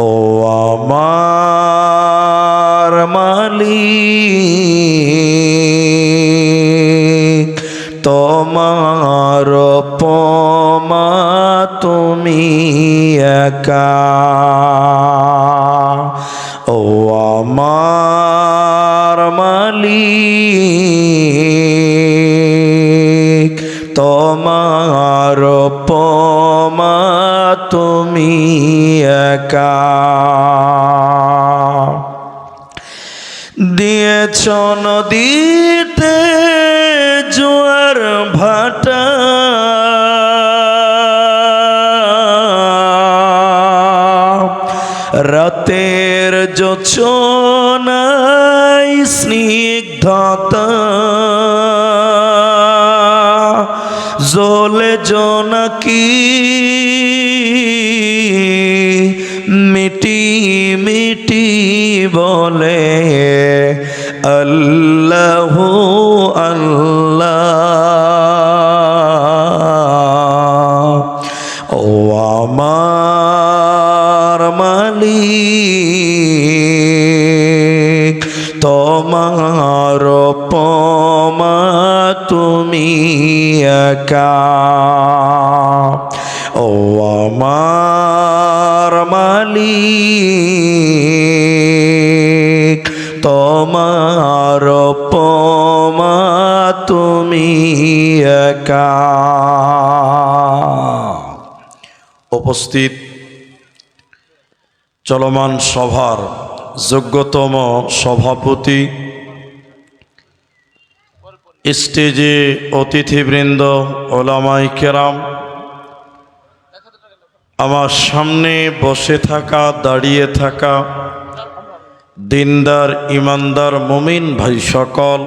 ও আমার মালিক, তোমার উপমা তুমি একা। ও আমার মালিক, তোমার উপমা তুমি একা। দিয়েছ নদীতে জোয়ার ভাটা, রাতের জোছনায় স্নিগ্ধতা, জ্বলে জোনাকি মিটি মিটি বলে আল্লাহু আল্লাহ। ও আমার মালিক, তোমার উপমা তুমি একা। ও আমার মালিক, তোমার উপমা তুমি একা। উপস্থিত চলমান সভার যোগ্যতম সভাপতি, স্টেজে অতিথিবৃন্দ, ওলামায়ে কেরাম, আমার সামনে বসে থাকা, দাঁড়িয়ে থাকা দিনদার ইমানদার মুমিন ভাই সকল,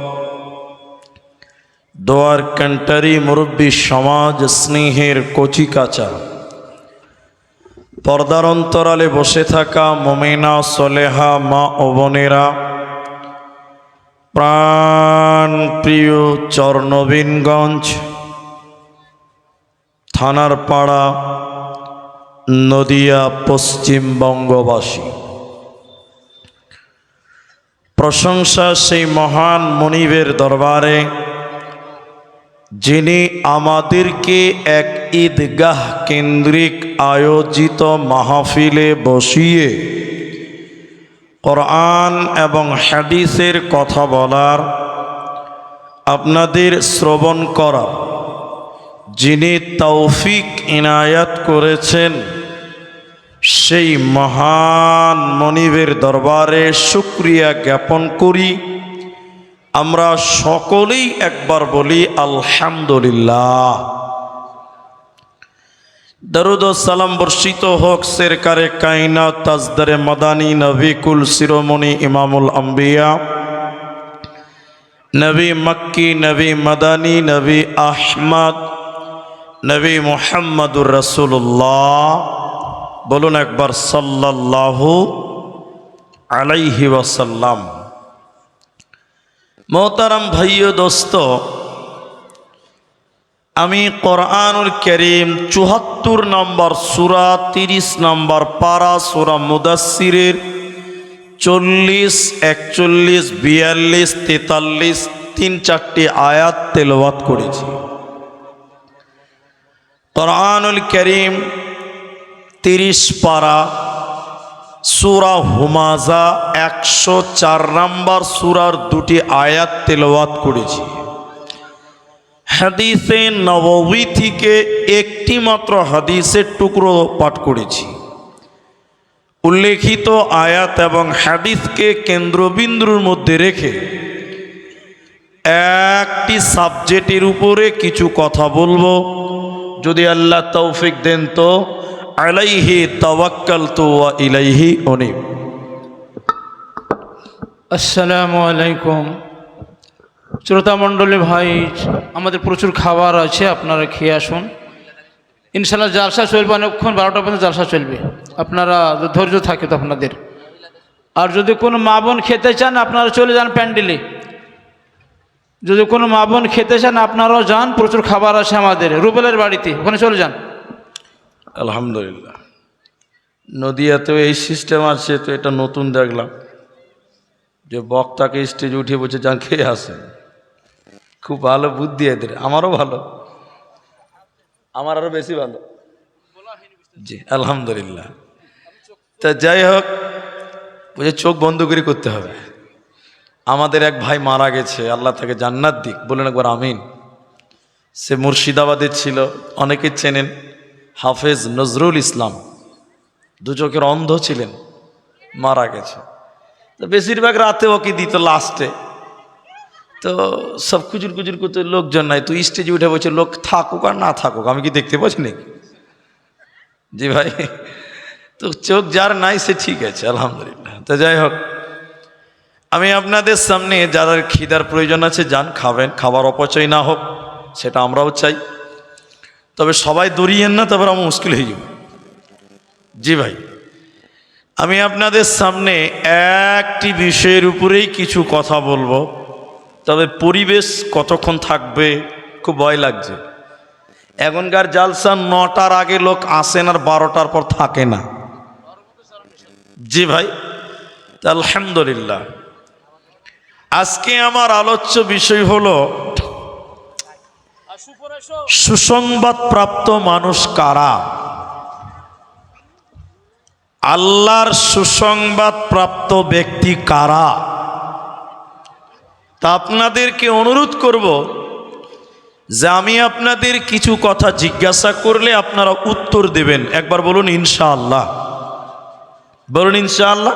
দোয়ার কান্টারি মুরব্বী সমাজ, স্নেহের কচিকাচা, পর্দার অন্তরালে বসে থাকা মুমিনা সলেহা মা ও বোনেরা, প্রাণ প্রিয় চরনবীনগঞ্জ থানার পাড়া নদিয়া পশ্চিমবঙ্গবাসী, প্রশংসা সেই মহান মনিবের দরবারে যিনি আমাদেরকে এক ঈদগাহ কেন্দ্রিক আয়োজিত মাহফিলে বসিয়ে কোরআন এবং হাদিসের কথা বলার, আপনাদের শ্রবণ করা, যিনি তৌফিক ইনায়াত করেছেন, সেই মহান মনিবের দরবারে শুকরিয়া জ্ঞাপন করি। আমরা সকলেই একবার বলি আলহামদুলিল্লাহ। দরুদ ও সালাম বর্ষিত হোক সরকারে কায়নাত তাজদারে মাদানী নবী কুল শিরোমণি ইমামুল আম্বিয়া, নবী মক্কি, নবী মাদানী, নবী আহমদ, নবী মুহাম্মদুর রাসূলুল্লাহ। বলুন একবার সাল্লাল্লাহু আলাইহি ওয়াসাল্লাম। মোহতারাম ভাইও দোস্ত, আমি কোরআনুল কারীম ৭৪ নম্বর সূরা, ৩০ নম্বর পারা সূরা মুদাসসিরের ৪০, ৪১, ৪২, ৪৩, ৩-৪টি আয়াত তেলাওয়াত করেছি। কোরআনুল কারীম ৩০ পারা সূরা হুমাযা ১০৪ নম্বর সূরার ২টি আয়াত তেলাওয়াত করেছি। হাদিসে নববী থেকে একটি মাত্র হাদিসের টুকরো পাঠ করেছি। উল্লেখিত আয়াত এবং হাদিসকে কেন্দ্রবিন্দুর মধ্যে রেখে একটি সাবজেক্টের উপরে কিছু কথা বলবো, যদি আল্লাহ তৌফিক দেন তো। আলাইহি তাওয়াক্কালতু ওয়া ইলাইহি উনীব। আসসালামু আলাইকুম। শ্রোতা মণ্ডলী ভাই, আমাদের প্রচুর খাবার আছে, আপনারা খেয়ে আসুন। ইনশাআল্লাহ জালসা চলবে অনেকক্ষণ, 12টা পর্যন্ত জালসা চলবে। আপনারা ধৈর্য থাকে তো আপনাদের। আর যদি কোনো মা বোন খেতে চান আপনারা চলে যান প্যান্ডেলে। যদি কোনো মা বোন খেতে চান আপনারাও যান, প্রচুর খাবার আছে আমাদের রুবেলের বাড়িতে, ওখানে চলে যান। আলহামদুলিল্লাহ। নদিয়াতেও এই সিস্টেম আছে, তো এটা নতুন দেখলাম যে বক্তাকে স্টেজে উঠিয়ে বলছে যান খেয়ে আসেন। খুব ভালো বুদ্ধি এদের, আমারও ভালো, আমার আরও বেশি ভালো। জি আলহামদুলিল্লাহ। তা যাই হোক, বুঝে চোখ বন্ধ করে করতে হবে। আমাদের এক ভাই মারা গেছে, আল্লাহ তাকে জান্নাত দিক, বলেন একবার আমিন। সে মুর্শিদাবাদের ছিল, অনেকে চেনেন, হাফেজ নজরুল ইসলাম, দু চোখের অন্ধ ছিলেন, মারা গেছে। তো বেশিরভাগ রাতে ওকে দিত লাস্টে, তো সব কুজুর কুজুর করতে লোকজন নাই, তুই স্টেজে উঠে বলছে লোক থাকুক আর না থাকুক, আমি কি দেখতে পাচ্ছি নাকি? জি ভাই, তো চোখ যার নাই সে ঠিক আছে আলহামদুলিল্লাহ। তো যাই হোক, আমি আপনাদের সামনে যাদের খিদার প্রয়োজন আছে যান খাবেন, খাবার অপচয় না হোক সেটা আমরাও চাই, তবে সবাই দৌড়িয়েন না, তারপর আমার মুশকিল হয়ে যাবে। জি ভাই, আমি আপনাদের সামনে একটি বিষয়ের উপরেই কিছু কথা বলবো, তবে পরিবেশ কতক্ষণ থাকবে খুব ভয় লাগছে। এখনকার জালসা 9টার আগে লোক আসেন আর 12টার পর থাকে না। জি ভাই, আলহামদুলিল্লাহ। আজকে আমার আলোচ্য বিষয় হলো সুসংবাদ প্রাপ্ত মানুষ কারা। আল্লাহর সুসংবাদ প্রাপ্ত ব্যক্তি কারা। তা আপনাদেরকে অনুরোধ করব যে আমি আপনাদের কিছু কথা জিজ্ঞাসা করলে আপনারা উত্তর দেবেন। একবার বলুন ইনশাআল্লাহ, বলুন ইনশাআল্লাহ।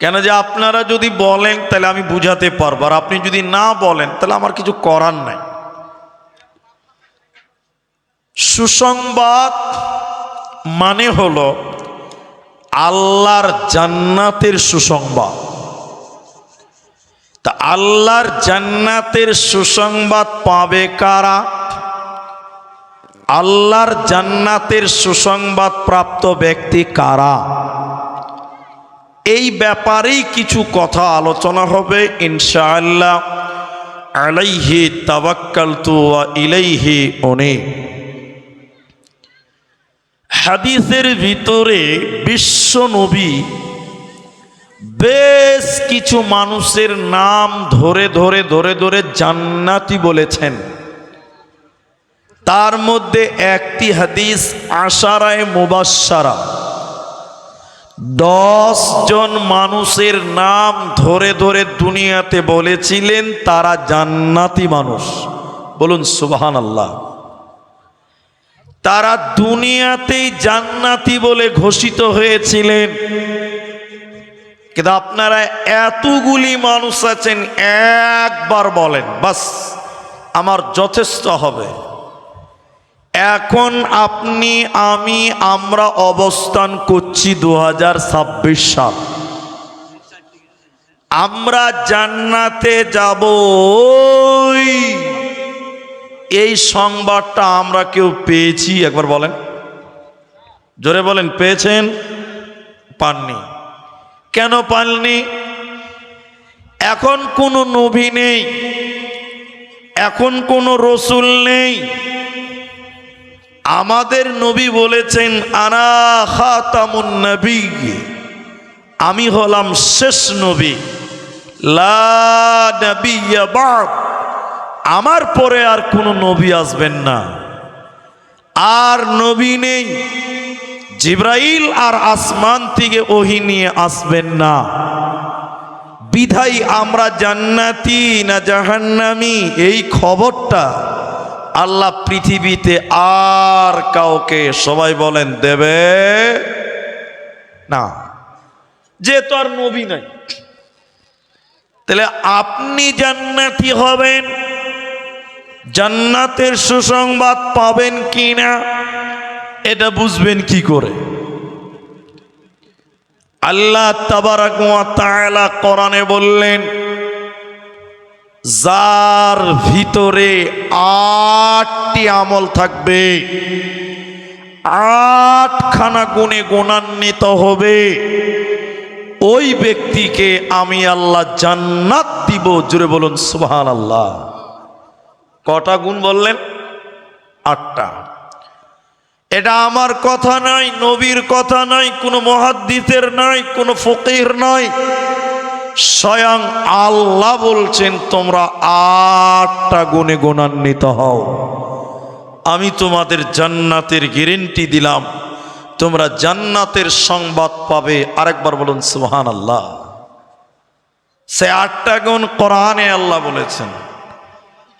কেন যে আপনারা যদি বলেন তাহলে আমি বুঝাতে পারবো, আর আপনি যদি না বলেন তাহলে আমার কিছু করার নাই। সুসংবাদ মানে হলো আল্লাহর জান্নাতের সুসংবাদ। তা আল্লাহর জান্নাতের সুসংবাদ পাবে কারা? আল্লাহর জান্নাতের সুসংবাদ প্রাপ্ত ব্যক্তি কারা, এই ব্যাপারেই কিছু কথা আলোচনা হবে ইনশাআল্লাহ। আলাইহি তাওয়াক্কালতু ওয়া ইলাইহি উনীব। হাদিসের ভিতরে বিশ্ব নবী বেশ কিছু মানুষের নাম ধরে ধরে ধরে ধরে জান্নাতি বলেছেন। তার মধ্যে একটি হাদিস আশারায়ে মুবাশশারা, 10 জন মানুষের নাম ধরে ধরে দুনিয়াতে বলেছিলেন তারা জান্নাতি মানুষ। বলুন সুবহানাল্লাহ। তারা দুনিয়াতেই জান্নাতি বলে ঘোষিত হয়েছিলেন। কিন্তু আপনারা এতগুলি মানুষ আছেন, একবার বলেন বাস আমার যথেষ্ট হবে। এখন আপনি আমি আমরা অবস্থান করছি 2026 সাল। আমরা জান্নাতে যাব, এই সংবাদটা আমরা কেউ পেয়েছি? একবার বলেন, জোরে বলেন, পেয়েছেন? পাননি। কেন পাননি? এখন কোনো নবী নেই, এখন কোনো রসুল নেই। আমাদের নবী বলেছেন আনা খাতামুন নবী, আমি হলাম শেষ নবী, লা নবিয়্যা বা'দ, আমার পরে আর কোনো নবী আসবেন না। আর নবী নেই, জিবরাইল আর আসমান থেকে ওহী নিয়ে আসবেন না। বিধাই আমরা জান্নাতি না জাহান্নামী এই খবরটা আল্লাহ পৃথিবীতে আর কাউকে, সবাই বলেন, দেবে না, যেহেতু আর নবী নাই। তাহলে আপনি জান্নাতি হবেন, জান্নাতের সুসংবাদ পাবেন কিনা এটা বুঝবেন কি করে? আল্লাহ তাবারাক ওয়া তাআলা কোরআনে বললেন, যার ভিতরে 8টি আমল থাকবে, 8খানা গুণে গুণান্বিত হবে, ওই ব্যক্তিকে আমি আল্লাহ জান্নাত দিব। জোরে বলুন সুবহানাল্লাহ। কটা গুণ বললেন? 8টা। এটা আমার কথা নয়, নবীর কথা নয়, কোনো মুহাদ্দিসের নয়, কোনো ফকির নয়, স্বয়ং আল্লাহ বলছেন তোমরা 8টা গুণে গুণান্বিত হও, আমি তোমাদের জান্নাতের গ্যারান্টি দিলাম, তোমরা জান্নাতের সংবাদ পাবে। আরেকবার বলুন সুবহানাল্লাহ। সে 8টা গুণ কোরআনে আল্লাহ বলেছেন।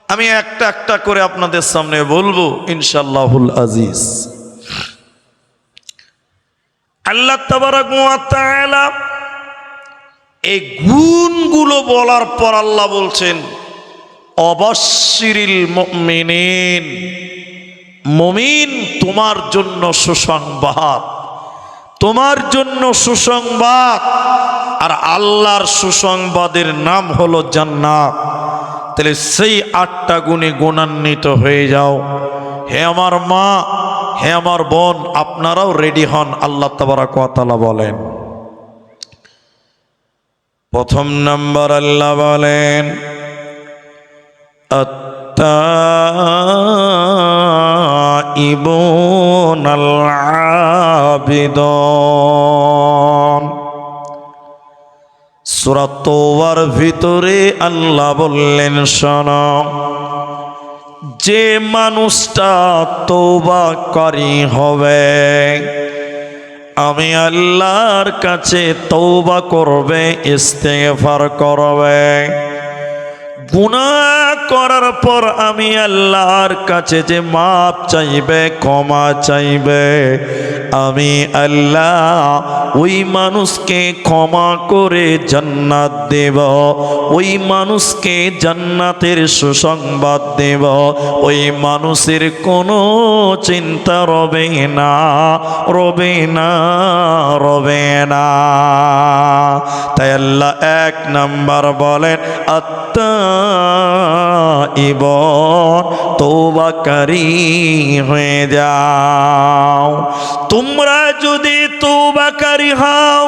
আমি একটা একটা করে আপনাদের সামনে বলবো ইনশাআল্লাহুল আজিজ। আল্লাহ তাবারাক ওয়া তাআলা এই গুণগুলো বলার পর আল্লাহ বলছেন অবাশশিরিল মুমিনিন, মুমিন তোমার জন্য সুসংবাদ, তোমার জন্য সুসংবাদ। আর আল্লাহর সুসংবাদের নাম হলো জান্নাত। তাহলে সেই 8টা গুণে গুণান্বিত হয়ে যাও। হে আমার মা, হে আমার বোন, আপনারাও রেডি হন। আল্লাহ তাবারাক ওয়া তাআলা বলেন, প্রথম নাম্বার আল্লাহ বলেন আত-তাইবুনাল আবিদুন। সূরা তাওবার ভিতরে আল্লাহ বললেন, শোনো, যে মানুষটা তওবাকারী হবে, আমি আল্লাহর কাছে তওবা করবে, ইস্তেগফার করবে, গুনাহ করার পর আমি আল্লাহর কাছে যে মাপ চাইবে, ক্ষমা চাইবে, আমি আল্লাহ ওই মানুষকে ক্ষমা করে জান্নাত দেব, ওই মানুষকে জান্নাতের সুসংবাদ দেব, ওই মানুষের কোনো চিন্তা রবে না, রবে না, রবে না। তাই আল্লাহ 1 নাম্বার বলেন আত-তাইবুন, তওবাকারী হয়ে যাও। তোমরা যদি তওবাকারী হও,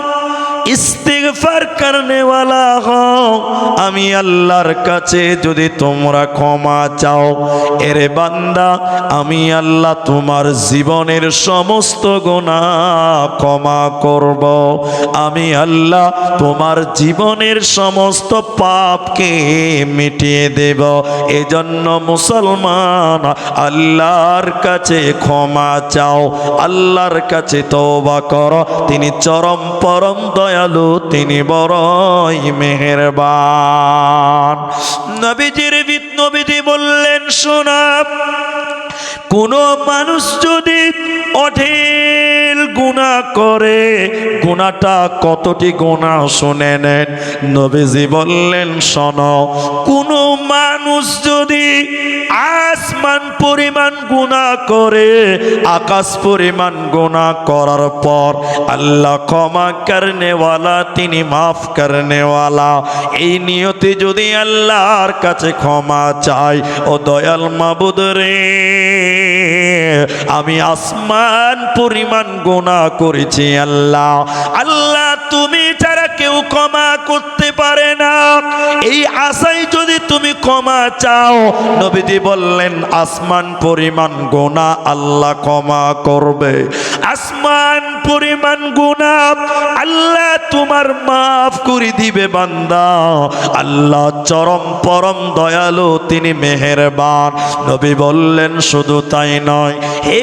ইস্তিগফার করনেওয়ালা হও, আমি আল্লাহর কাছে যদি তোমরা ক্ষমা চাও, এরে বান্দা আমি আল্লাহ তোমার জীবনের সমস্ত গুনাহ ক্ষমা করব, আমি আল্লাহ তোমার জীবনের সমস্ত পাপকে মিটিয়ে দেব। এজন্য মুসলমান আল্লাহর কাছে ক্ষমা চাও, আল্লাহর কাছে তওবা করো, তিনি চরম পরম দয়ালু, তিনি বড়ই মেহেরবান। নবীজি বললেন, শোনা, কোন মানুষ যদি অঢেল গুনাহ করে, গুনাহটা কতটি গুনাহ শুনে নেন। নবীজি বললেন, শোনো, কোন মানুষ যদি আসমান পরিমাণ গুনাহ করে, আকাশ পরিমাণ গুনাহ করার পর আল্লাহ ক্ষমা করনেওয়ালা, তিনি মাফ করনেওয়ালা, এই নিয়তে যদি আল্লাহর কাছে ক্ষমা চাই, ও দয়াল মাবুদ রে, আমি আসমান পরিমাণ গুনাহ করেছি আল্লাহ, আল্লাহ তুমি ছাড়া কেউ ক্ষমা করতে পারে না, এই আশায় যদি তুমি ক্ষমা চাও, নবীজি বললেন আসমান পরিমাণ গুনাহ আল্লাহ ক্ষমা করবে, আসমান পরিমাণ গুনাহ আল্লাহ তোমার মাফ করে দিবে বান্দা। আল্লাহ চরম পরম দয়ালু, তিনি মেহেরবান। নবী বললেন, শুধু তাই নয়, হে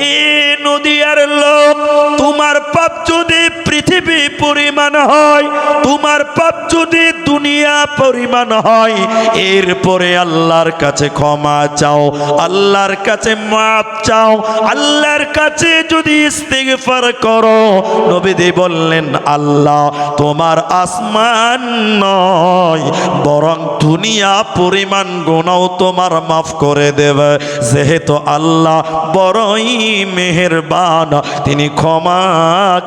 নদিয়ার লোক, তোমার পাপ যদি পৃথিবী পরিমাণ হয়, তোমার পাপ যদি দুনিয়া পরিমাণ হয়, এরপরে আল্লাহর কাছে ক্ষমা চাও, আল্লাহর কাছে মাপ চাও, আল্লাহর কাছে যদি ইস্তিগফার করো, নবীজি বললেন আল্লাহ তোমার আসমান নয় বরং দুনিয়া পরিমাণ গুনাহ তোমার মাফ করে দেবে, যেহেতু আল্লাহ বড়ই মেহেরবান, তিনি ক্ষমা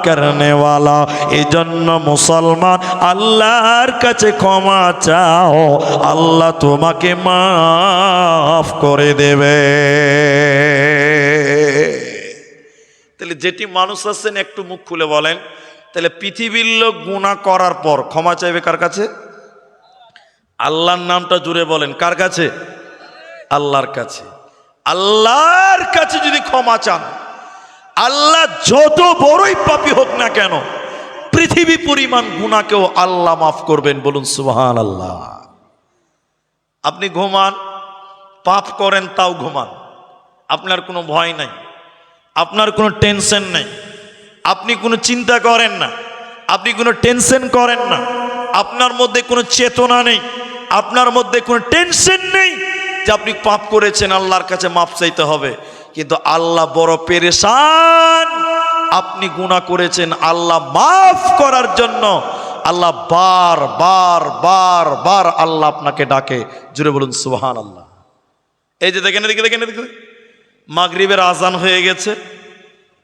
করনেওয়ালা। এজন্য মুসলমান আল্লাহর কাছে ক্ষমা চাও, আল্লাহ তোমাকে মাফ করে দেবে। তাহলে যেটি মানুষ আছেন একটু মুখ খুলে বলেন, তাহলে পৃথিবীর লোক গুনাহ করার পর ক্ষমা চাইবে কার কাছে? আল্লাহর নামটা জুড়ে বলেন, কার কাছে? আল্লাহর কাছে। আল্লাহর কাছে যদি ক্ষমা চান, আল্লাহ যত বড়ই পাপী হোক না কেন, পৃথিবী পরিমাণ গুনাহকেও আল্লাহ মাফ করবেন। বলুন সুবহানাল্লাহ। আপনি ঘুমান, পাপ করেন তাও ঘুমান, আপনার কোনো ভয় নাই, আপনার কোনো টেনশন নেই, আপনি কোনো চিন্তা করেন না, আপনি কোনো টেনশন করেন না, আপনার মধ্যে কোনো চেতনা নেই, আপনার মধ্যে কোনো টেনশন নেই যে আপনি পাপ করেছেন, আল্লাহর কাছে মাপ চাইতে হবে। কিন্তু আল্লাহ বড় পেরেশান, আপনি গুনাহ করেছেন, আল্লাহ মাফ করার জন্য আল্লাহ বার বার বার বার আল্লাহ আপনাকে ডাকে। জুড়ে বলুন সুবহানাল্লাহ। এই যে দেখেন, এদিকে দেখেন, এদিকে মাগরিবের আজান হয়ে গেছে,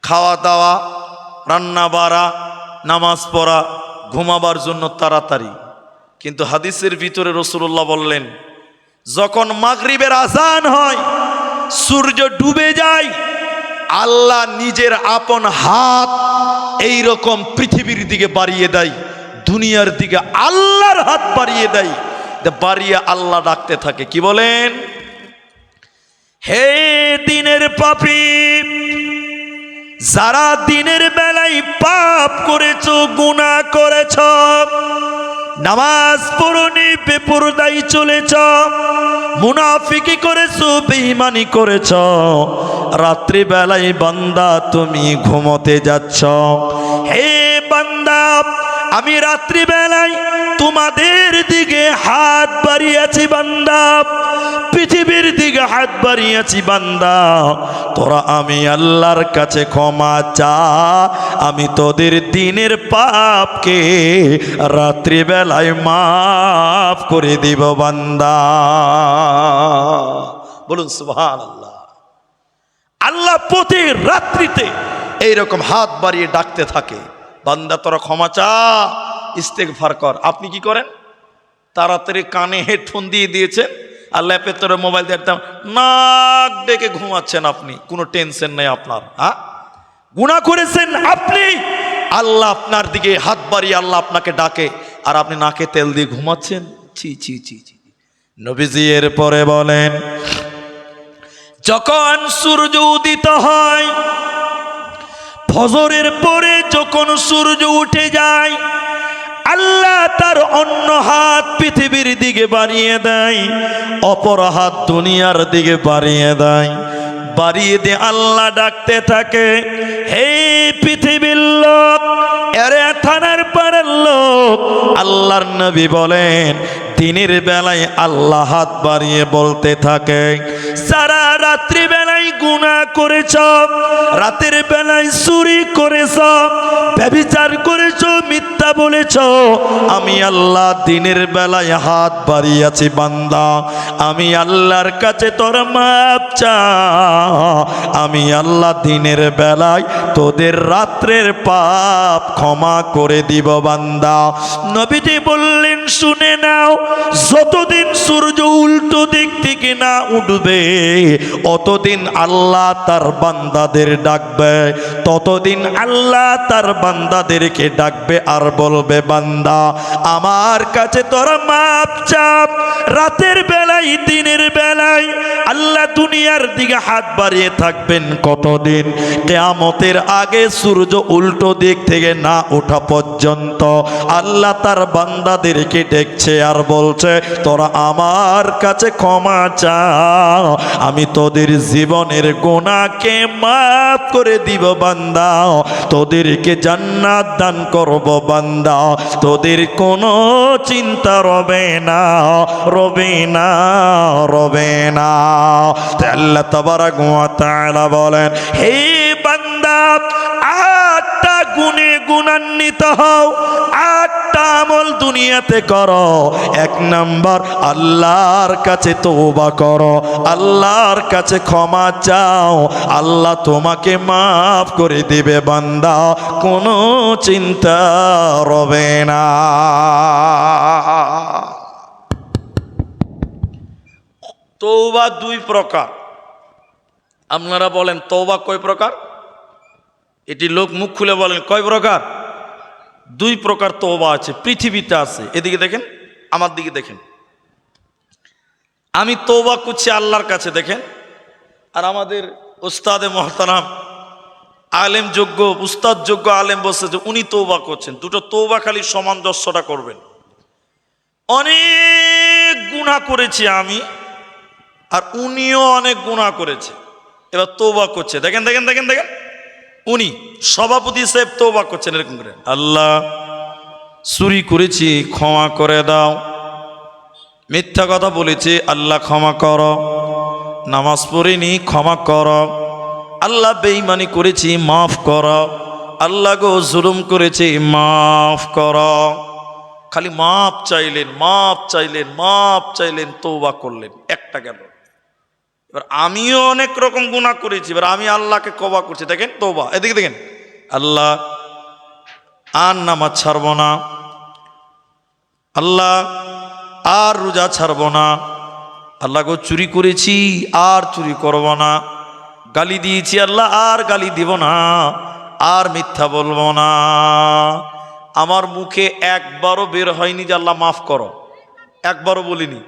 খাওয়া দাওয়া, রান্না বাড়া, নামাজ পড়া, ঘুমাবার জন্য তাড়াতাড়ি। কিন্তু হাদিসের ভিতরে রাসূলুল্লাহ বললেন, যখন মাগরিবের আজান হয়, সূর্য ডুবে যায়, আল্লাহ নিজের আপন হাত এই রকম পৃথিবীর দিকে বাড়িয়ে দেয়, দুনিয়ার দিকে আল্লাহর হাত বাড়িয়ে দেয়, বাড়িয়ে আল্লাহ ডাকতে থাকে। কি বলেন? হে দিনের পাপী, যারা দিনের বেলায় পাপ করেছো, গুনাহ করেছো, নামাজ পড়নি, বেপরদাই চলেছ, মুনাফিকি করেছো, বেঈমানি করেছ, রাত্রি বেলায় বান্দা তুমি ঘুমোতে যাচ্ছ। হে বান্দা, আমি রাত্রি বেলায় তোমাদের দিকে হাত বাড়িয়েছি বান্দা, পৃথিবীর দিকে হাত বাড়িয়েছি বান্দা, তোরা আমি আল্লাহর কাছে ক্ষমা চা, আমি তোদের দিনের পাপকে রাত্রি বেলায় মাফ করে দিব বান্দা। বলুন সুবহানাল্লাহ। আল্লাহ প্রতি রাত্রিতে এইরকম হাত বাড়িয়ে ডাকতে থাকে, বান্দা তোরা ক্ষমা চা, ইস্তেগফার কর। আপনি কি করেন? তাড়াতাড়ি কানে হেডফোন দিয়ে দিয়েছেন আর ল্যাপের তোরে মোবাইল দিয়ে নাক ডেকে ঘুমাচ্ছেন, আপনি কোনো টেনশন নেই আপনার। হ্যাঁ, গুনাহ করেছেন আপনি, আল্লাহ আপনার দিকে হাত বাড়িয়ে আল্লাহ আপনাকে ডাকে, আর আপনি নাকে তেল দিয়ে ঘুমাচ্ছেন। ছি ছি ছি ছি। নবীজি এর পরে বলেন, যখন সূর্য উদিত হয়, ফজরের পরে যখন সূর্য উঠে যায়, আল্লাহ তার অন্য হাত পৃথিবীর দিকে বাড়িয়ে দেয়, অপর হাত দুনিয়ার দিকে বাড়িয়ে দেয়। বাড়িয়ে দিয়ে আল্লাহ ডাকতে থাকে, হে পৃথিবীর লোক, এরে থানার পাড়ার লোক। আল্লাহর নবী বলেন, দিনের বেলায় আল্লাহ হাত বাড়িয়ে বলতে থাকে, সারা রাত্রি বেলায় গুনাহ করেছ, রাতের বেলায় চুরি করেছ, ব্যভিচার করেছ, মিথ্যা বলেছ, আমি আল্লাহ দিনের বেলায় হাত বাড়িয়েছি বান্দা, আমি আল্লাহর কাছে তোর মাপ চা, আমি আল্লাহ দিনের বেলায় তোদের রাত্রের পাপ ক্ষমা করে দিব বান্দা। নবীজি বললেন, শুনে নাও, যতদিন সূর্য উল্টো দিক থেকে না উঠবে, অতদিন আল্লাহ তার বান্দাদের ডাকবে, ততদিন আল্লাহ তার বান্দাদেরকে ডাকবে আর বলবে, বান্দা আমার কাছে তোরা মাপ চাপ। রাতের বেলায়, দিনের বেলায় আল্লাহ দুনিয়ার দিকে হাত বাড়িয়ে থাকবেন কতদিন? কিয়ামতের আগে সূর্য উল্টো দিক থেকে না ওঠা পর্যন্ত আল্লাহ তার বান্দাদেরকে ডেকছে আর বলছে, তোরা আমার কাছে ক্ষমা চা, আমি তোদের জীবনের গুনাহকে মাফ করে দিব বান্দা, তোদেরকে জান্নাত দান করব বান্দা, তোদের কোনো চিন্তা রবে না, রবে না, রবে না। আল্লাহ তাবারক ওয়া তাআলা বলেন, হে বান্দা, আটটা গুণে গুণান্বিত হও, আটটা আমল দুনিয়াতে করো। এক নাম্বার, আল্লাহর কাছে তওবা করো, আল্লাহর কাছে ক্ষমা চাও, আল্লাহ তোমাকে মাফ করে দিবে বান্দা, কোনো চিন্তা রবে না। তওবা দুই প্রকার। আপনারা বলেন তওবা কয় প্রকার? এটি লোক মুখ খুলে বলেন কয় প্রকার? দুই প্রকার তওবা আছে, পৃথিবীতে আছে। এদিকে দেখেন, আমার দিকে দেখেন, আমি তওবা করছি আল্লাহর কাছে দেখেন, আর আমাদের উস্তাদে মুহতারাম আলেম যোগ্য উস্তাদ যোগ্য আলেম বসেছে, উনি তওবা করছেন। দুটো তওবা খালি সামঞ্জস্যটা করবেন। অনেক গুনাহ করেছি আমি, আর উনিও অনেক গুনাহ করেছে, এবার তওবা করছে। দেখেন দেখেন দেখেন দেখেন, উনি সভাপতি সাহেব তওবা করছেন এরকম করে, আল্লাহ চুরি করেছি ক্ষমা করে দাও, মিথ্যা কথা বলেছি আল্লাহ ক্ষমা করো, নামাজ পড়িনি ক্ষমা করো, আল্লাহ বেঈমানি করেছি মাফ করো, আল্লাহ গো জুলুম করেছি মাফ করো। খালি মাপ চাইলেন মাপ চাইলেন মাপ চাইলেন, তওবা করলেন, একটা গেল। এবার আমিও অনেক রকম গুনাহ করেছি, এবার আমি আল্লাহকে তওবা করছি। দেখেন তওবা, এদিকে দেখেন, আল্লাহ আর নামাজ ছাড়ব না, আল্লাহ আর রোজা ছাড়ব না, আল্লাহ গো চুরি করেছি আর চুরি করব না, গালি দিয়েছি আল্লাহ আর গালি দিব না, আর মিথ্যা বলবো না। আমার মুখে একবারও বের হয়নি যে আল্লাহ মাফ করো, একবারও বলিনি,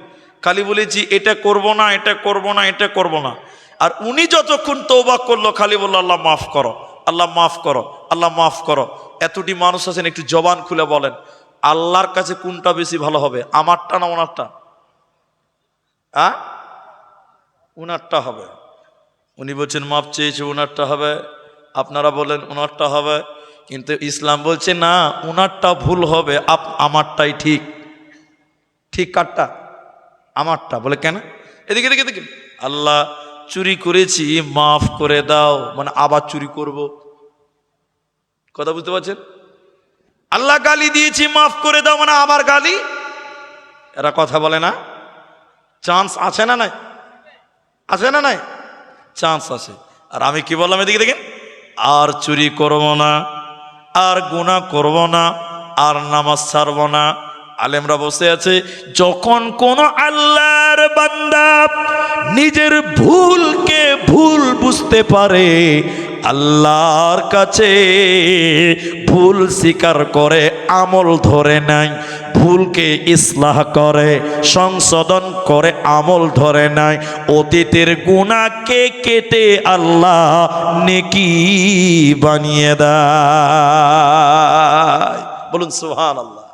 খালি বলেছি এটা করব না এটা করব না এটা করব না। আর উনি যতক্ষণ তওবা করলো খালি বললো আল্লাহ মাফ করো আল্লাহ মাফ করো আল্লাহ মাফ করো। এতটি মানুষ আছেন, একটু জবান খুলে বলেন আল্লাহর কাছে কোনটা বেশি ভালো হবে, আমারটা না ওনারটা? ওনারটা হবে। উনি বলছেন মাপ চেয়েছে ওনারটা হবে, আপনারা বলেন ওনারটা হবে, কিন্তু ইসলাম বলছে না, ওনারটা ভুল হবে, আমারটাই ঠিক। ঠিক কারটা? আমারটা। বলে কেন? এদিকে এদিকে এদিকে, আল্লাহ চুরি করেছি মাফ করে দাও, মানে আবার চুরি করব। কথা বুঝতে পারছেন? আল্লাহ গালি দিয়েছি মাফ করে দাও মানে আবার গালি। এরা কথা বলে না? চান্স আছে না নাই? আছে না নাই? চান্স আছে। আর আমি কি বললাম এদিকে দেখেন, আর চুরি করব না, আর গুনাহ করব না, আর নামাজ ছাড়ব না। আলেমরা বসে আছে, যখন কোন আল্লাহর বান্দা নিজের ভুলকে ভুল বুঝতে পারে, আল্লাহর কাছে ভুল স্বীকার করে আমল ধরে নাই, ভুলকে ইসলাহ করে সংশোধন করে আমল ধরে নাই, অতীতের গুনাহকে কেটে আল্লাহ নেকি বানিয়ে দেয়। বলুন সুবহানাল্লাহ।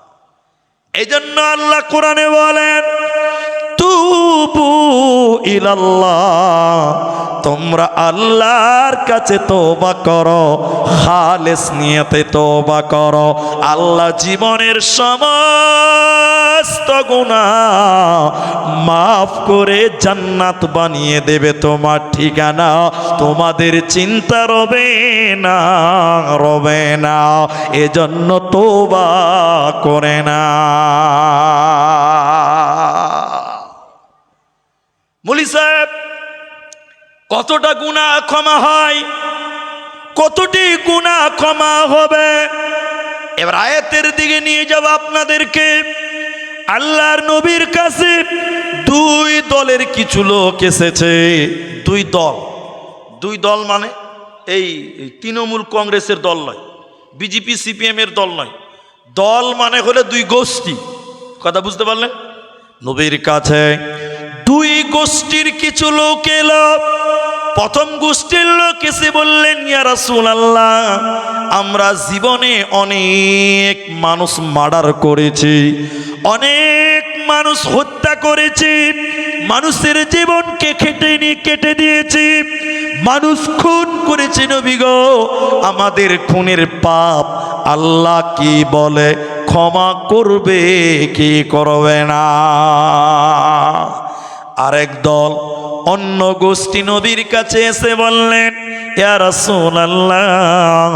এই জন্য আল্লাহ কোরআনে বলেন, তুবু ইলাল্লাহ, তোমরা আল্লাহর কাছে তওবা করো, খালেস নিয়তে তওবা করো। আল্লাহ জীবনের সমস্ত গুনাহ মাফ করে জান্নাত বানিয়ে দেবে তোমার ঠিকানা। তোমাদের চিন্তা রবে না, রবে না। এজন্য তওবা করে না। মুলি সাহেব, কতটা গুনাহ ক্ষমা হয়, কতটি গুনাহ ক্ষমা হবে? এবার আয়াতের দিকে নিয়ে যাব আপনাদেরকে। আল্লাহর নবীর কাছে দুই দলের কিছু লোক এসেছে। দুই দল মানে এই তৃণমূল কংগ্রেসের দল নয়, বিজেপি সিপিএম এর দল নয়, দল মানে হলে দুই গোষ্ঠী। কথা বুঝতে পারলেন? নবীর কাছে দুই গোষ্ঠীর কিছু লোক এলো। প্রথম গোষ্ঠীর লোক এসে বললেন, ইয়া রাসূলুল্লাহ, আমরা জীবনে অনেক মানুষ মার্ডার করেছি, অনেক মানুষ হত্যা করেছি, মানুষের জীবনকে কেটে দিয়েছি, মানুষ খুন করেছি নবী গো। আমাদের খুনের পাপ আল্লাহ কি বলে ক্ষমা করবে কি করবে না? আরেক দল অন্য গোষ্ঠী নবীর কাছে এসে বললেন, ইয়া রাসূলুল্লাহ,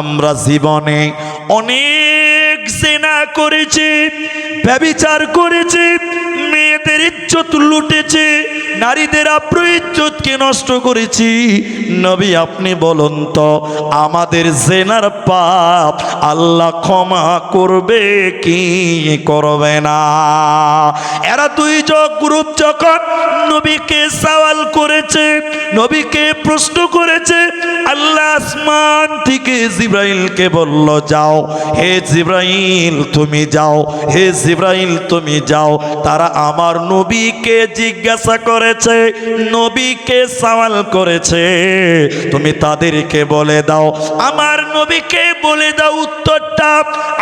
আমরা জীবনে অনেক জিনা করেছি, ব্যভিচার করেছি, মেয়েদের ইজ্জত লুটেছি, নারীদের আব্রু ইজ্জতকে নষ্ট করেছি। নবী আপনি বলুন তো, আমাদের জিনার পাপ আল্লাহ ক্ষমা করবে কি করবে না? এরা দুই গ্রুপ যখন নবীকে সওয়াল করেছে, নবীকে প্রশ্ন করেছে, আল্লাহ আসমান থেকে জিবরাইলকে বলল, যাও হে জিবরাইল তুমি যাও, হে জিবরাইল তুমি যাও। তারা আমার নবীকে জিজ্ঞাসা করেছে, নবী নবীকে সওয়াল করেছে, তুমি তাদেরকে বলে দাও, আমার নবীকে বলে দাও উত্তরটা।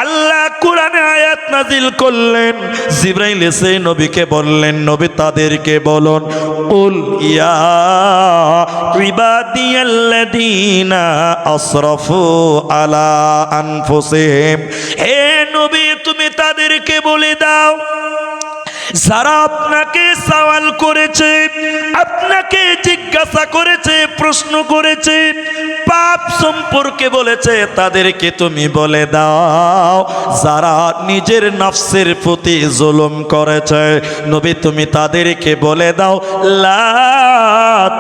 আল্লাহ কোরআনে আয়াত নাজিল করলেন, জিবরাইল এসে নবীকে বললেন, নবী তাদেরকে বলুন, কুল ইয়া ইবাদিয়াল্লাযীনা আসরাফু আলা আনফুসিহিম, হে নবী তুমি তাদেরকে বলে দাও যারা আপনাকে সওয়াল করেছে, আপনাকে জিজ্ঞাসা করেছে, প্রশ্ন করেছে, পাপ সম্পর্কে বলেছে, তাদেরকে তুমি বলে দাও যারা নিজের নফসের প্রতি জুলুম করেছে, নবী তুমি তাদেরকে বলে দাও লা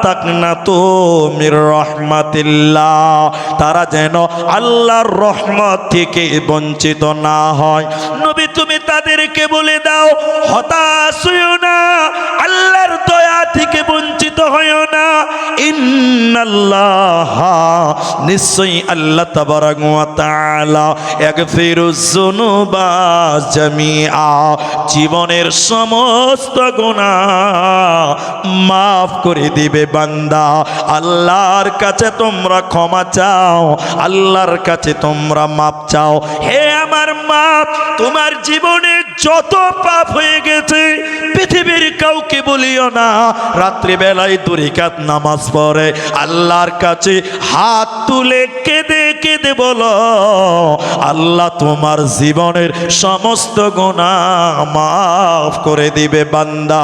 তাকনাতু মির রাহমাতিল্লাহ, তারা যেন আল্লাহর রহমত থেকে বঞ্চিত না হয়। নবী তুমি তাদেরকে বলে দাও হতাশ হইও না, আল্লাহর দয়া থেকে বঞ্চিত হইও না। ইন্নাল্লাহ, নিশ্চয়ই আল্লাহ তাবারাক ওয়া তাআলা ইয়াগফিরুজ যুনুবা জামিআ, জীবনের সমস্ত গুনাহ মাফ করে দিবে বান্দা। আল্লাহর কাছে তোমরা ক্ষমা চাও, আল্লাহর কাছে তোমরা মাপ চাও। হে আমার মা, তোমার জীবনে যত পাপ হয়ে গেছে পৃথিবীর কাউকে বলিও না, রাত্রিবেলায় 2 রাকাত নামাজ পড়ে আল্লাহর কাছে হাত তুলে কেঁদে কেঁদে বলো, আল্লাহ তোমার জীবনের সমস্ত গুনাহ মাফ করে দিবে বান্দা।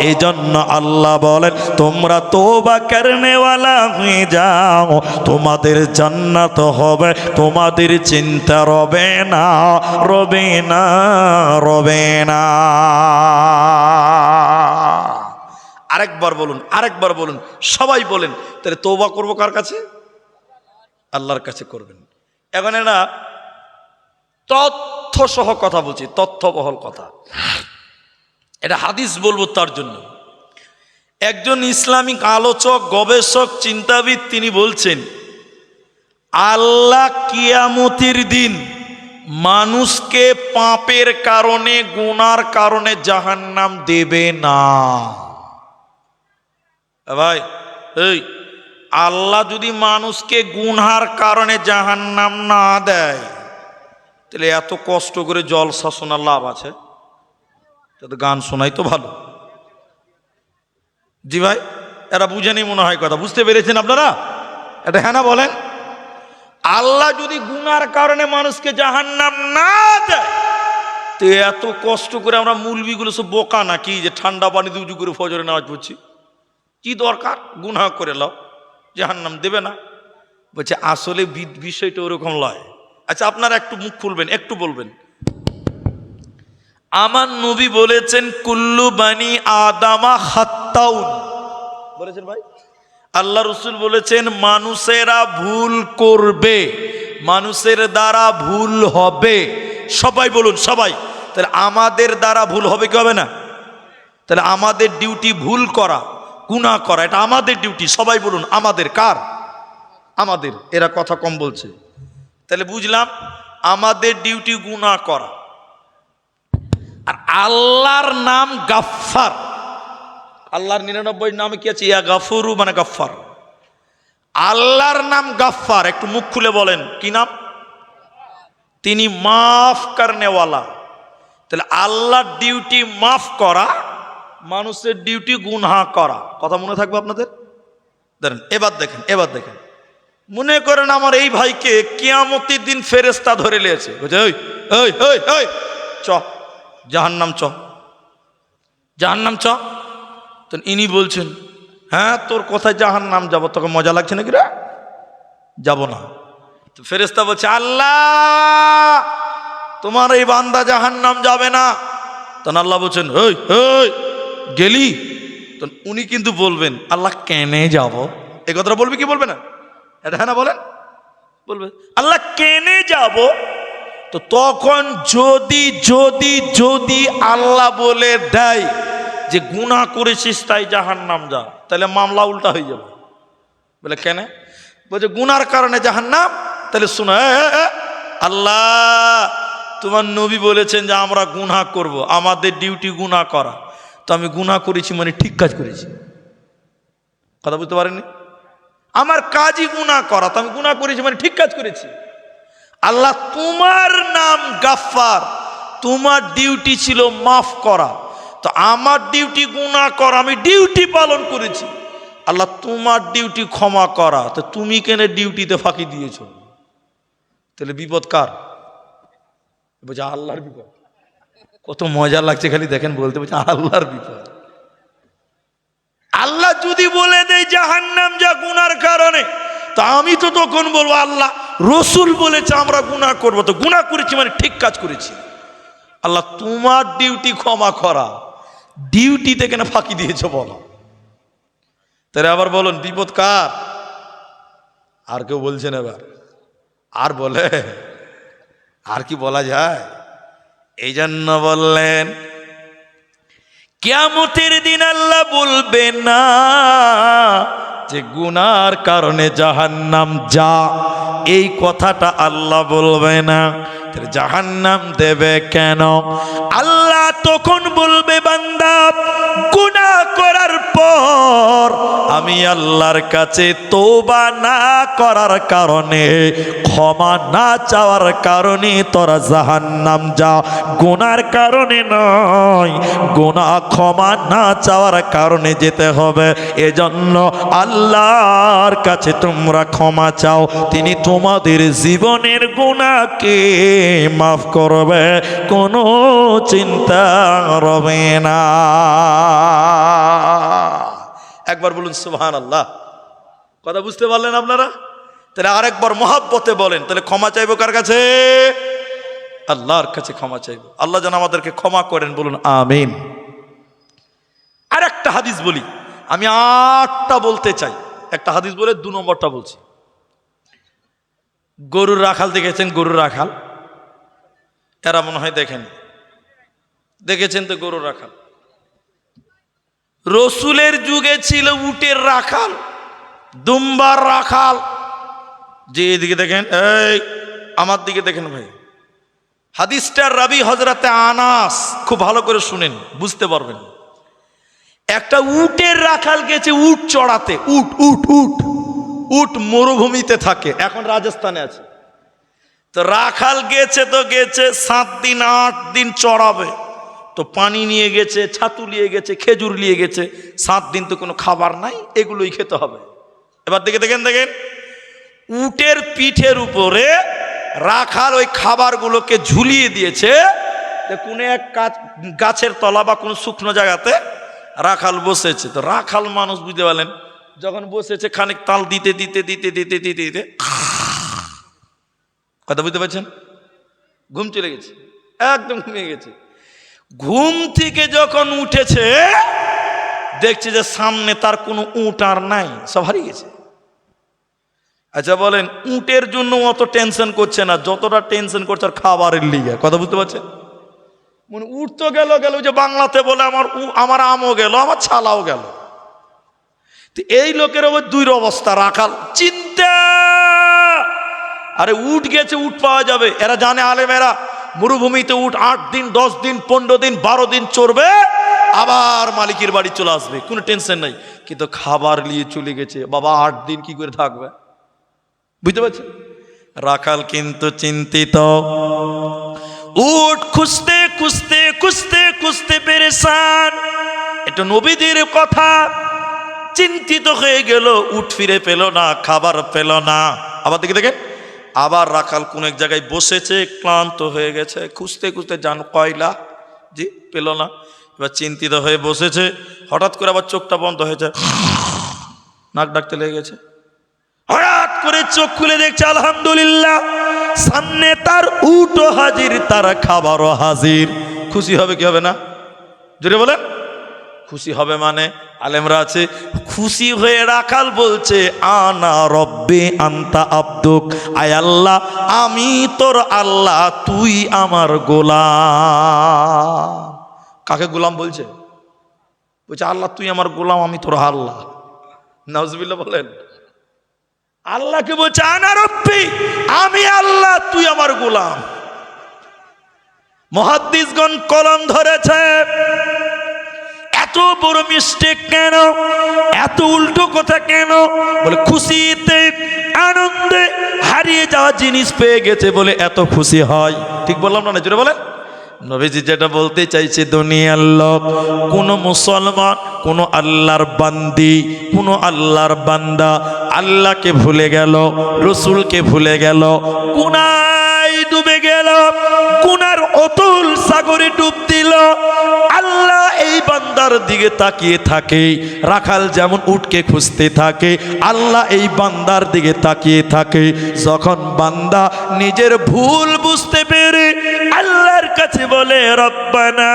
এই জন্য আল্লাহ বলেন তোমরা তওবা করনেওয়ালা হয়ে যাও, তোমাদের জান্নাত হবে, তোমাদের চিন্তা রবে না, রবে না, রবে না। আরেকবার বলুন, আরেকবার বলুন, সবাই বলেন। তাহলে তওবা করবো কার কাছে? আল্লাহর কাছে করবেন। এখন না তথ্য সহ কথা বলছি, তথ্যবহল কথা, এটা হাদিস বলবো তার জন্য। একজন ইসলামিক আলোচক, গবেষক, চিন্তাবিদ তিনি বলছেন আল্লাহ কিয়ামতের দিন মানুষকে পাপের কারণে, গুনার কারণে জাহান্নাম দেবে না। ভাই এই আল্লাহ যদি মানুষকে গুনহার কারণে জাহান্নাম না দেয়, তাহলে এত কষ্ট করে জলসা শোনার লাভ আছে? তাতে গান শোনাই তো ভালো। জি ভাই, এরা বুঝেনি মনে হয় কথা, বুঝতে পেরেছেন আপনারা? এটা হ্যাঁ না বলেন? আল্লাহ যদি গুনার কারণে মানুষকে জাহান্নাম না দেয়, তো এত কষ্ট করে আমরা মুলবিগুলো সব বোকা নাকি যে ঠান্ডা পানিতে উঁচু করে ফজরে নামাজ পড়ছি? কি দরকার? গুনাহ করে লাও, জাহান্নাম দেবে না। বলছে আসলে বিষয়টা ওরকম লয়। আচ্ছা আপনারা একটু মুখ খুলবেন, একটু বলবেন। আমার নবী বলেছেন কুল্লু বানি আদামা খাত্তাউন, বলেছেন ভাই। আল্লাহ রসুল বলেছেন মানুষেরা ভুল করবে, মানুষের দ্বারা ভুল হবে। সবাই বলুন, সবাই। তাহলে আমাদের দ্বারা ভুল হবে কি হবে না? তাহলে আমাদের ডিউটি ভুল করা, গুনাহ করা, এটা আমাদের ডিউটি। সবাই বলুন আমাদের। কার? আমাদের। এরা কথা কম বলছে। তাহলে বুঝলাম আমাদের ডিউটি গুনাহ করা। আর আল্লাহর নাম গাফফার। আল্লাহর 99 নামে কি আছে? ইয়া গাফুরু মানে গাফফার। আল্লাহর নাম গাফফার। একটু মুখ খুলে বলেন কি নাম? তিনি মাফ করনেওয়ালা। তাহলে আল্লাহর ডিউটি মাফ করা, মানুষের ডিউটি গুনাহ করা। কথা মনে থাকবে আপনাদের? দেখেন এবার, দেখেন এবার, দেখেন। মনে করেন আমার এই ভাইকে কিয়ামতের দিন ফেরেশতা ধরে নিয়েছে, বুঝে ওই ওই ওই ওই চ জাহান্নাম, চ জাহান্নাম চ। তো ইনি বলছেন হ্যাঁ তোর কোথায় জাহান্নাম যাব, তোকে মজা লাগছে নাকি রে? যাব না। তো ফেরেশতা বলছে আল্লাহ তোমার এই বান্দা জাহান্নাম যাবে না। তখন আল্লাহ বলছেন ওই ওই গেলি? তো উনি কিন্তু বলবেন আল্লাহ কেনে যাব, এই কথাটা বলবে কি বলবে না? এটা হ্যাঁ না বলেন? বলবে আল্লাহ কেনে যাব। তো তখন যদি যদি যদি আল্লাহ বলে দেয় যে গুনাহ করেছিস তাই জাহান্নাম যা, তাহলে মামলা উল্টা হয়ে যাবে। বলে কেন? বলছে গুনার কারণে জাহান্নাম। তাহলে শোনো, আল্লাহ তোমার নবী বলেছেন যে আমরা গুনাহ করব, আমাদের ডিউটি গুনাহ করা। তো আমি গুনাহ করেছি মানে ঠিক কাজ করেছি। কথা বুঝতে পারেননি? আমার কাজই গুনাহ করা, তো আমি গুনাহ করেছি মানে ঠিক কাজ করেছি। আল্লাহ তোমার নাম গাফফার, তোমার ডিউটি ছিল মাফ করা, তো আমার ডিউটি গুনাহ করা, আমি ডিউটি পালন করেছি। আল্লাহ তোমার ডিউটি ক্ষমা করা, তো তুমি কেন ডিউটিতে ফাঁকি দিয়েছো? তাহলে বিপদ কার? বলছে আল্লাহর বিপদ। কত মজা লাগছে খালি দেখেন বলতে, বলছে আল্লাহর বিপদ। আল্লাহ যদি বলে দেয় জাহান্নাম যা গুনার কারণে, তা আমি তো তখন বলবো আল্লাহ রসুল বলেছে আমরা গুনাহ করবো, তো গুনাহ করেছি মানে ঠিক কাজ করেছি। আল্লাহ তোমার ডিউটি ক্ষমা করা, ডিউটিতে কেন ফাঁকি দিয়েছো বলো? তাহলে আবার বলুন বিপদ কার? আর কেউ বলছেন এবার? আর বলে? আর কি বলা যায়? এই জন্য বললেন কিয়ামতের দিন আল্লাহ বলবে না যে গুনার কারণে জাহান্নাম যা, এই কথাটা আল্লাহ বলবে না। জাহান্নাম দেবে কেন? আল্লাহ তখন বলবে বান্দা গুনাহ করার পর আমি আল্লাহর কাছে তওবা না করার কারণে, ক্ষমা না চাওয়ার কারণে তোরা জাহান্নাম যা, গুনার কারণে নয়, গুনাহ ক্ষমা না চাওয়ার কারণে যেতে হবে। এজন্য আল্লাহর কাছে তোমরা ক্ষমা চাও, তিনি তোমাদের জীবনের গুনাহকে মাফ করবে, কোনো চিন্তা রবে না। একবার বলুন সুবহানাল্লাহ। কথা বুঝতে পারলেন আপনারা? তাহলে আরেকবার মহাব্বতে বলেন, তাহলে ক্ষমা চাইবো কার কাছে? আল্লাহর কাছে ক্ষমা চাইবো। আল্লাহ যেন আমাদেরকে ক্ষমা করেন, বলুন আমিন। আর একটা হাদিস বলি, আমি 8টা বলতে চাই, একটা হাদিস বলে 2 নম্বরটা বলছি। গরুর রাখাল দেখেছেন? গরুর রাখাল এরা মনে হয় দেখেছেন তো গরুর রাখাল। রসুলের যুগে ছিল উটের রাখাল, দুম্বার রাখাল। যে এদিকে দেখেন, এই আমার দিকে দেখেন ভাই, হাদিসটার রাবি হযরতে আনাস, খুব ভালো করে শুনেন বুঝতে পারবেন। একটা উটের রাখাল গেছে উট চড়াতে। উট উট উট উট মরুভূমিতে থাকে, এখন রাজস্থানে আছে। তো রাখাল গেছে তো গেছে 7 দিন 8 দিন চড়াবে, তো পানি নিয়ে গেছে, ছাতু নিয়ে গেছে, খেজুর নিয়ে গেছে। 7 দিন তো কোনো খাবার নাই, এগুলোই খেতে হবে। এবার দেখেন উটের পিঠের উপরে রাখাল ওই খাবারগুলোকে ঝুলিয়ে দিয়েছে। কোনো এক গাছের তলা বা কোনো শুকনো জায়গাতে রাখাল বসেছে। তো রাখাল মানুষ বুঝতে পারলেন, যখন বসেছে খানিক তাল দিতে দিতে দিতে দিতে দিতে দিতে কথা বুঝতে পারছেন, ঘুম চলে গেছে, একদম ঘুমিয়ে গেছে। ঘুম থেকে যখন উঠেছে দেখছে যে সামনে তার কোনো উট আর নাই, সব হারিয়ে গেছে। আচ্ছা বলেন, উটের জন্য অত টেনশন করছে না যতটা টেনশন করছে আর খাবারের লিগে। কথা বুঝতে পারছেন? মানে উট তো গেল, যে বাংলাতে বলে আমার আমও গেল, আমার ছালাও গেল। এই লোকের আবার 2 অবস্থা, রাখাল চিন্তা, আরে উট গেছে, উট পাওয়া যাবে। এরা জানে আলেমেরা মরুভূমিতে উট 8 দিন 10 দিন 15 দিন 12 দিন চড়বে, আবার মালিকের বাড়ি চলে আসবে, কোনো টেনশন নাই। কিন্তু খাবার নিয়ে চলে গেছে, বাবা 8 দিন কি করে থাকবে? বুঝতে পারছেন? রাখাল কিন্তু চিন্তিত, উট খুঁজতে খুঁজতে খুঁজতে খুঁজতে পেরেছান। এটা নবীদের কথা, চিন্তিত হয়ে গেল, উট ফিরে পেল না, খাবার পেল না। আবার দেখেন, আবার রাখাল কোন এক জায়গায় বসেছে, ক্লান্ত হয়ে গেছে, খুঁজতে খুঁজতে যান কয়লা জি পেল না। এবার চিন্তিত হয়ে বসেছে, হঠাৎ করে আবার চোখটা বন্ধ হয়েছে, নাক ডাকতে লেগে গেছে। হঠাৎ করে চোখ খুলে দেখছে আলহামদুলিল্লাহ, সামনে তার উটও হাজির, তার খাবারও হাজির। খুশি হবে কি হবে না? জোরে বলেন। খুশি হবে মানে আলেমরা আছে, খুশি হয়ে রাখাল বলছে আনা রব্বি আনতা আব্দুক, আয় আল্লাহ আমি তোর আল্লাহ, তুই আমার গোলাম। কাকে গোলাম বলছে? বলছে আল্লাহ তুই আমার গোলাম, আমি তোর আল্লাহ। নাউজুবিল্লাহ বলেন। আল্লাহকে বলছে আনা রব্বি, আমি আল্লাহ, তুই আমার গোলাম। মুহাদ্দিসগণ কলম ধরেছে, এত এত বড় মিস্টেক কেন, এত উল্টো কথা কেন? বলে খুশিতে আনন্দে হারিয়ে যাওয়া জিনিস পেয়ে গেছে বলে এত খুশি হয়। ঠিক বললাম না? জোরে বলেন। নবীজি যেটা বলতে চাইছে, দুনিয়ার লোক, কোন মুসলমান, কোন আল্লাহর বান্দি, কোন আল্লাহর বান্দা আল্লাহকে ভুলে গেল, রসুলকে ভুলে গেল, গুনায় ডুবে গেল, গুনার অতল সাগরে ডুব দিল, আল্লাহ এই বান্দার দিকে তাকিয়ে থাকে। রাখাল যেমন উটকে খুঁজতে থাকে, আল্লাহ এই বান্দার দিকে তাকিয়ে থাকে। যখন বান্দা নিজের ভুল বুঝতে পেরে আল্লাহর কাছে বলে, রব্বানা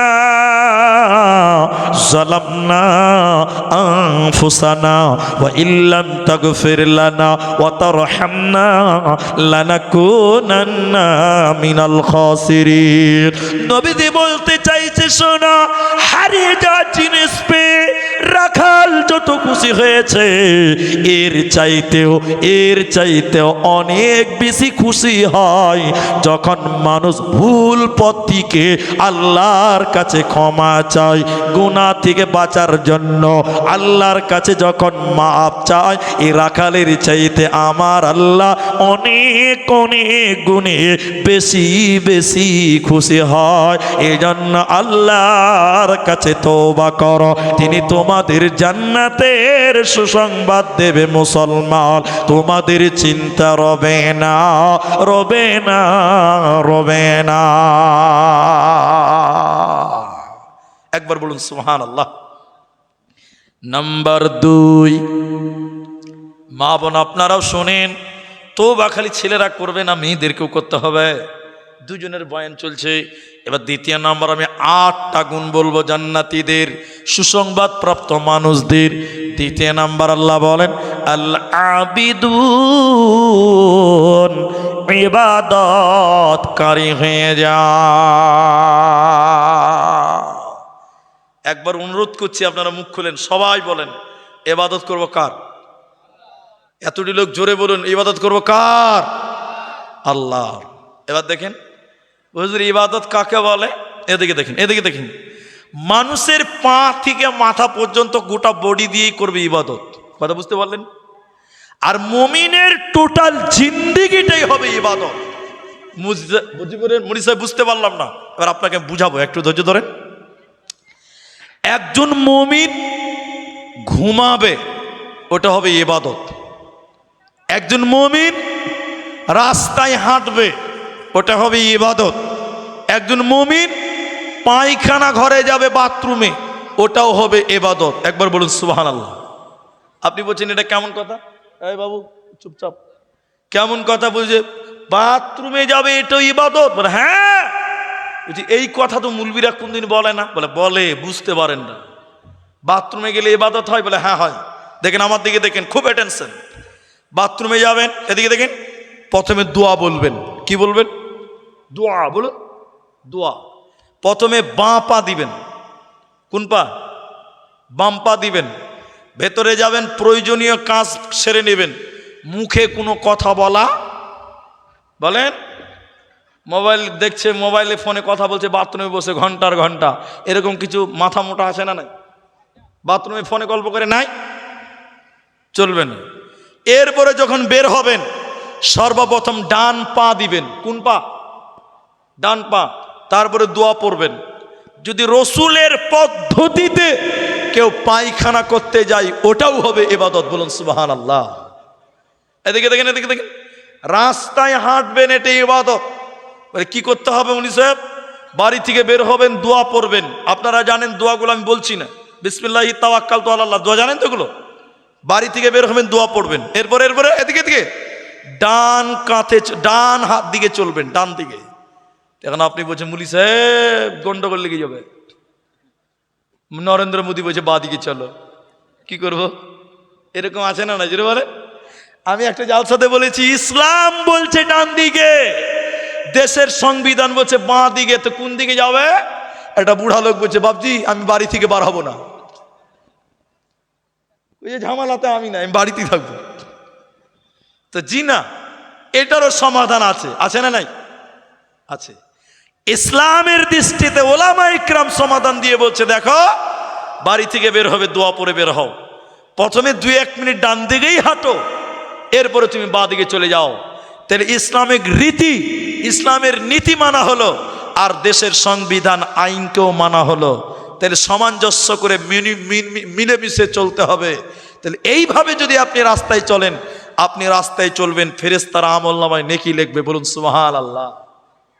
যালামনা আনফুসানা ওয়া ইল্লাম তাগফির লানা ওয়া তারহামনা লানাকুনান্না মিনাল খাসিরিন। নবীজি বলতে চাইছে, শোনা, হারিয়ে যাওয়া জিনিস পেয়ে রাখাল যত খুশি হয়েছে, এর চাইতেও অনেক বেশি খুশি হয় যখন মানুষ ভুল পথ থেকে আল্লাহর কাছে ক্ষমা চায়, গুনাহ থেকে বাঁচার জন্য আল্লাহর কাছে যখন মাপ চায়। এই রাখালের চাইতে আমার আল্লাহ অনেক অনেক গুণে বেশি বেশি খুশি হয়। এই জন্য আল্লাহর কাছে তওবা করো, তিনি তোমাদের জান্নাতের সুসংবাদ দেবে। মুসলমান, তোমাদের চিন্তা রবে না, রবে না, রবে না। একবার বলুন সুবহানাল্লাহ। নাম্বার 2, মা বোন আপনারাও শোনেন, তওবা খালি ছেলেরা করবে না, মেয়েদেরকেও করতে হবে। দুজনের বয়ান চলছে। এবার দ্বিতীয় নাম্বার, আমি 8টা গুণ বলবো জান্নাতীদের, সুসংবাদ প্রাপ্ত মানুষদের। দ্বিতীয় নাম্বার আল্লাহ বলেন, আল আবিদুন ইবাদতকারী হয়ে যা। একবার অনুরোধ করছি, আপনারা মুখ খুলেন, সবাই বলেন, ইবাদত করব কার? এতটি লোক জোরে বলুন, ইবাদত করব কার? আল্লাহর। এবার দেখেন হুজুর, ইবাদত কাকে বলে? এদিকে দেখেন, এদিকে দেখেন। মানুষের পা থেকে মাথা পর্যন্ত গোটা বডি দিয়েই করবে ইবাদত। কথা বুঝতে পারলেন? আর মুমিনের টোটাল জিন্দেগিটাই হবে ইবাদত। মুড়ি সাহেব বুঝতে পারলাম না, এবার আপনাকে বুঝাবো, একটু ধৈর্য ধরেন। একজন মুমিন ঘুমাবে, ওটা হবে ইবাদত। একজন মুমিন রাস্তায় হাঁটবে, ওটা হবে ইবাদত। একজন মুমিন পায়খানা ঘরে যাবে, বাথরুমে, ওটাও হবে ইবাদত। একবার বলুন সুবহানাল্লাহ। আপনি বলছেন এটা কেমন কথা? এই বাবু চুপচাপ, কেমন কথা? বুঝে বাথরুমে যাবে, এটাও ইবাদত? বলে হ্যাঁ। বলছি এই কথা তো মুলবিরা কোনদিন বলে না। বলে বুঝতে পারেন না। বাথরুমে গেলে ইবাদত হয়? বলে হ্যাঁ হয়। দেখেন আমার দিকে দেখেন, খুব অ্যাটেনশন। বাথরুমে যাবেন, এদিকে দেখেন, প্রথমে দোয়া বলবেন। কি বলবেন? দোয়া বলুন, দোয়া। প্রথমে বাঁ পা দিবেন। কোন পা? বাম পা দিবেন। ভেতরে যাবেন, প্রয়োজনীয় কাজ সেরে নেবেন। মুখে কোনো কথা বলা, বলেন, মোবাইল দেখছে, মোবাইলে ফোনে কথা বলছে, বাথরুমে বসে ঘন্টার ঘন্টা, এরকম কিছু মাথা মোটা আছে না? নাই। বাথরুমে ফোনে গল্প করে নাই, চলবে না। এরপরে যখন বের হবেন, সর্বপ্রথম ডান পা দিবেন। কোন পা? ডান পা। তারপরে দোয়া পড়বেন। যদি রসুলের পদ্ধতিতে কেউ পায়খানা করতে যায়, ওটাও হবে ইবাদত। বলুন সুবহানাল্লাহ। এদিকে দেখেন, এদিকে দেখেন, রাস্তায় হাঁটবেন, এটা ইবাদত। কি করতে হবে উনি সাহেব? বাড়ি থেকে বের হবেন, দোয়া পড়বেন। আপনারা জানেন দোয়াগুলো, আমি বলছি না। বিসমিল্লাহি তাওয়াক্কালতু আলাল্লাহ, দোয়া জানেন তো এগুলো? বাড়ি থেকে বের হবেন, দোয়া পড়বেন। এরপরে এদিকে এদিকে ডান কাঁধে, ডান হাত দিকে চলবেন, ডান দিকে। এখন আপনি বলছেন মুলি সাহেব গন্ডগোল লেগে যাবে। নরেন্দ্র মোদী বলছে বা দিকে চলো, কি করব? এরকম আছে না? যদি বলে, আমি একটা জালসাতে বলেছি, ইসলাম বলছে ডান দিকে, দেশের সংবিধান বলছে বাঁ দিকে, তো কোন দিকে যাবে? একটা বুড়া লোক বলছে, বাবজি আমি বাড়ি থেকে বার হবো না। ওই যে ঝামেলাতে আমি না, আমি বাড়িতেই থাকবো। তো জি না, এটারও সমাধান আছে, আছে না? নাই, আছে। ইসলামের দৃষ্টিতে ওলামা ইকরাম সমাধান দিয়ে বলছে, দেখো বাড়ি থেকে বের হবে দোয়া পড়ে বের হও। প্রথমে 2-1 মিনিট ডান দিকেই হাঁটো, এরপরে তুমি বাঁ দিকে চলে যাও। তাহলে ইসলামিক রীতি, ইসলামের নীতি মানা হলো, আর দেশের সংবিধান আইনকেও মানা হলো। তাহলে সামঞ্জস্য করে মিলেমিশে চলতে হবে। তাহলে এইভাবে যদি আপনি রাস্তায় চলেন, আপনি রাস্তায় চলবেন, ফেরেশতারা আমলনামায় নেকি লিখবে। বলুন সুবহানাল্লাহ।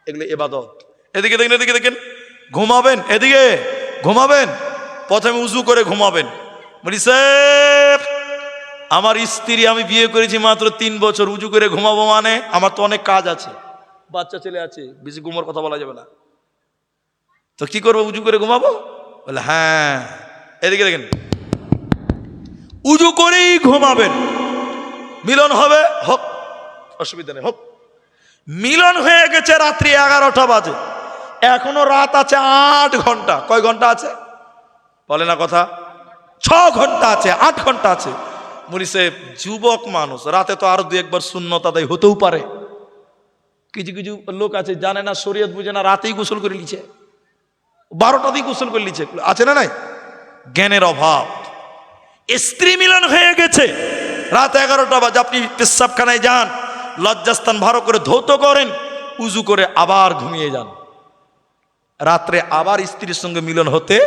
এগুলো ইবাদত। এদিকে দেখেন, এদিকে দেখেন। ঘুমাবেন, এদিকে ঘুমাবেন, প্রথমে উজু করে ঘুমাবেন। বলিছে আমার স্ত্রী, আমি বিয়ে করেছি মাত্র 3 বছর, উজু করে ঘুমাবো মানে? আমার তো অনেক কাজ আছে, বাচ্চা ছেলে আছে, বেশি ঘুমার কথা বলা যাবে না। তো কি করবো, উজু করে ঘুমাবো? বলে হ্যাঁ। এদিকে দেখেন, উজু করেই ঘুমাবেন। মিলন হবে, হোক, অসুবিধা নেই, হোক। মিলন হয়ে গেছে রাত্রি 11টা বাজে, এখনো রাত আছে 8 ঘন্টা। কয় ঘন্টা আছে বলে না কথা? 6 ঘন্টা আছে, 8 ঘন্টা আছে। বলিছে যুবক মানুষ, রাতে তো আরো 2-1 বার সুন্নত আদায় হতেও পারে। কিছু কিছু লোক আছে জানে না, শরীয়ত বুঝে না, রাতেই গোসল করে নিচ্ছে, 12টাতেই গোসল করে নিচ্ছে, আছে না? নাই, জ্ঞানের অভাব। স্ত্রী মিলন হয়ে গেছে রাত 11টা বাজে, আপনি পেশাবখানায় যান, লজ্জাস্থান ভালো করে ধৌত করেন, উজু করে আবার ঘুমিয়ে যান। রাত্রে আবার স্ত্রীর সঙ্গে মিলন হতে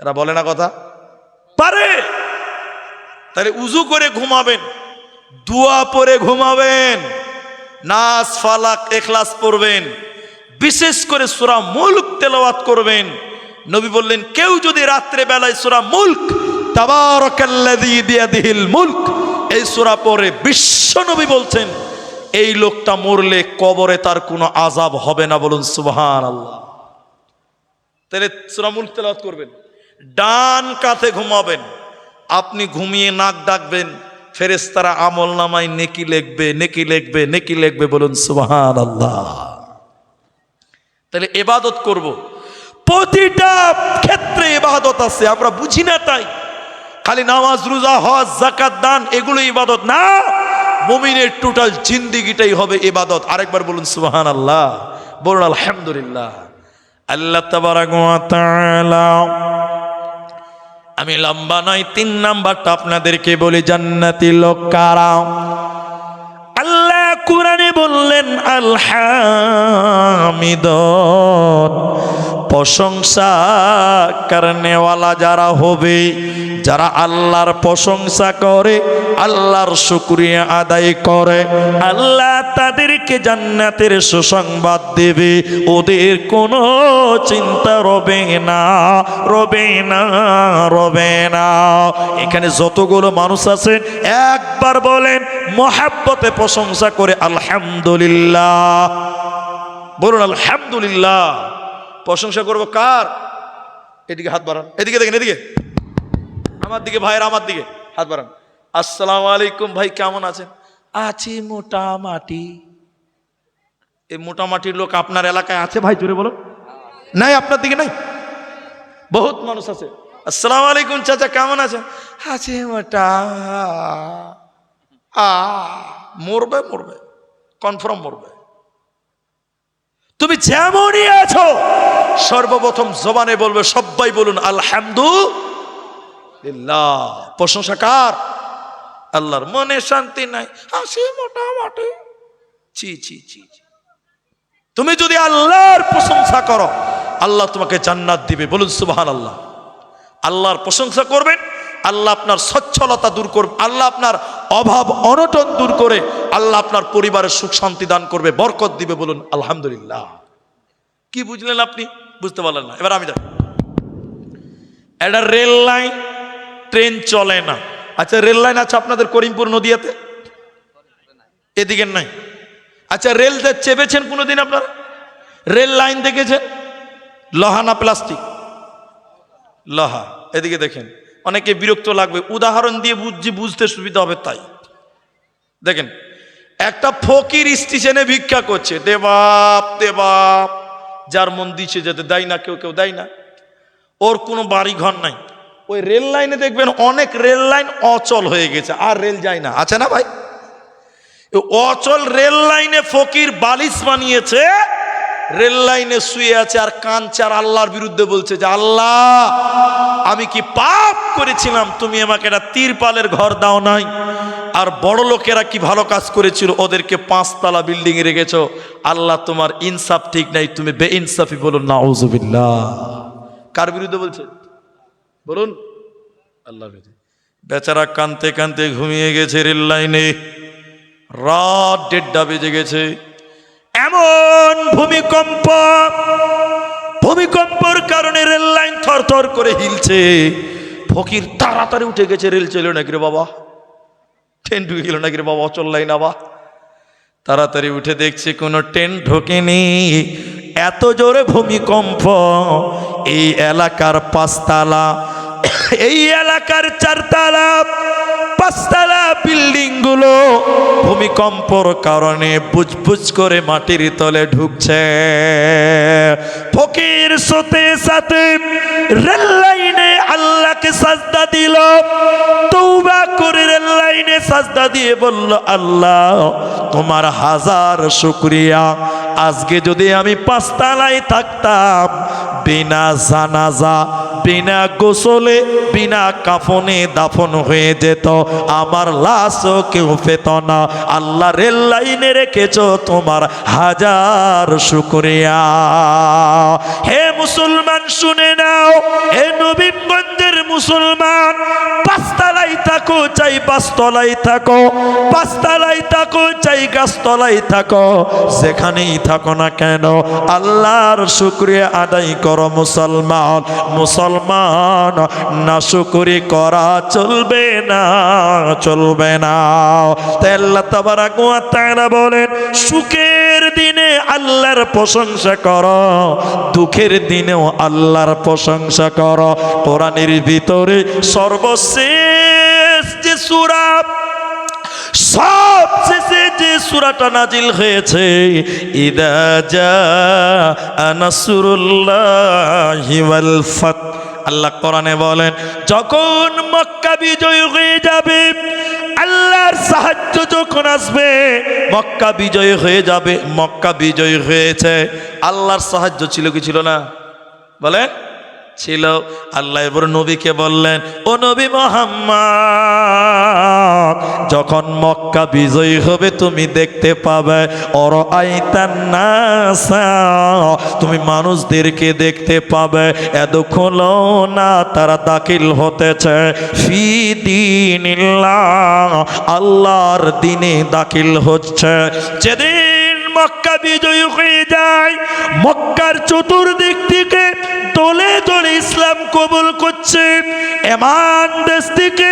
এরা বলে না কথা পারে। তাহলে উজু করে ঘুমাবেন, দোয়া পড়ে ঘুমাবেন, নাস ফালাক ইখলাস পড়বেন, বিশেষ করে সূরা মুলক তেলাওয়াত করবেন। নবী বললেন, কেউ যদি রাত্রে বেলায় সূরা মুলক, তাবারাকাল্লাযী বিয়াদিহিল মুলক, এই সূরা পড়ে, বিশ্ব নবী বলছেন এই লোকটা মরলে কবরে তার কোনো আযাব হবে না। বলুন সুবহানাল্লাহ। তাহলে সূরা মুলক তেলাওয়াত করবেন, ডান কাঁধে ঘুমাবেন। আপনি ঘুমিয়ে নাক ডাকবেন, ফেরেশতারা আমলনামায় নেকি লিখবে, নেকি লিখবে, নেকি লিখবে। বলুন সুবহানাল্লাহ। তাহলে ইবাদত করব, প্রতিটা ক্ষেত্রে ইবাদত আছে, আমরা বুঝি না তাই। খালি নামাজ, রোজা, হজ, যাকাত, দান এগুলো ইবাদত না, মুমিনের টোটাল জিন্দেগিটাই হবে ইবাদত। আরেকবার বলুন সুবহানাল্লাহ, বলুন আলহামদুলিল্লাহ। আল্লাহ তাবারাক ওয়া তাআলা, আমি লম্বা নয়, 3 নাম্বারটা আপনাদেরকে বলি, জান্নাতি লোক কারা? আল্লাহ কুরআনে বললেন আল হামিদুন, প্রশংসা করনেওয়ালা যারা হবে, যারা আল্লাহর প্রশংসা করে, আল্লাহর শুকরিয়া আদায় করে, আল্লাহ তাদেরকে জান্নাতের সুসংবাদ দেবে। ওদের কোনো চিন্তা রবে না, রবে না, রবে না। এখানে যতগুলো মানুষ আছেন একবার বলেন মহব্বতে প্রশংসা করে আলহামদুলিল্লাহ। বলুন আলহামদুলিল্লাহ। প্রশংসা করবো কার? এদিকে হাত বাড়ান, এদিকে দেখেন, এদিকে আমার দিকে, ভাইয়ের আমার দিকে হাত বাড়ান। আসসালামু আলাইকুম ভাই, কেমন আছেন? আছি মোটামাটি। এই মোটামাটির লোক আপনার এলাকায় আছে ভাই? জোরে বলো। নাই, আপনার দিকে নাই, বহুত মানুষ আছে। আসসালামু আলাইকুম চাচা, কেমন আছেন? আছি মোটা। মরবে, মরবে, কনফার্ম মরবে। তুমি যেমনই আছো, সর্বপ্রথম জবানে বলবে, সবাই বলুন আলহামদুলিল্লাহ। প্রশংসা কার? আল্লাহর। মনে শান্তি নাই, হাসি মোটামুটি, ছি ছি ছি। তুমি যদি আল্লাহর প্রশংসা করো, আল্লাহ তোমাকে জান্নাত দিবে। বলুন সুবহানাল্লাহ। আল্লাহর প্রশংসা করবেন, আল্লাহ আপনার সচ্ছলতা দূর করবে, আল্লাহ আপনার অভাব অনটন দূর করে, আল্লাহ আপনার পরিবারের সুখ শান্তি দান করবে, বরকত দিবে। বলুন আলহামদুলিল্লাহ। কি বুঝলেন আপনি? বুঝতে পারলেন না? এবার আমি দেখ, একটা রেল লাইন, ট্রেন চলে না। আচ্ছা, রেল লাইন আছে আপনাদের করিমপুর নদিয়াতে? এদিকে নাই। আচ্ছা, রেল চেপেছেন কোনোদিন আপনারা? রেল লাইন দেখেছেন? লোহা না প্লাস্টিক? লোহা। এদিকে দেখেন, অনেকে বিরক্ত লাগবে, উদাহরণ দিয়ে বুঝতে সুবিধা হবে তাই। দেখেন, একটা ফকির স্টেশনে ভিক্ষা করছে, দেবাপ দেবাপ, যার মন দিচ্ছে যেতে, দেয় না, কেউ কেউ দেয় না। ওর কোনো বাড়ি ঘর নাই। ওই রেল লাইনে দেখবেন অনেক রেল লাইন অচল হয়ে গেছে, আর রেল যায় না, আছে না ভাই? অচল রেল লাইনে ফকির বালিশ বানিয়েছে, রেল লাইনে শুয়ে আছে আর কাঁদছে আর আল্লাহর বিরুদ্ধে বলছে যে আল্লাহ আমি কি পাপ করেছিলাম, তুমি আমাকে একটা তিরপালের ঘর দাও নাই। আর বড় লোকেরা কি ভালো কাজ করেছিল, ওদেরকে 5 তলা বিল্ডিং এ রেখেছো। আল্লাহ তোমার ইনসাফ ঠিক নাই, তুমি বেইনসাফি। বলুন নাউজুবিল্লাহ। কার বিরুদ্ধে বলছে বলুন? আল্লাহর বিরুদ্ধে। বেচারা কানতে কানতে ঘুমিয়ে গেছে রেল লাইনে। রাত 1:30 বেজে গেছে। এমন ভূমিকম্পর কারণে রেল লাইন থরথর করে হিলছে। ফকির তাড়াতাড়ি উঠে গেছে। রেল চলে নাকি রে বাবা, ট্রেন ঢুকে গেল নাকি রে বাবা, অচল লাইন আবার। তাড়াতাড়ি উঠে দেখছে কোনো ট্রেন ঢোকেনি। এত জোরে ভূমিকম্প। এই এলাকার 5 তালা, এই এলাকার 4 তালা 5 তালা বিল্ডিং গুলো ভূমিকম্পর কারণে বুজবুজ করে মাটির তলে ঢুকছে। ফকির সাথে সাথে রেল লাইনে আল্লাহকে সাজদা দিল। তওবা করে রেল লাইনে সাজদা দিয়ে বলল, আল্লাহ তোমার হাজার শুকরিয়া, আজকে যদি আমি 5 তালায় থাকতাম, বিনা জানাজা, বিনা গোসলে, বিনা কাফনে দাফন হয়ে যেত, আমার লাশও কেউ পেত না। আল্লাহ রেল লাইনে রেখেছো, তোমার হাজার শুকরিয়া। হে মুসলমান শুনে নাও, হে নবীনগঞ্জের মুসলমান, 5 তালাই থাকো চাই 5 তলাই থাকো, 5 তালাই থাকো চাই গাছতলাই থাকো, যেখানেই থাকো না কেন আল্লাহর শুকরিয়া আদায় করো মুসলমান। মুসলমান না শুকরি করা চলবে না, চলবে না। তাই আল্লাহ তাবারাক ওয়া তাআলা বলেন, সুখের দিনে আল্লাহর প্রশংসা করো, দুঃখের দিনেও আল্লাহর প্রশংসা করো। কোরআনের ভিতরে সর্বশেষ যে সূরা, সবশেষে যে সূরাটা নাজিল হয়েছে, ইদা জাআ নাসরুল্লাহি ওয়াল ফাত, আল্লাহ কোরআনে বলেন যখন মক্কা বিজয় হয়ে যাবে, আল্লাহর সাহায্য যখন আসবে, মক্কা বিজয় হয়ে যাবে। মক্কা বিজয় হয়েছে, আল্লাহর সাহায্য ছিল কি ছিল না? বলেন ছিল। আল্লাহ এবার নবীকে বললেন, ও নবী মুহাম্মদ, যখন মক্কা বিজয়ী হবে তুমি দেখতে পাবে, তুমি মানুষদেরকে দেখতে পাবে, না তারা দাখিল হতেছে ফি দীনিল্লাহ, আল্লাহর দিনে দাখিল হচ্ছে। যেদিন মক্কা বিজয়ী হয়ে যায়, মক্কার চতুর্দিক থেকে দলে দলে ইসলাম কবুল করছে। এমান দেশ থেকে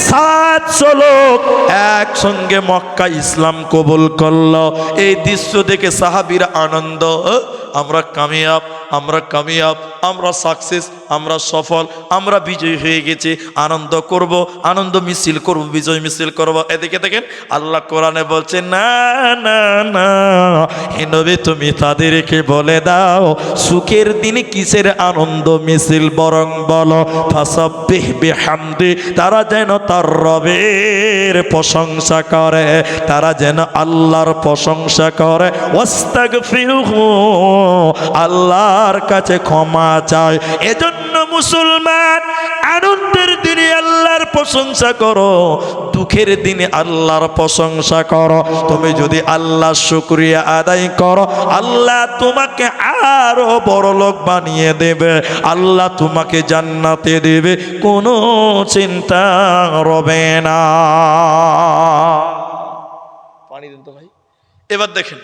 700 লোক একসঙ্গে মক্কা ইসলাম কবুল করলো। এই দৃশ্য দেখে সাহাবীরা আনন্দ, আমরা কামিয়াব, আমরা কামিয়াব, আমরা সাকসেস, আমরা সফল, আমরা বিজয় হয়ে গেছি, আনন্দ করব, আনন্দ মিছিল করব, বিজয় মিছিল করব। এদিকে দেখেন আল্লাহ কোরআনে বলছে, না না না হে নবী, তুমি তাদেরকে বলে দাও সুখের দিনে কিসের আনন্দ মিছিল, বরং বলো ফাসাব্বিহ বিহামদি, তারা যেন তার রবের প্রশংসা করে, তারা যেন আল্লাহর প্রশংসা করে, ওয়াস্তাগফিরহু, আল্লাহর কাছে ক্ষমা চায়। এজন্য মুসলমান আনন্দের দিনে আল্লাহর প্রশংসা করো, দুঃখের দিনে আল্লাহর প্রশংসা করো। তুমি যদি আল্লাহর শুকরিয়া আদায় করো, আল্লাহ তোমাকে আরো বড় লোক বানিয়ে দেবে, আল্লাহ তোমাকে জান্নাতে দেবে, কোনো চিন্তা রবে না। পানি দিন তো ভাই। এবার দেখেন,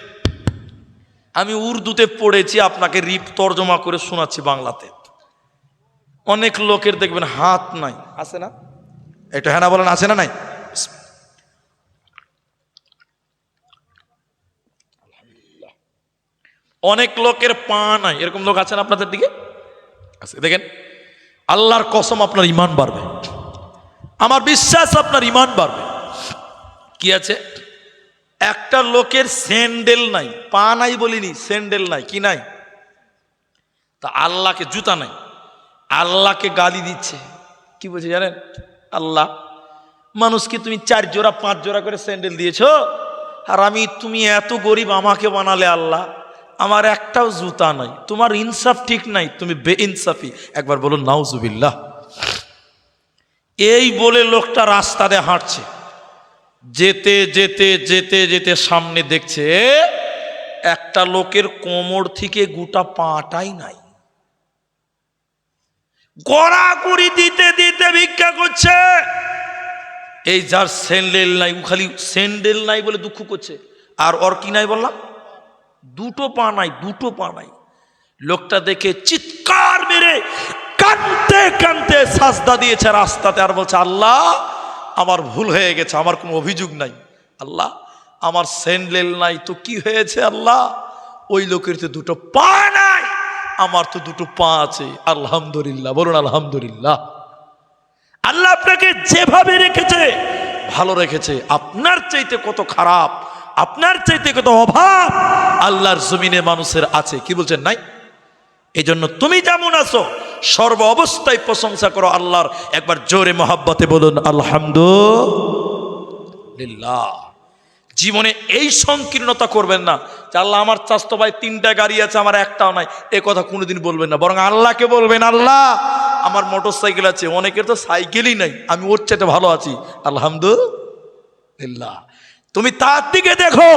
আমি উর্দুতে পড়েছি, আপনাকে রিপ তর্জমা করে শোনাচ্ছি বাংলাতে। অনেক লোকের দেখবেন হাত নাই, আছে না? এটা হ্যাঁ না বলেন, আছে না নাই? অনেক লোকের পা নাই, এরকম লোক আছেন আপনাদের দিকে? আছে। দেখেন, আল্লাহর কসম আপনার ঈমান বাড়বে, আমার বিশ্বাস আপনার ঈমান বাড়বে। কি আছে? একটা লোকের স্যান্ডেল নাই, পা নাই বলিনি, স্যান্ডেল নাই। কি নাই? তা আল্লাহকে, জুতা নাই, আল্লাহকে গালি দিচ্ছে। কি বলছে জানেন? আল্লাহ, মানুষকে তুমি 4 জোড়া 5 জোড়া করে স্যান্ডেল দিয়েছো, আর তুমি এত গরিব আমাকে বানালে আল্লাহ, আমার একটাও জুতা নাই, তোমার ইনসাফ ঠিক নাই, তুমি বেইনসাফি। একবার বলুন নাউজুবিল্লাহ। এই বলে লোকটা রাস্তা দিয়ে হাঁটছে, যেতে যেতে যেতে যেতে সামনে দেখছে একটা লোকের কোমর থেকে গোটা পাটাই নাই, গড়াগড়ি দিতে দিতে ভিক্ষা করছে। এই যার স্যান্ডেল নাই, ও খালি স্যান্ডেল নাই বলে দুঃখ করছে, আর ওর কি নাই বললাম, দুটো পা নাই, দুটো পা নাই। লোকটা দেখে চিৎকার মেরে কাঁদতে কাঁদতে সাজদা দিয়েছে রাস্তাতে, আর বলছে আল্লাহ আমার ভুল হয়ে গেছে, আমার কোনো অভিযোগ নাই। আল্লাহ আমার স্যান্ডেল নাই তো কি হয়েছে আল্লাহ, ওই লোকের তো দুটো পা নাই, আমার তো দুটো পা আছে, আলহামদুলিল্লাহ। বলুন আলহামদুলিল্লাহ। আল্লাহ আপনাকে যেভাবে রেখেছে ভালো রেখেছে, আপনার চাইতে কত খারাপ, আপনার চাইতে কত অভাব আল্লাহর জমিনে মানুষের আছে, কি বলছেন নাই? এই জন্য তুমি যেমন আছো সর্ব অবস্থায় প্রশংসা করো আল্লাহর, একবার জোরে মহাব্বতে বলুন আলহামদুলিল্লাহ। জীবনে এই সংকীর্ণতা করবেন না যে আল্লাহ আমার চাস্তো ভাই 3টা গাড়ি আছে আমার একটাও নাই, এ কথা কোনোদিন বলবেন না, বরং আল্লাহকে বলবেন আল্লাহ আমার মোটর সাইকেল আছে, অনেকের তো সাইকেলই নাই, আমি ওর চাইতে ভালো আছি, আলহামদুলিল্লাহ। তুমি তার দিকে দেখো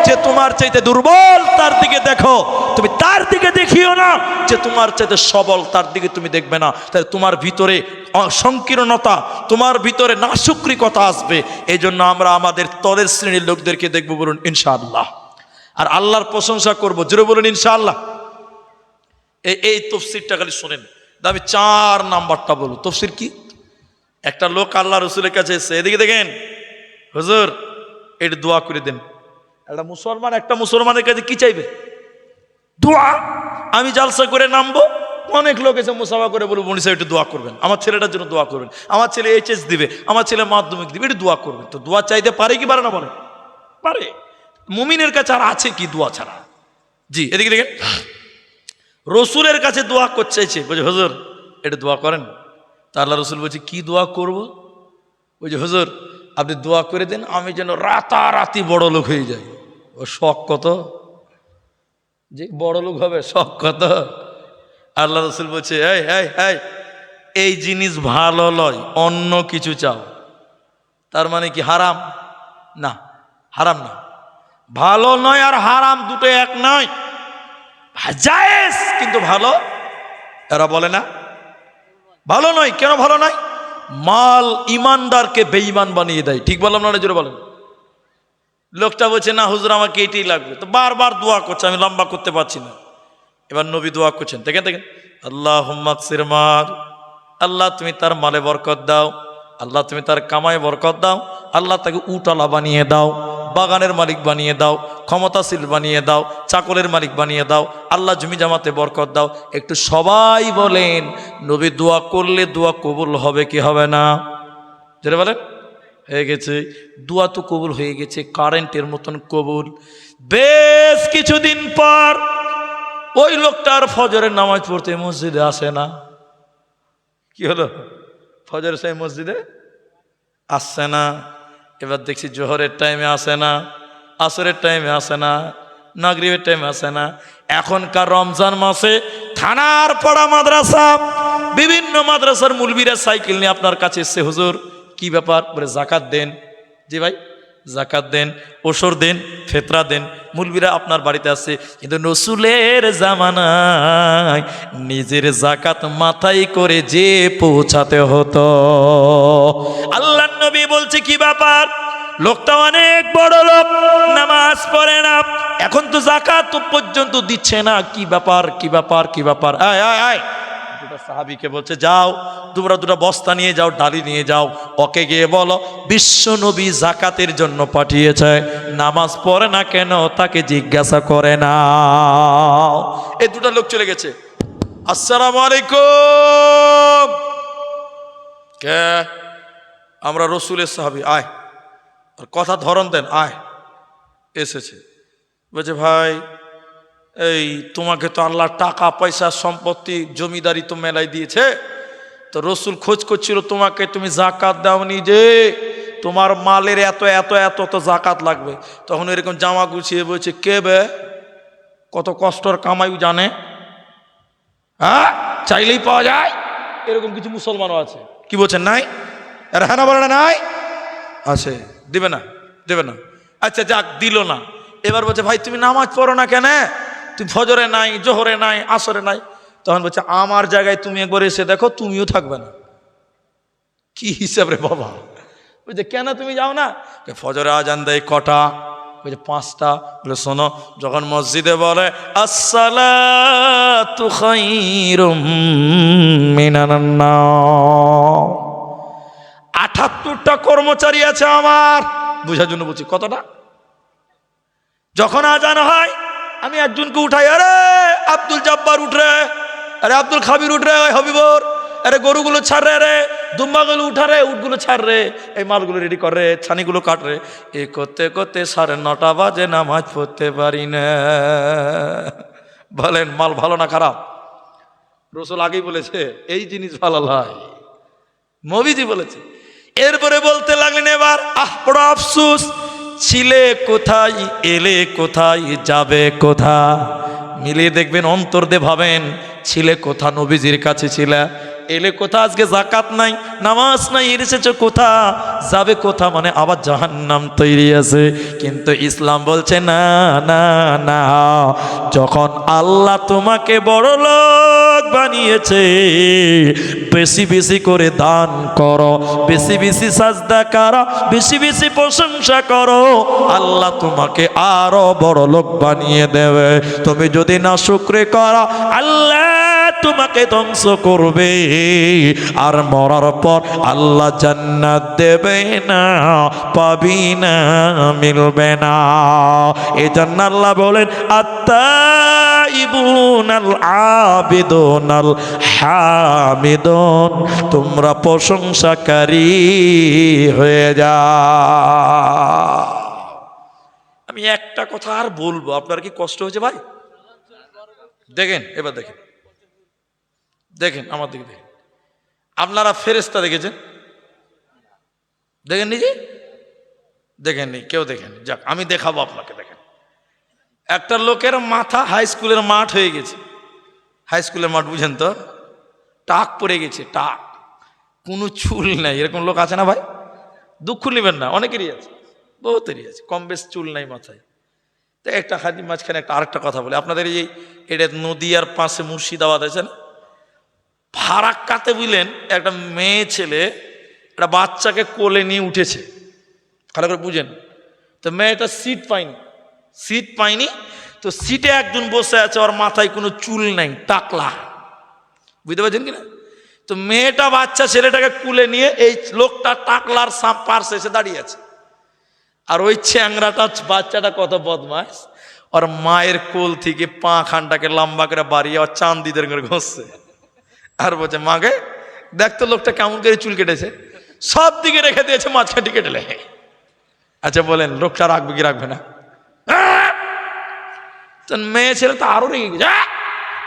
যে তোমার চাইতে দুর্বল, তার দিকে দেখো, তুমি তার দিকে দেখিও না যে তোমার চাইতে সবল, তার দিকে তুমি দেখবে না। তাই তোমার ভিতরে সংকীর্ণতা, তোমার ভিতরে নাশুকরিকতা আসবে। এই জন্য আমরা আমাদের তলের শ্রেণীর লোকদেরকে দেখবো, বলুন ইনশাআল্লাহ, আর আল্লাহর প্রশংসা করবো, জোরে বলুন ইনশাআল্লাহ। এই তফসিরটা খালি শোনেন, আমি 4 নাম্বারটা বলবো। তফসির কি? একটা লোক আল্লাহ রসুলের কাছে এসে, এদিকে দেখেন হুজুর এটা দোয়া করে দেন। একটা মুসলমানের কাছে কি চাইবে? দোয়া। আমি জালসা করে নামবো, অনেক লোক এসে মুসাফা করে বলবো মনি সাহেব একটু দোয়া করবেন, আমার ছেলেটার জন্য দোয়া করবেন, আমার ছেলে এইচএস দিবে, আমার ছেলে মাধ্যমিক দিবে, একটু দোয়া করবেন। তো দোয়া চাইতে পারে কি পারে না? বলে পারে। মুমিনের কাছে আর আছে কি দোয়া ছাড়া? জি এদিকে দেখেন, রসুলের কাছে দোয়া করতে চাইছে, বলছে হুজুর এটা দোয়া করেন। তা আল্লাহ রসুল বলছে কি দোয়া করবো? ওই যে হুজুর আপনি দোয়া করে দেন আমি যেন রাতারাতি বড় লোক হয়ে যাই। ও শখ কত যে বড় লোক হবে, শখ কত? আল্লাহ রসুল বলছে এই জিনিস ভালো লয়, অন্য কিছু চাও। তার মানে কি হারাম? না, হারাম না। ভালো নয় আর হারাম দুটো এক নয়, জায়েজ কিন্তু ভালো। এরা বলে না ভালো নয়। কেন ভালো নয়? মাল ইমানদারকে বেঈমান বানিয়ে দেয়। ঠিক বললাম না? জোরে বলেন। লোকটা বলছে না হুজুর আমাকে এটাই লাগবে, তো বারবার দোয়া করছে, আমি লম্বা করতে পারছি না। এবার নবী দোয়া করছেন, দেখেন দেখেন, আল্লাহুম্মা কসির মাল, আল্লাহ তুমি তার মালে বরকত দাও, আল্লাহ তুমি তার কামায় বরকত দাও, আল্লাহ তাকে উটালা বানিয়ে দাও, বাগানের মালিক বানিয়ে দাও, ক্ষমতাশীল বানিয়ে দাও, চাকলের মালিক বানিয়ে দাও, আল্লাহ জমি জামাতে বরকত দাও। একটু সবাই বলেন নবী দোয়া করলে দোয়া কবুল হবে কি হবে না? যেটা বলেন হয়ে গেছে, দোয়া তো কবুল হয়ে গেছে, কারেন্টের মতন কবুল। বেশ কিছুদিন পর ওই লোকটার ফজরের নামাজ পড়তে মসজিদে আসে না। কি হলো? ফজরের সময় মসজিদে আসছে না। এবার দেখছি জোহরের টাইমে আসে না, আসরের টাইমে আসে না, মাগরিবের টাইমে আসে না। এখনকার রমজান মাসে থানার পাড়া মাদ্রাসা, বিভিন্ন মাদ্রাসার মুলবিরা সাইকেল নিয়ে আপনার কাছে এসছে, হুজুর কি ব্যাপার? বলে জাকাত দেন। জি ভাই জাকাত দেন, ওসর দেন, ফেতরা দেন। মুলবিরা আপনার বাড়িতে আসছে, কিন্তু রসুলের জামানায় নিজের জাকাত মাথায় করে যে পৌঁছাতে হতো। আল্লাহ নবী বলছে কি ব্যাপার? লোকটা অনেক বড় লোক, নামাজ পড়ে না, এখন তো জাকাত পর্যন্ত দিচ্ছে না, কি ব্যাপার কি ব্যাপার কি ব্যাপার? আয় আয় আয়। দুটা সাহাবীকে বলছে যাও তোমরা দুটো বস্তা নিয়ে যাও, ডালি নিয়ে যাও, ওকে গিয়ে বলো বিশ্ব নবী জাকাতের জন্য পাঠিয়েছে, নামাজ পড়ে না কেন তাকে জিজ্ঞাসা করে না। এই দুটা লোক চলে গেছে। আসসালামু আলাইকুম। কে? আমরা রসুলের সাহাবী। আয়, আর কথা ধরন দেন। আয়। এসেছে, বলছে ভাই এই তোমাকে তো আল্লাহ টাকা পয়সা সম্পত্তি জমিদারি তো মেলাই দিয়েছে, তো রসুল খোঁজ করছিল তোমাকে, তুমি জাকাত দাওনি, যে তোমার মালের এত এত এত তো জাকাত লাগবে। তখন এরকম জামা গুছিয়ে বলছে কে বে? কত কষ্টর কামাই জানে? হ্যাঁ, চাইলেই পাওয়া যায়, এরকম কিছু মুসলমানও আছে। কি বলছেন নাই? আর হ্যাঁ না বলে না নাই আছে, দেবে না দেবে না। আচ্ছা যাক, দিল না। এবার বলছে ভাই তুমি নামাজ পড়ো না কেন? তুমি ফজরে নাই, জোহরে নাই, আসরে নাই। তখন বলছে আমার জায়গায় তুমি একবার এসে দেখো, তুমিও থাকবে না। কি হিসাব রে বাবা? বলছে কেন তুমি যাও না? ফজরে আজান দেয় কটা? বলছে 5টা। বলে শোনো, যখন মসজিদে বলে আসসালাতু খায়রুম মিনান নাওম, 78টা কর্মচারী আছে আমার, বুঝার জন্য বলছি কতটা। যখন আজান হয় আমি একজনকে উঠাই, আরে আব্দুল জব্বার উঠ রে, আরে আব্দুল খাবির উঠ রে, ওই হবিবর, আরে গরুগুলো ছাড় রে, রে দুম্বাগুলো উঠা রে, উটগুলো ছাড় রে, এই মালগুলো রেডি কর রে, ছানিগুলো কাট রে। এ করতে করতে 9:30 বাজে, নামাজ পড়তে পারি না। বলেন মাল ভালো না খারাপ? রসুল আগেই বলেছে এই জিনিস ভালো নয়, নবীজি বলেছে। এরপরে বলতে লাগলেন এবার, বড় আফসোস, ছিলে কোথায়, এলে কোথায়, যাবে কোথা? মিলিয়ে দেখবেন, অন্তর দিয়ে ভাবেন, ছিলে কোথা? নবীজির কাছে ছিলে। এলে কোথা? আজকে জাকাত নাই, নামাজ নাই, এসেছো কোথা? যাবে কোথা? মানে আবার জাহান্নাম তৈরি আছে। কিন্তু ইসলাম বলছে না না না, যখন আল্লাহ তোমাকে বড় লোক বানিয়েছে, বেশি বেশি করে দান করো, বেশি বেশি সাজদা করো, বেশি বেশি প্রশংসা করো, আল্লাহ তোমাকে আরো বড় লোক বানিয়ে দেবে। তুমি যদি না শুকরে করো, আল্লাহ তোমাকে ধ্বংস করবে, আর মরার পর আল্লাহ জান্নাত দেবে না, পাবি না, মিলবে না। এই জন্য আল্লাহ বলেন আত্তাইবুনাল আবিদুনাল হামিদুন, তোমরা প্রশংসাকারী হয়ে যাও। আমি একটা কথা আর বলবো, আপনার কি কষ্ট হয়েছে ভাই? দেখেন এবার দেখেন, দেখেন আমার দিকে দেখেন। আপনারা ফেরেশতা দেখেছেন? দেখেন নিজে দেখেননি, কেউ দেখেন। যাক, আমি দেখাবো আপনাকে। দেখেন, একটা লোকের মাথা হাই স্কুলের মাঠ হয়ে গেছে। হাই স্কুলের মাঠ বুঝেন তো, টাক পড়ে গেছে, টাক, কোনো চুল নাই। এরকম লোক আছে না ভাই? দুঃখ নেবেন না, অনেকেরই আছে, বহুতেরই আছে, কম বেশ চুল নাই মাথায়। তো একটা খালি মাঝখানে একটা আরেকটা কথা বলে, আপনাদের এই এটা নদীয়ার পাশে মুর্শিদাবাদ আছে না, ফারাক্কাতে বুঝলেন, একটা মেয়ে ছেলে একটা বাচ্চাকে কোলে নিয়ে উঠেছে, ভালো করে বুঝেন। তো মেয়েটা সিট পায়নি, তো সিটে একজন বসে আছে, ওর মাথায় কোনো চুল নেই, টাকলা, বুঝতে পারছেন কিনা? তো মেয়েটা বাচ্চা ছেলেটাকে কুলে নিয়ে এই লোকটা টাকলার পার্শ্বে এসে দাঁড়িয়ে আছে। আর ওই চ্যাংরাটা বাচ্চাটা কত বদমাস, ওর মায়ের কোল থেকে পা খানটাকে লম্বা করে বাড়িয়ে ওর চান্দিদের করে ঘষছে, আর বলছে মাকে দেখতো লোকটা কেমন করে চুল কেটেছে, সব দিকে রেখে দিয়েছে, মাঝখানটি কেটে লেখে। আচ্ছা বলেন লোকটা রাখবে কি রাখবে না? মেয়ে ছেলে তো আরো রেগে গেছে,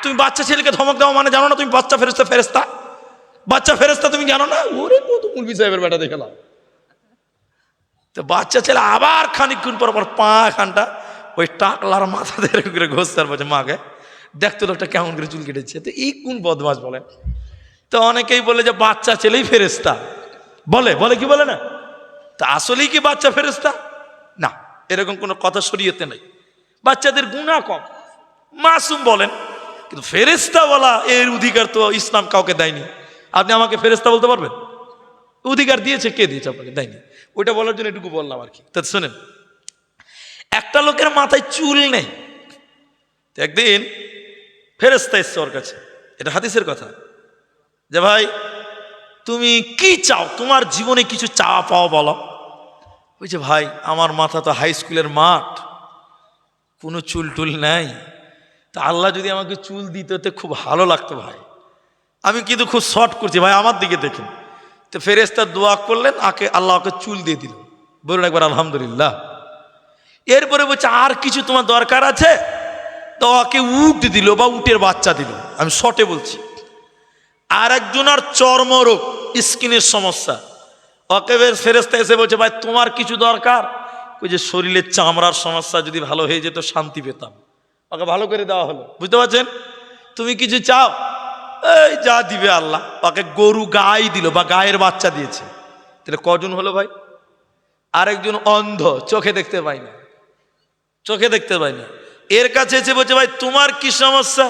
তুমি বাচ্চা ছেলেকে ধমক দাও মানে জানো না তুমি বাচ্চা ফেরেশতা বাচ্চা ফেরেশতা তুমি জানো না? ওরে কত মুলবি সাহেবের বেটা দেখলাম। তো বাচ্চা ছেলে আবার খানিকক্ষণ পর পা খানটা ওই টাকলার মাথা ধরে করে ঘষতে বলছে মাকে দেখতো লোকটা কেমন করে চুল কেটেছে। তো এই কোন বদমাস বলেন? তো অনেকেই বলে যে বাচ্চা ছেলেই ফেরেশতা, বলে কি বলে না? তা আসলেই কি বাচ্চা ফেরেশতা? না, এরকম কোনো কথা শরীয়তে নেই। বাচ্চাদের গুনাহ কম, মাসুম বলেন, কিন্তু ফেরেশতা বলা এর অধিকার তো ইসলাম কাউকে দেয়নি। আপনি আমাকে ফেরেশতা বলতে পারবেন? অধিকার দিয়েছে, কে দিয়েছে আপনাকে? দেয়নি। ওইটা বলার জন্য এটুকু বললাম আর কি। তা শোনেন, একটা লোকের মাথায় চুল নেই, একদিন ফেরেশতা এসছে ওর কাছে, এটা হাদিসের কথা, যে ভাই তুমি কি চাও, তোমার জীবনে কিছু চাওয়া পাওয়া বলো। বলছে ভাই আমার মাথা তো হাই স্কুলের মাঠ, কোনো চুল টুল নাই, তা আল্লাহ যদি আমাকে চুল দিত তো খুব ভালো লাগতো ভাই, আমি কিন্তু খুব শর্ট করছি ভাই, আমার দিকে দেখুন। তো ফেরেশতা দোয়া করলেন, আল্লাহ ওকে চুল দিয়ে দিল। বলুন একবার আলহামদুলিল্লাহ। এরপরে বলছে আর কিছু তোমার দরকার আছে? তো ওকে উট দিল বা উটের বাচ্চা দিল, আমি শর্টে বলছি। আর একজনের চর্মরোগ, স্কিনের সমস্যা, ওকে ফেরেশতা এসে বলছে ভাই তোমার কিছু দরকার? ওই যে শরীরের চামড়ার সমস্যা যদি ভালো হয়ে যেত শান্তি পেতাম। ওকে ভালো করে দেওয়া হলো, বুঝতে পারছেন? তুমি কিছু চাও, এই যা দিবে আল্লাহ। ওকে গরু গাই দিল বা গায়ের বাচ্চা দিয়েছে, তাহলে কজন হলো ভাই? আরেকজন অন্ধ, চোখে দেখতে পাই না, চোখে দেখতে পাই না, এর কাছে এসে বলছে ভাই তোমার কি সমস্যা?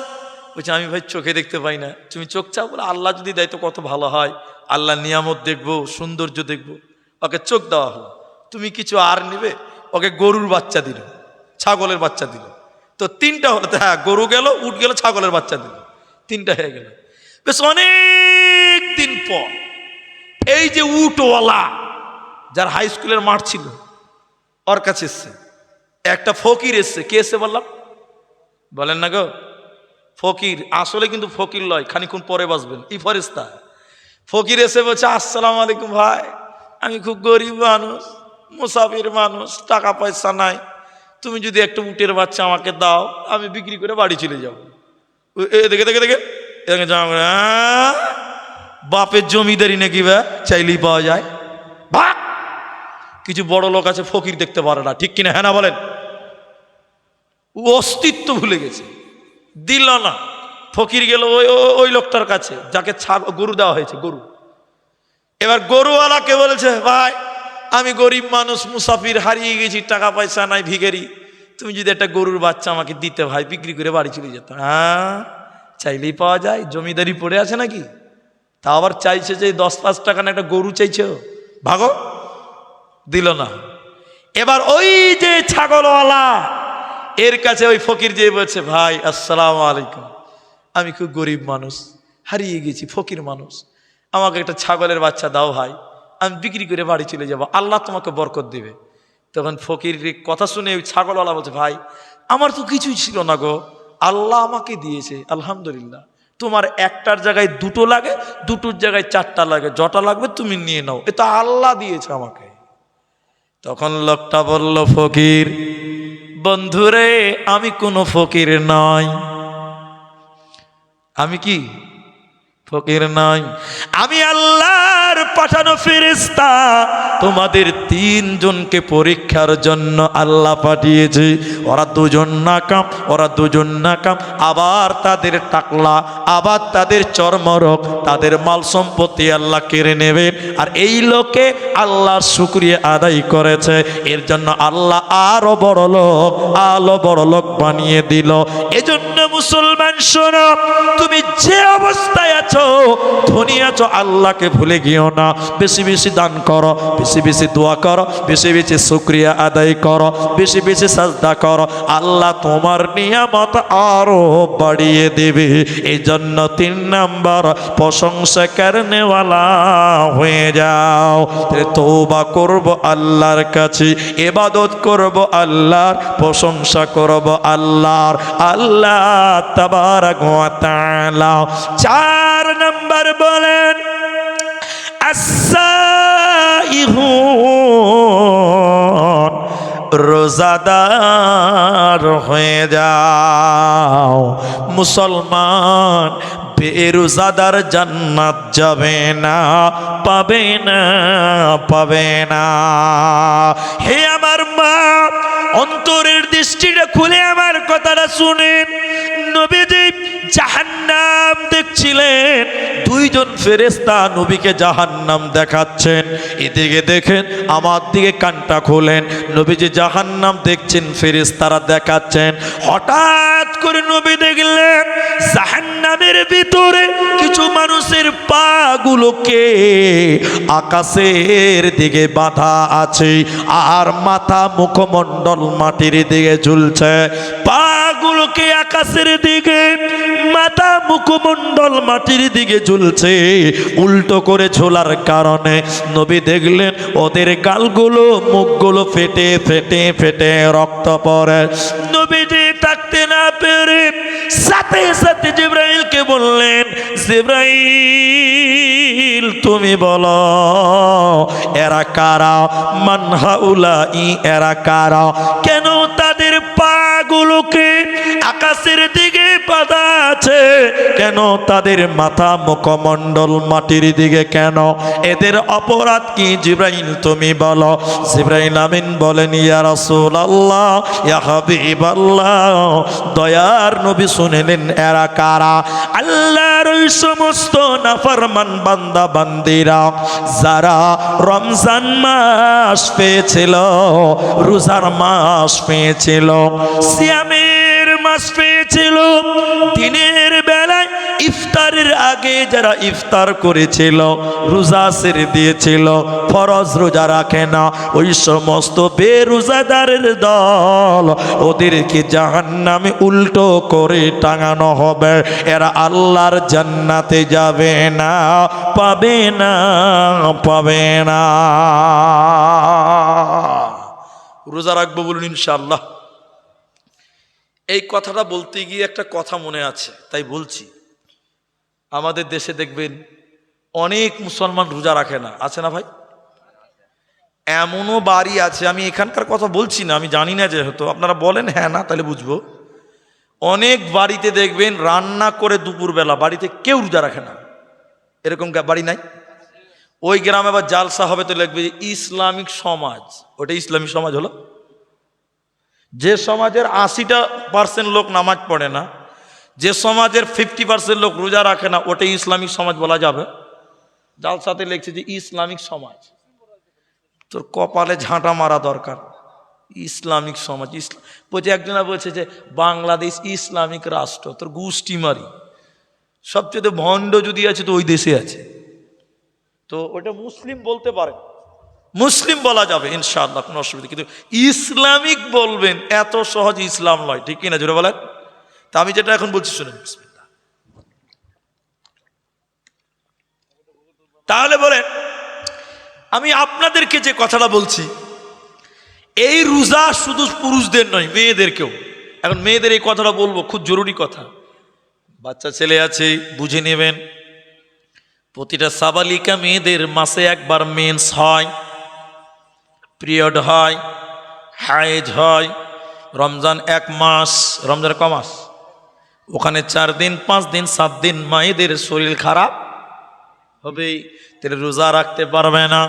বলছে আমি ভাই চোখে দেখতে পাই না। তুমি চোখ চাও? বলে আল্লাহ যদি দেয় তো কত ভালো হয়, আল্লাহ নিয়ামত দেখবো, সৌন্দর্য দেখবো। ওকে চোখ দেওয়া হলো। তুমি কিছু আর নিবে? ওকে গরুর বাচ্চা দিল, ছাগলের বাচ্চা দিল, তো তিনটা হলো। হ্যাঁ, গরু গেল, উট গেল, ছাগলের বাচ্চা দিল, তিনটা হয়ে গেল। বেশ অনেক দিন পর এই যে উটওয়ালা, যার হাই স্কুলের মাঠ ছিল, ওর কাছে এসছে একটা ফকির এসছে। কে এসছে বললাম? বলেন না গো, ফকির। আসলে কিন্তু ফকির লয়, খানিক্ষণ পরে বাসবেন, ই ফেরেশতা। ফকির এসে বলছে আসসালামু আলাইকুম ভাই, আমি খুব গরিব মানুষ, মুসাফির মানুষ, টাকা পয়সা নাই, তুমি যদি একটা উটের বাচ্চা আমাকে দাও, আমি বিক্রি করে বাড়ি চলে যাবো। দেখে দেখে দেখে বাপের জমিদারি নাকি বা চাইলেই পাওয়া যায়। ভাগ! কিছু বড় লোক আছে ফকির দেখতে পারে না, ঠিক কিনা? হ্যাঁ না বলেন? ও অস্তিত্ব ভুলে গেছে, দিল না। ফকির গেল ওই লোকটার কাছে যাকে গরু দেওয়া হয়েছে, গরু। এবার গরুওয়ালাকে বলেছে ভাই আমি গরিব মানুষ, মুসাফির, হারিয়ে গেছি, টাকা পয়সা নাই, ভিখারি, তুমি যদি একটা গরুর বাচ্চা আমাকে দিতে ভাই, বিক্রি করে বাড়ি চলে যেতাম। হ্যাঁ, চাইলেই পাওয়া যায়, জমিদারি পড়ে আছে নাকি? তা আবার চাইছে যে 10-5 টাকা না একটা গরু চাইছে, ভাগো। দিল না। এবার ওই যে ছাগলওয়ালা, এর কাছে ওই ফকির যে বলছে ভাই আসসালামু আলাইকুম, আমি খুব গরিব মানুষ, হারিয়ে গেছি, ফকির মানুষ, আমাকে একটা ছাগলের বাচ্চা দাও ভাই, আমি বিক্রি করে বাড়ি চলে যাব, আল্লাহ তোমাকে বরকত দিবে। তখন ফকির কথা শুনে ওই ছাগলওয়ালা বলছে ভাই আমার তো কিছুই ছিল না গো, আল্লাহ আমাকে দিয়েছে, আলহামদুলিল্লাহ। তোমার একটার জায়গায় দুটো লাগে, দুটোর জায়গায় চারটা লাগে, যটা লাগবে তুমি নিয়ে নাও, এটা আল্লাহ দিয়েছে আমাকে। তখন লোকটা বলল ফকির বন্ধুরে আমি কোনো ফকির নয়। আমি কি ফকির নয়, আমি আল্লাহর পাঠানো ফেরেশতা। তোমাদের 3 জনকে পরীক্ষার জন্য আল্লাহ পাঠিয়েছে। ওরা 2 জন নাকাম, ওরা 2 জন নাকাম, আবার তাদের টাকলা, আবার তাদের চর্মরোগ, তাদের মাল সম্পত্তি আল্লাহ কেড়ে নেবেন। আর এই লোকে আল্লাহর শুকরিয়া আদায় করেছে, এর জন্য আল্লাহ আরো বড় লোক বানিয়ে দিল। এজন্য মুসলমান শোনো, তুমি যে অবস্থায় আছো, ধনী আছো, আল্লাহকে ভুলে গিয়েও না। বেশি বেশি দান করো, বেশি বেশি দোয়া করো, বেশি বেশি শুকরিয়া আদায় করো, বেশি বেশি সাজদা করো, আল্লাহ তোমার নিয়ামত আরো বাড়িয়ে দেবে। এই জন্য 3 নাম্বার প্রশংসা করনেওয়ালা হয়ে যাও। তওবা করব আল্লাহর কাছে, ইবাদত করব আল্লাহর, প্রশংসা করব আল্লাহর, আল্লাহ তাবারক ওয়া তাআলা। 4 নাম্বার বলেন আস-সাইহুন, রোজাদার হয়ে যাও। মুসলমান বেরোজাদার জান্নাত যাবে না, পাবে না, পাবে না। হে আমার মা, অন্তরের দৃষ্টিটা খুলে আমার কথাটা শুনেন। নবীজি জাহান্নাম দেখছিলেন, 2 জন ফেরেশতা নবীকে জাহান্নাম দেখাচ্ছেন। এদিকে দেখেন, আমার দিকে কানটা খোলেন। নবীজি জাহান্নাম দেখছেন, ফেরেশতারা দেখাচ্ছেন। হঠাৎ করে নবী দেখলেন জাহান্নামের ভিতরে কিছু মানুষের পা গুলোকে আকাশের দিকে বাঁধা আছে, আর মাথা মুখমণ্ডল মাটির দিকে ঝুলছে। পা গুলোকে আকাশের দিকে, মাথা মুখমণ্ডল মাটির দিকে ঝুলছে। উল্টো করে ঝোলার কারণে নবী দেখলেন ওদের গালগুলো, মুখগুলো ফেটে ফেটে ফেটে রক্ত পড়ে। নবীজি থাকতে না পেরে সাথে সাথে জিবরাইলকে বললেন, জিবরাইল তুমি বলো এরা কারা, মান হাউলাই, এরা কারা, কেন তাদের পা গুলোকে আকাশের দিকে বাঁধা যাচ্ছে কেন? তাদের মাথা মুখমণ্ডল মাটির দিকে কেন? এদের অপরাধ কি জিবরাইল তুমি বলো। জিবরাইল আমিন বলেন, ইয়া রাসূলুল্লাহ, ইয়া হাবিবাল্লাহ, দয়ার নবী শুনলেন এরা কারা? আল্লাহর ওই সমস্ত নাফরমান বান্দা বান্দিরা যারা রমজান মাস পেয়েছিল, রোজার মাস পেয়েছিল, সিয়ামের মাস পেয়েছিল, দিনের বেলায় ইফতারের আগে যারা ইফতার করেছিল, রোজা ছেড়ে দিয়েছিল, ফরজ রোজা রাখে না, ওই সমস্ত বেরোজাদারের দল, ওদেরকে জাহান্নামে উল্টো করে টাঙানো হবে। এরা আল্লাহর জান্নাতে যাবে না, পাবে না, পাবে না। রোজা রাখবো বলুন ইনশাআল্লাহ। এই কথাটা বলতে গিয়ে একটা কথা মনে আছে, তাই বলছি। আমাদের দেশে দেখবেন অনেক মুসলমান রোজা রাখে না, আছে না ভাই? এমনও বাড়ি আছে, আমি এখানকার কথা বলছি না, আমি জানি না, যেহেতু আপনারা বলেন হ্যাঁ না তাহলে বুঝবো। অনেক বাড়িতে দেখবেন রান্না করে দুপুরবেলা বাড়িতে কেউ রোজা রাখে না, এরকম বাড়ি নাই? ওই গ্রামে আবার জালসা হবে তো লিখবে ইসলামিক সমাজ। ওটা ইসলামিক সমাজ হলো? যে সমাজের 80% লোক নামাজ পড়ে না, যে সমাজের 50% লোক রোজা রাখে না, ওটাই ইসলামিক সমাজ বলা যাবে? জালসাতে লিখছে যে ইসলামিক সমাজ। তোর কপালে ঝাঁটা মারা দরকার। ইসলামিক সমাজ বলছে, একজনা বলছে যে বাংলাদেশ ইসলামিক রাষ্ট্র, তোর গোষ্ঠী মারি। সবচেয়ে ভণ্ড যদি আছে তো ওই দেশে আছে। তো ওটা মুসলিম বলতে পারে, মুসলিম বলা যাবে ইনশাআল্লাহ, কোনো অসুবিধা। কিন্তু ইসলামিক বলবেন এত সহজ ইসলাম নয়, ঠিক কিনা জোরে বলেন? তা আমি যেটা এখন বলছি শুনেন। তাহলে বলেন, আমি আপনাদেরকে যে কথাটা বলছি, এই রোজা শুধু পুরুষদের নয়, মেয়েদেরকেও। এখন মেয়েদের এই কথাটা বলবো, খুব জরুরি কথা। বাচ্চা ছেলে আছে, বুঝে নেবেন। প্রতিটা সাবালিকা মেয়েদের মাসে একবার মেন্স হয়, পিরিয়ড হয়, হায়েজ হয়। রমজান 1 মাস, রমজান ক মাস? ওখানে 4 দিন 5 দিন 7 দিন মায়েদের শরীর খারাপ হবেই, তাহলে রোজা রাখতে পারবে না।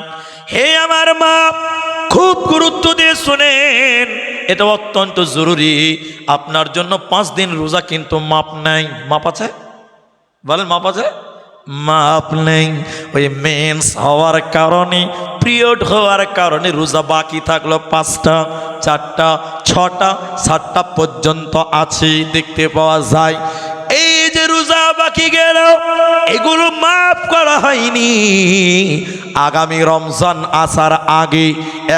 হে আমার মা, খুব গুরুত্ব দিয়ে শুনেন, এটা অত্যন্ত জরুরি। আপনার জন্য 5 দিন রোজা কিন্তু মাপ নাই। মাপ আছে? বলেন মাপ আছে? মাপ নেই। ওই মেন্স হওয়ার কারণে, পিরিয়ড হওয়ার কারণে রোজা বাকি থাকলো 5টা, 4টা, 6টা, 7টা পর্যন্ত আছে, দেখতে পাওয়া যায়। এই যে রোজা বাকি গেল, এগুলো মাফ করা হয়নি। আগামী রমজান আসার আগে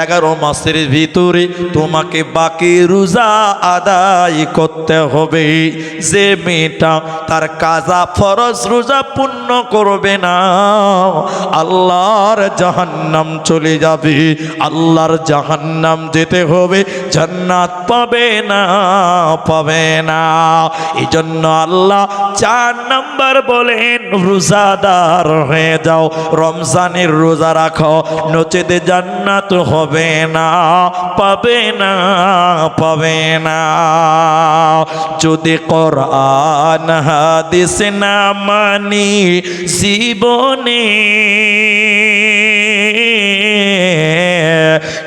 11 মাসের ভিতরে তোমাকে বাকি রোজা আদায় করতে হবে। যে মেয়েটা তার কাজা ফরজ রোজা পূর্ণ করবে না, আল্লাহর জাহান্নাম চলে যাবে। আল্লাহর জাহান্নাম যেতে হবে, জান্নাত পাবে না, পাবে না। এই জন্য আল্লাহ 4 নাম্বার বলেন, রোজাদার হয়ে যাও, রমজানের রোজা রাখো, নচেতে জান্নাত হবে না, পাবে না, পাবে না। যদি কোরআন হাদিস না মানি জীবনে,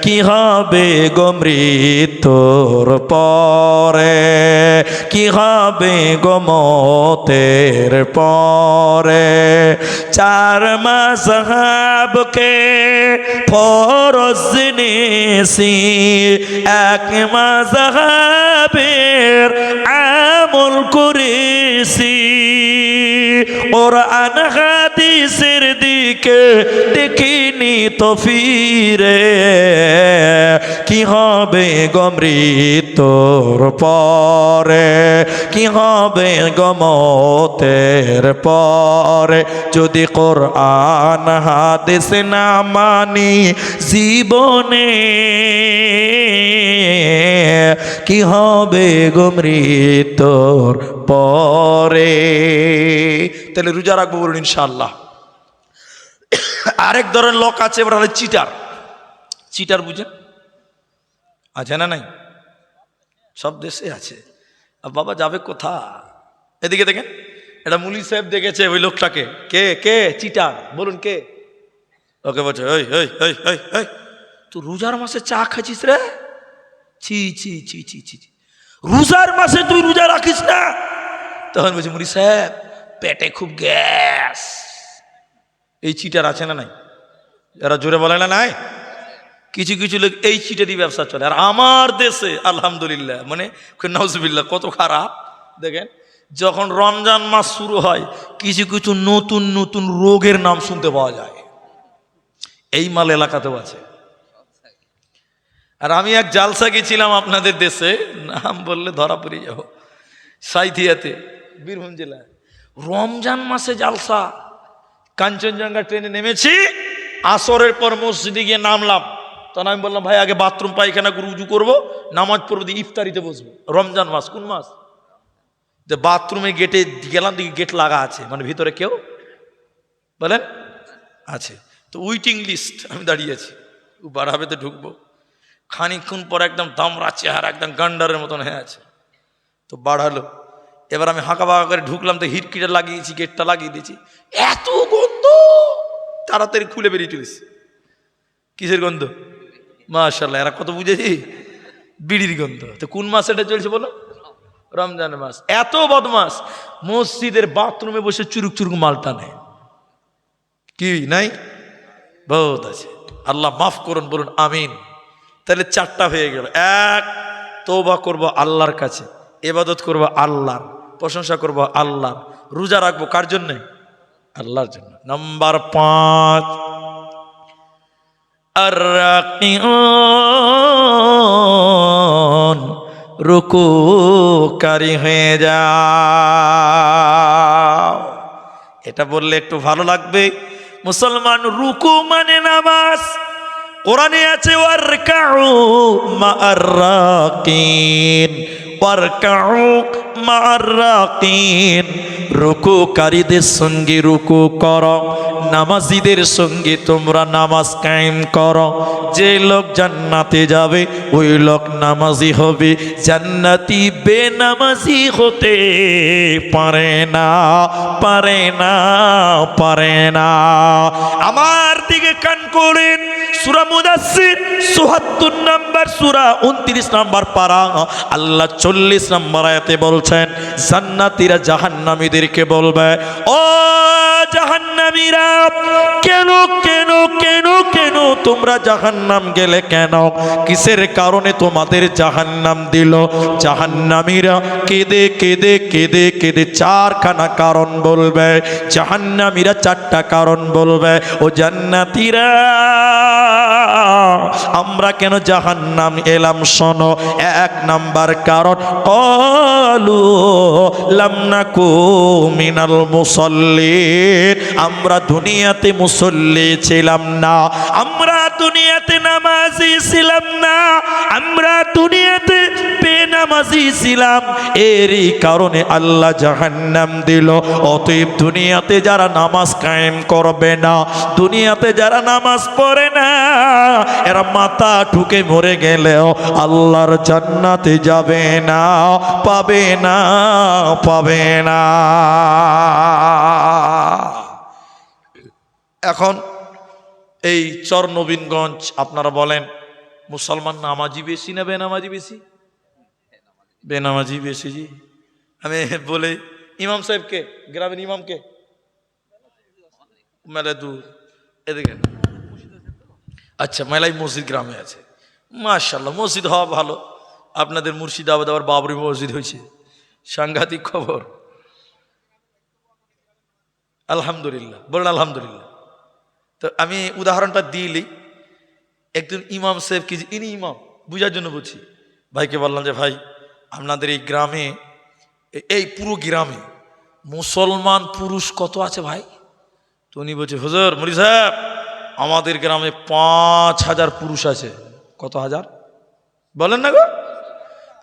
কি হবে গো মৃত্যুর পরে, কি হবে গো মতের পরে। 4 মাযহাবকে ফরজ জেনেছি, 1 মাযহাবের আমল করেছি। কোরআন হাদিসের দিকে দেখিনি তো ফিরে, কি হবে গো মৃত্যুর পরে, কি হবে গো মতের পরে। যদি কোরআন হাদিস না মানি জীবনে, কি হবে গো মৃত্যুর পরে। তাহলে রোজা রাখবো বলুন ইনশাআল্লাহ। আরেক ধরনের লোক আছে, ওরা হলো চিটার। চিটার বুঝেন? আছে না নাই? সব দেশে আছে। আর বাবা যাবে কোথা? এদিকে দেখেন, এটা মুলি সাহেব দেখেছে ওই লোকটাকে। কে কে চিটার বলুন কে? ওকে বলছে ওই ওই ওই ওই ওই তুই রোজার মাসে চা খাচ্ছিস রে? ছি ছি ছি ছি ছি ছি। রোজার মাসে তুই রোজা রাখিস না? তখন বলছে মুলি সাহেব পেটে খুব গ্যাস। এই চিটার আছে না নাই? এরা জোরে বলে না নাই? কিছু কিছু লোক এই চিটারই ব্যবসা চলে। আর আমার দেশে আলহামদুলিল্লাহ, মানে নাউজুবিল্লাহ, কত খারাপ দেখেন, যখন রমজান মাস শুরু হয় কিছু কিছু নতুন নতুন রোগের নাম শুনতে পাওয়া যায়। এই মাল এলাকাতেও আছে। আর আমি এক জালসা গেছিলাম আপনাদের দেশে, নাম বললে ধরা পড়ে যাব, সাইথিয়াতে, বীরভূম জেলায়। রমজান মাসে জালসা। কাঞ্চনজঙ্ঘা ট্রেনে নেমেছি, আসরের পর মসজিদে গিয়ে নামলাম। তখন আমি বললাম ভাই আগে বাথরুম পায়খানা করে উজু করবো, নামাজ পড়বো, দিয়ে ইফতারিতে বসবো। রমজান মাস কোন মাস? যে বাথরুমে গেটে গেলাম, দিকে গেট লাগা আছে, মানে ভিতরে কেউ বলেন আছে। তো উইটিং লিস্ট, আমি দাঁড়িয়ে আছি, ও বাড়াবে তো ঢুকবো। খানিকক্ষণ পর একদম দামড়া চেহারা, একদম গান্ডারের মতন হয়ে আছে। তো বাড়ালো, এবার আমি হাঁকা বাঁকা করে ঢুকলাম, তো হিটকিটা লাগিয়েছি, গেটটা লাগিয়ে দিয়েছি। এত গন্ধ, তাড়াতাড়ি খুলে বেরিয়ে চলেছি। কিসের গন্ধ? মাশাআল্লাহ, এরা কত বুঝেছি, বিড়ির গন্ধ। তো কোন মাস এটা চলছে বলো? রমজান মাস। এত বদমাস, মসজিদের বাথরুমে বসে চুরুক চুরুক মাল টানে। কি নাই? বহুত আছে। আল্লাহ মাফ করুন, বলুন আমিন। তাহলে চারটা হয়ে গেল। এক, তওবা করব আল্লাহর কাছে, ইবাদত করব আল্লাহর, প্রশংসা করব আল্লাহর, রোজা রাখবো কার জন্য? আল্লাহর জন্য। নাম্বার 5, আর-রাকিউন, রুকুকারী হয়ে যাও। এটা বললে একটু ভালো লাগবে। মুসলমান, রুকু মানে নামাজ। কোরআনে আছে ওয়ারকাউ মা'আর রাকিন, ওয়ারকাউ মা'আর রাকিন। রুকুকারীদের সঙ্গে রুকু করো, নামাজীদের সঙ্গে তোমরা নামাজ কায়েম করো। যে লোক জান্নাতে যাবে ওই লোক নামাজি হবে। জান্নাতি বেনামাজি হতে পারে না, পারে না, পারে না। আমার দিকে কান করেন, সূরা মুদাসসির ৭৪ নম্বর সূরা ২৯ নম্বর পারা, আল্লাহ ৪০ নম্বর আয়াতে বলছেন, জান্নাতীরা জাহান্নামীদেরকে বলবে, ও জাহান্নামীরা, কেন কেন কেন কেন তোমরা জাহান্নাম গেলে কেন? কিসের কারণে তোমাদের জাহান্নাম দিল? জাহান্নামীরা কেঁদে কেঁদে কেঁদে কেঁদে 4খানা কারণ বলবে। জাহান্নামীরা 4টা কারণ বলবে, ও জান্নাতীরা, আমরা কেন জাহান্নাম এলাম শোনো। 1 নাম্বার কারণ, ক্বালু লাম নাকু মিনাল মুসাল্লিন, আমরা দুনিয়াতে মুসল্লি ছিলাম না, আমরা দুনিয়াতে নামাজি ছিলাম না, আমরা দুনিয়াতে বেনামাজি ছিলাম। এরই কারণে আল্লাহ জাহান্নাম দিল। অতএব দুনিয়াতে যারা নামাজ কায়েম করবে না, দুনিয়াতে যারা নামাজ পড়ে না, এরা মাথা ঠুকে মরে গেলেও আল্লাহর জান্নাতে যাবে না, পাবে না, পাবে না। এখন এই চর নবীনগঞ্জ আপনারা বলেন, মুসলমান নামাজি বেশি না বেনামাজি বেশি? বেনামাজি বেশি জি। আমি বলে ইমাম সাহেবকে, গ্রামের ইমামকে, মেলা দূর এদিকে, আচ্ছা মেলাই মসজিদ গ্রামে আছে, মাশাআল্লাহ, মসজিদ হওয়া ভালো। আপনাদের মুর্শিদাবাদ আবার বাবরি মসজিদ হয়েছে, সাংঘাতিক খবর। আলহামদুলিল্লাহ, বলুন আলহামদুলিল্লাহ। তো আমি উদাহরণটা দিইলি, একজন ইমাম সাহেব, কি ইনি ইমাম, বুঝার জন্য বলছি। ভাইকে বললাম যে ভাই, আপনাদের এই গ্রামে, এই পুরো গ্রামে মুসলমান পুরুষ কত আছে ভাই? তো উনি বলছে, হুজুর মুরি সাহেব, আমাদের গ্রামে ৫,০০০ পুরুষ আছে। কত হাজার বলেন না গো?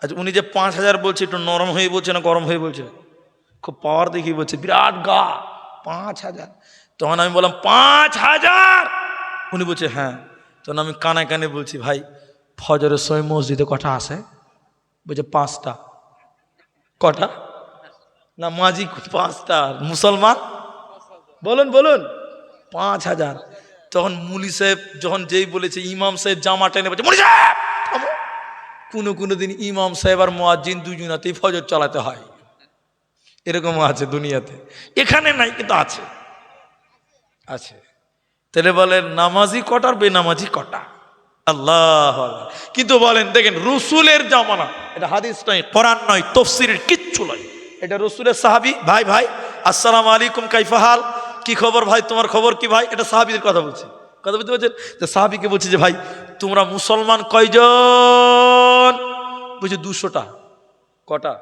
আচ্ছা, উনি যে ৫,০০০ বলছে, একটু নরম হয়ে বলছে না গরম হয়ে বলছে? খুব পাওয়ার দেখিয়ে বলছে, বিরাট গা, ৫,০০০। তখন আমি বললাম ৫,০০০? উনি বলছে হ্যাঁ। তখন আমি কানে কানে বলছি, ভাই ফজরের সময় মসজিদে কটা আসে? বলছে 5টা। কটা? না মাঝি 5টা, মুসলমান বলুন বলুন 5,000। তখন মুলি সাহেব যখন যেই বলেছে ইমাম সাহেব জামা টেনে বলছে মুলি সাহেব থামো। কোনো দিন ইমাম সাহেব আর মুয়াজ্জিন দুজনাতেই ফজর চালাতে হয়, এরকম আছে দুনিয়াতে, এখানে নাই কিন্তু আছে আছে। তাহলে বলেন নামাজি কটার বেনামাজি কটা? আল্লাহ আল্লাহ। কিন্তু বলেন দেখেন রসুলের জামানা, এটা হাদিস নয়, কোরআন নয়, তাফসীরের কিচ্ছু নয়, এটা রসুলের সাহাবী। ভাই ভাই আসসালামু আলাইকুম কাইফা হাল, কি খবর ভাই, তোমার খবর কি ভাই, এটা সাহাবীদের কথা বলছি, কথা বলতে পারছেন? যে সাহাবীকে বলছি যে ভাই তোমরা মুসলমান কয়জন, বলছে 200টা। কটা?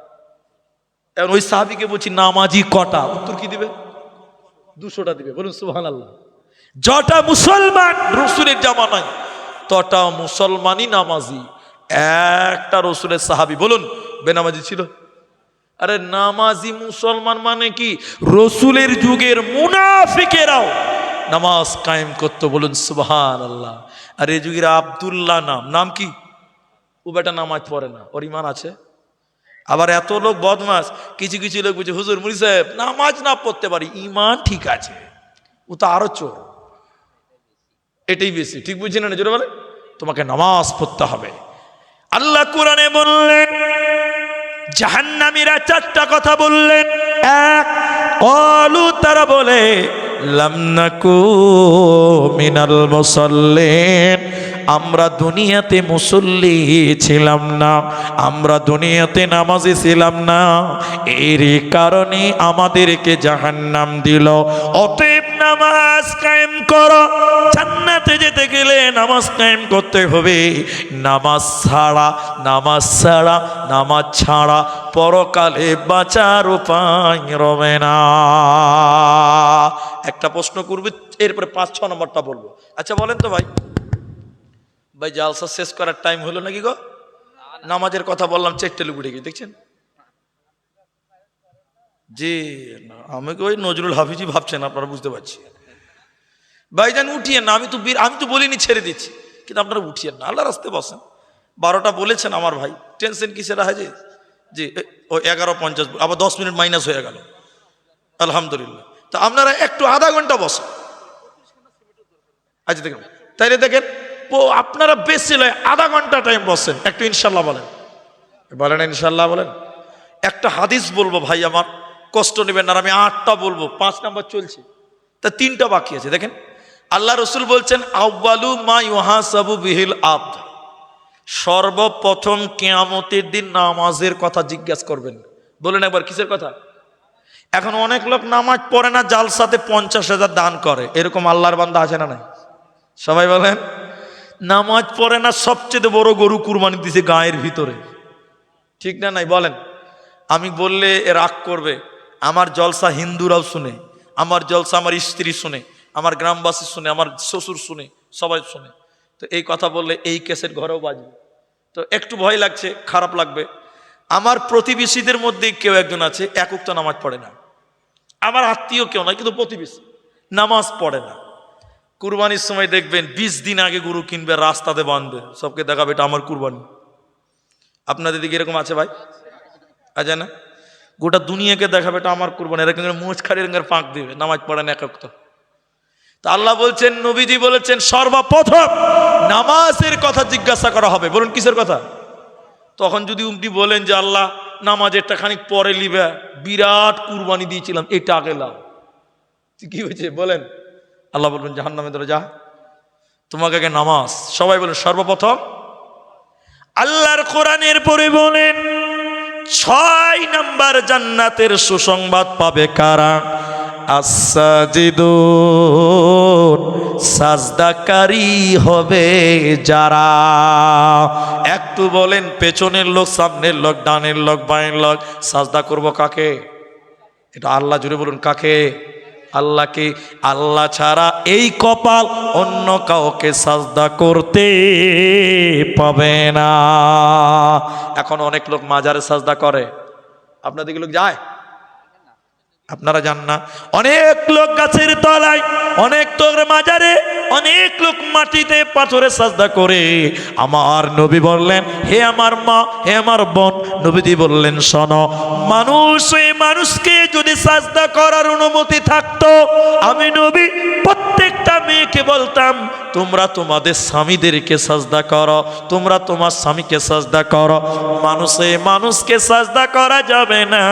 এখন ওই সাহাবীকে বলছি নামাজি কটা, উত্তর কি দিবে? 200টা দিবে। বলুন সুবহানাল্লাহ। যটা মুসলমান রসুলের জামানায় তটা মুসলমানই নামাজি। একটা রসুলের সাহাবী বলুন বেনামাজি ছিল? আরে নামাজি মুসলমান মানে কি, রসুলের যুগের মুনাফিকেরাও নামাজ কায়েম করতো। বলুন সুবহানাল্লাহ। আর এই যুগের আব্দুল্লাহ নাম কি, ও বেটা নামাজ পড়ে না, ওর ইমান আছে। আবার এত লোক বদমাস, কিছু কিছু লোক বুঝে হুজুর মুলি সাহেব নামাজ না পড়তে পারি, ইমান ঠিক আছে, ও তো আরো চোর। এটাই বেশি, ঠিক বুঝছি না? জোরে বলে তোমাকে নামাজ পড়তে হবে। আল্লাহ কোরআনে বললেন জাহান্নামীরা 4টা কথা বললেন। এক, ক্বালু, তারা বলে লাম নাকু মিনাল মুসাল্লিন, আমরা দুনিয়াতে মুসল্লি ছিলাম না, আমরা দুনিয়াতে নামাজি ছিলাম না, এরই কারণে আমাদেরকে জাহান্নাম দিল। অতএব নামাজ কায়েম করো, জান্নাতে যেতে গেলে নামাজ কায়েম করতে হবে। নামাজ ছাড়া পরকালে বাঁচার উপায় রবে না। একটা প্রশ্ন করবে, এরপরে 5-6 নম্বরটা বলবো। আচ্ছা বলেন তো ভাই জালসা শেষ করার টাইম হলো নাকি গো? নামাজের কথা বললাম, 4টে লোক উঠে গিয়ে দেখছেন। জি না, আমাকে ওই নজরুল হাফিজি ভাবছেন আপনারা, বুঝতে পারছি। ভাইজান উঠিয়েন না, আমি তো বলিনি ছেড়ে দিচ্ছি, কিন্তু আপনারা উঠিয়েন না, আল্লাহ রাস্তে বসেন। 12টা বলেছেন আমার ভাই, টেনশন কিসের আছে? জি ওই 11:50, আবার 10 মিনিট মাইনাস হয়ে গেল, আলহামদুলিল্লাহ। তা আপনারা একটু আধা ঘন্টা বসেন। আচ্ছা দেখেন, তাইলে দেখেন আপনারা বেশি নয় আধা ঘন্টা টাইম বসেন, একটু ইনশাল্লাহ বলেন, বলেন ইনশাল্লাহ বলেন। একটা হাদিস বলবো ভাই, আমার কষ্ট নেবেন না, আমি 8টা বলবো, 5 নাম্বার চলছে, তা 3টা বাকি আছে। দেখেন আল্লাহ রসুল বলছেন আউয়ালু মা ইউহাসাবু বিহিল আবদ, সর্বপ্রথম কিয়ামতের দিন নামাজের কথা জিজ্ঞাসা করবেন। বলেন একবার কিসের কথা? এখন অনেক লোক নামাজ পড়ে না, জালসাতে 50,000 দান করে, এরকম আল্লাহর বান্দা আছে না নাই? সবাই বলেন। নামাজ পড়ে না, সবচেয়ে বড় গরু কুরবানি দিছে গায়ের ভিতরে, ঠিক না নাই বলেন? আমি বললে রাগ করবে, আমার জলসা হিন্দুরাও শুনে, আমার জলসা আমার স্ত্রী শুনে, আমার গ্রামবাসী শুনে, আমার শ্বশুর শুনে, সবাই শুনে। তো এই কথা বললে এই কেসের ঘরেও বাজবে, তো একটু ভয় লাগছে, খারাপ লাগবে। আমার প্রতিবেশীদের মধ্যে কেউ একজন আছে এক ওয়াক্ত নামাজ পড়ে না, আমার আত্মীয় কেউ না, কিন্তু প্রতিবেশী নামাজ পড়ে না। কুরবানির সময় দেখবেন 20 দিন আগে গরু কিনবে, রাস্তাতে বাঁধবে, সবকে দেখাবে এটা আমার কুরবানি। আপনাদের দিকে এরকম আছে ভাই? আছে না? গোটা দুনিয়াকে দেখাবে এটা আমার কুরবানি, এরকম মুছ খাড়ি রঙের পাঁক দিবে, নামাজ পড়ে না এক ওয়াক্ত। তা আল্লাহ বলছেন, নবীজি বলেছেন সর্বপ্রথম নামাজের কথা জিজ্ঞাসা করা হবে। বলুন কিসের কথা? তখন যদি উমটি বলেন যে আল্লাহ নামাজেরটা খানিক পরে লিবে, বিরাট কুরবানি দিয়েছিলাম, এটা আগে লাও, কি হয়েছে বলেন? আল্লাহ বলবেন জাহান্নামে ধরে যা, তোমাকে আগে নামাজ। সবাই বলেন সর্বপ্রথম। আল্লাহর কোরআনের পরে বলেন 6 নাম্বার জান্নাতের সুসংবাদ পাবে কারা? আসসাজিদুন, সাজদাকারী হবে যারা। একটু বলেন পেছনের লোক, সামনের লোক, ডানের লোক, বাঁয়ের লোক, সাজদা করব কাকে? এটা আল্লাহ জুড়ে বলুন কাকে? আল্লাহকে। আল্লাহ ছাড়া এই কপাল অন্য কাউকে সাজদা করতে পাবে না। এখন অনেক লোক মাজারে সাজদা করে, আপনাদের লোক যায়? আপনারা জান না, অনেক লোক গাছের তলায়, অনেক লোক মাজারে, অনেক লোক মাটিতে পাথরে সাজদা করে। আমার নবী বললেন, হে আমার মা, হে আমার বোন, নবীজি বললেন শোনো, মানুষ এই মানুষকে যদি সাজদা করার অনুমতি থাকতো, আমি নবী প্রত্যেকটা মেয়েকে বলতাম তোমরা তোমাদের স্বামীদেরকে সাজদা করো, তোমরা তোমার স্বামীকে সাজদা করো। মানুষে মানুষকে সাজদা করা যাবে না,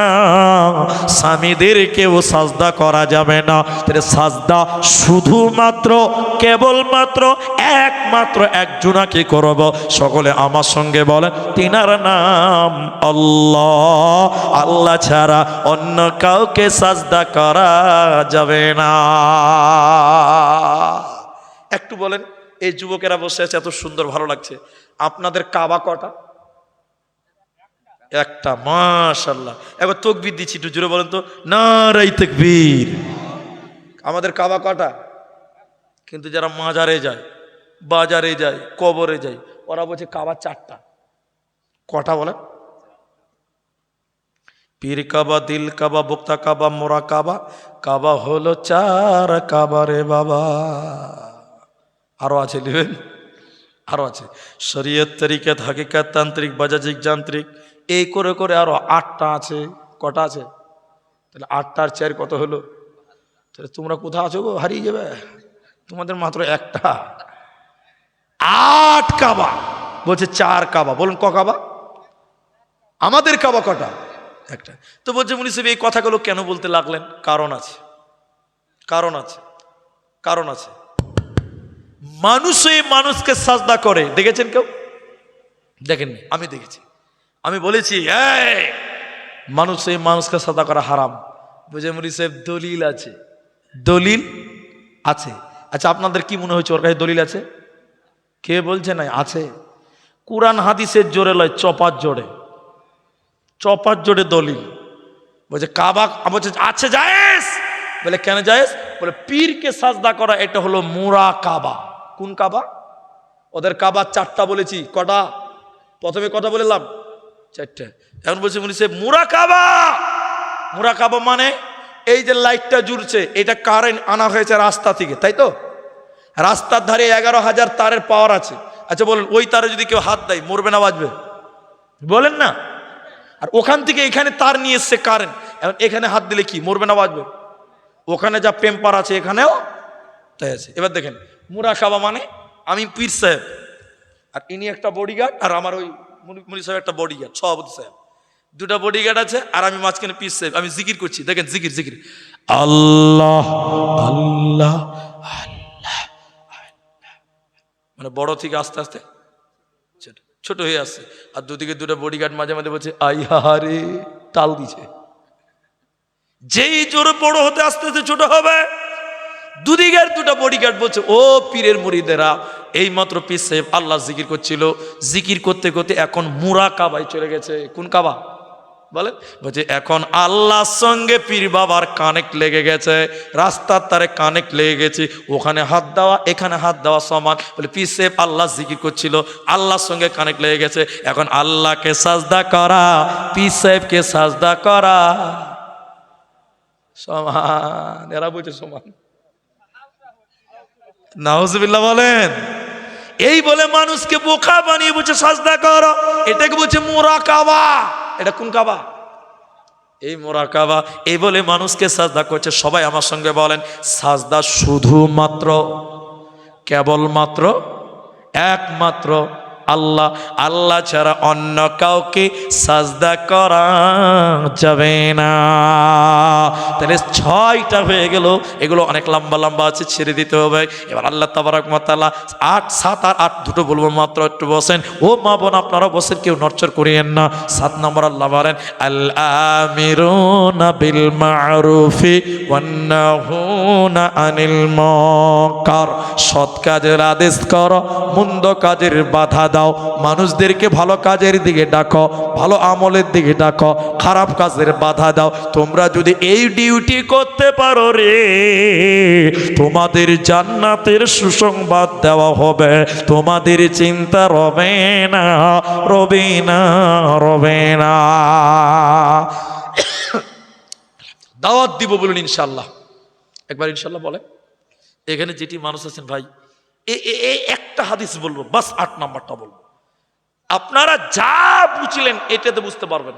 স্বামীদেরকেও সাজদা করা যাবে না। তাহলে সাজদা শুধুমাত্র কেবলমাত্র একমাত্র একজনাকে করব। সকলে আমার সঙ্গে বলেন, তিনার নাম আল্লাহ। আল্লাহ ছাড়া অন্য কাউকে সাজদা করা যাবে না। একটু বলেন, এই যুবকেরা বসে আছে এত সুন্দর, ভালো লাগছে, আপনাদের কাবা কটা? একটা, মাশাআল্লাহ। এবার তাকবীর দিচ্ছি, একটু জোরে বলেন তো, নারাই তাকবীর। আমাদের কাবা কটা? কিন্তু যারা মাজারে যায়, বাজারে যায়, কবরে যায়, ওরা বলছে কাবা 4টা। কটা বলেন? পীর কাবা, দিল কাবা, বক্তা কাবা, মোরা কাবা। কাবা হলো 4 কাবা রে বাবা। আরো আছে, নেবেন? আরো আছে শরীয়ত, তরিকত, হাকিকত, তান্ত্রিক, বাজাজিক, যান্ত্রিক, এই করে করে আরো 8টা আছে। কটা আছে? তাহলে 8টার 4 কত হলো? তাহলে তোমরা কোথাও আছো গো, হারিয়ে যাবে, তোমাদের মাত্র একটা। 8 কাবা বলছে, 4 কাবা। বলুন ক কাবা? আমাদের কাবা কটা? একটা। তো বলছে মুনি সাহেব এই কথাগুলো কেন বলতে লাগলেন? কারণ আছে, কারণ আছে, কারণ আছে। মানুষই মানুষকে সাজদা করে, দেখেছেন কেউ? দেখেননি? আমি দেখেছি। আমি বলেছি মানুষই মানুষকে সাজদা করা হারাম। বুঝে মুনি সাহেব দলিল আছে, দলিল আছে। আচ্ছা আপনাদের কি মনে হচ্ছে ওর কাছে দলিল আছে? কে বলছে নাই? আছে। কুরআন হাদিসের জোরে লয়, চপার জোরে, চপার জোরে দলিল। বলছে কাবা, বলছে আছে জায়েজ। বলে কেন জায়েজ? বলে পীরকে সাজদা করা এটা হলো মুরা কাবা। কোন কাবা? ওদের কাবা 4টা বলেছি। কটা? প্রথমে কটা বললাম? 4টা। এখন বলছে মুনি সাহেব মুরা কাবা। মুরা কাবা মানে এই যে লাইটটা জ্বলছে, এটা কারেন্ট আনা হয়েছে রাস্তা থেকে, তাই তো? রাস্তার ধারে 11,000 তারের পাওয়ার আছে। আচ্ছা বলেন, ওই তারে যদি কেউ হাত দেয় মরবে না বাঁচবে? বলেন না। আর ওখান থেকে এখানে তার নিয়ে এসছে কারেন্ট, এখন এখানে হাত দিলে কি মরবে না বাঁচবে? ওখানে যা পেম্পার আছে এখানেও তাই আছে। এবার দেখেন, মুরাকাবা মানে আমি পীর সাহেব, আর ইনি একটা বডিগার্ড, আর আমার ওই মুনি সাহেব একটা বডিগার্ড, সভাপতি সাহেব, 2টা বডিগার্ড আছে, আর আমি মাঝখানে পীর সাহেব। আমি জিকির করছি, দেখেন জিকির, জিকির আল্লাহ আল্লাহ আল্লাহ, মানে বড় থেকে আস্তে আস্তে ছোট হয়ে আসছে। আর দুদিকে 2টা বডিগার্ড মাঝে মাঝে বলছে আই হারে, তাল দিছে। যেই জোরে বড় হতে আস্তে আস্তে ছোট হবে, দুদিকের 2টা বডিগার্ড বলছে ও পীরের মুরিদেরা, এই মাত্র পীর সাহেব আল্লাহ জিকির করছিল, জিকির করতে করতে এখন মুরাকাবায় চলে গেছে। কোন কাবা বলেন? বলছে এখন আল্লাহর সঙ্গে পীর বাবার কানেক্ট লেগে গেছে, রাস্তার তারে কানেক্ট লেগে গেছে, ওখানে হাত দেওয়া এখানে হাত দেওয়া সমান। বলে পীর সাহেব আল্লাহ জিকির করছিল, আল্লাহর সঙ্গে কানেক্ট লেগে গেছে, এখন আল্লাহকে সাজদা করা, পীর সাহেবকে সাজদা করা সমান। এরা বলছে সমান। নাউজুবিল্লাহ বলেন। এই বলে মানুষকে বোকা বানিয়ে বলছে সাজদা করো, এটাকে বলছে মুরাকাবা। এটা কোন কাবা? এই মুরাকাবা। এই বলে মানুষকে সাজদা করছে। সবাই আমার সঙ্গে বলেন, সাজদা শুধুমাত্র কেবলমাত্র একমাত্র আল্লাহ, আল্লাহ ছাড়া অন্য কাউকে সাজদা করা যাবে না। তাহলে 6টা হয়ে গেল, এগুলো অনেক লম্বা লম্বা আছে, ছেড়ে দিতে হবে। এবার আল্লাহ তাবারাক ওয়া তাআলা 8, 7 আর 8 দুটো বলবো মাত্র, একটু বসেন। ও মা বোন আপনারা বসেন, কেউ নড়চড় করিয়েন না। 7 নম্বর আল্লাহ বলেন, আল আমিরুনা বিল মারুফি ওয়ান নাহুনা আনিল মুনকার। সৎ কাজের আদেশ করো, মন্দ কাজের বাধা দাও। মানুষদেরকে ভালো কাজের দিকে ডাকো, ভালো আমলের দিকে ডাকো, খারাপ কাজের বাধা দাও। তোমরা যদি এই ডিউটি করতে পারো রে, তোমাদের জান্নাতের সুসংবাদ দেওয়া হবে, তোমাদের চিন্তা রবে না, রবে না, রবে না। দাওয়াত দিব, বলুন ইনশাল্লাহ। একবার ইনশাল্লাহ বলে। এখানে যেটি মানুষ আছেন ভাই, এই একটা হাদিস বলবো, বাস 8 নাম্বারটা বলবো। আপনারা যা বুঝলেন এটাতে বুঝতে পারবেন।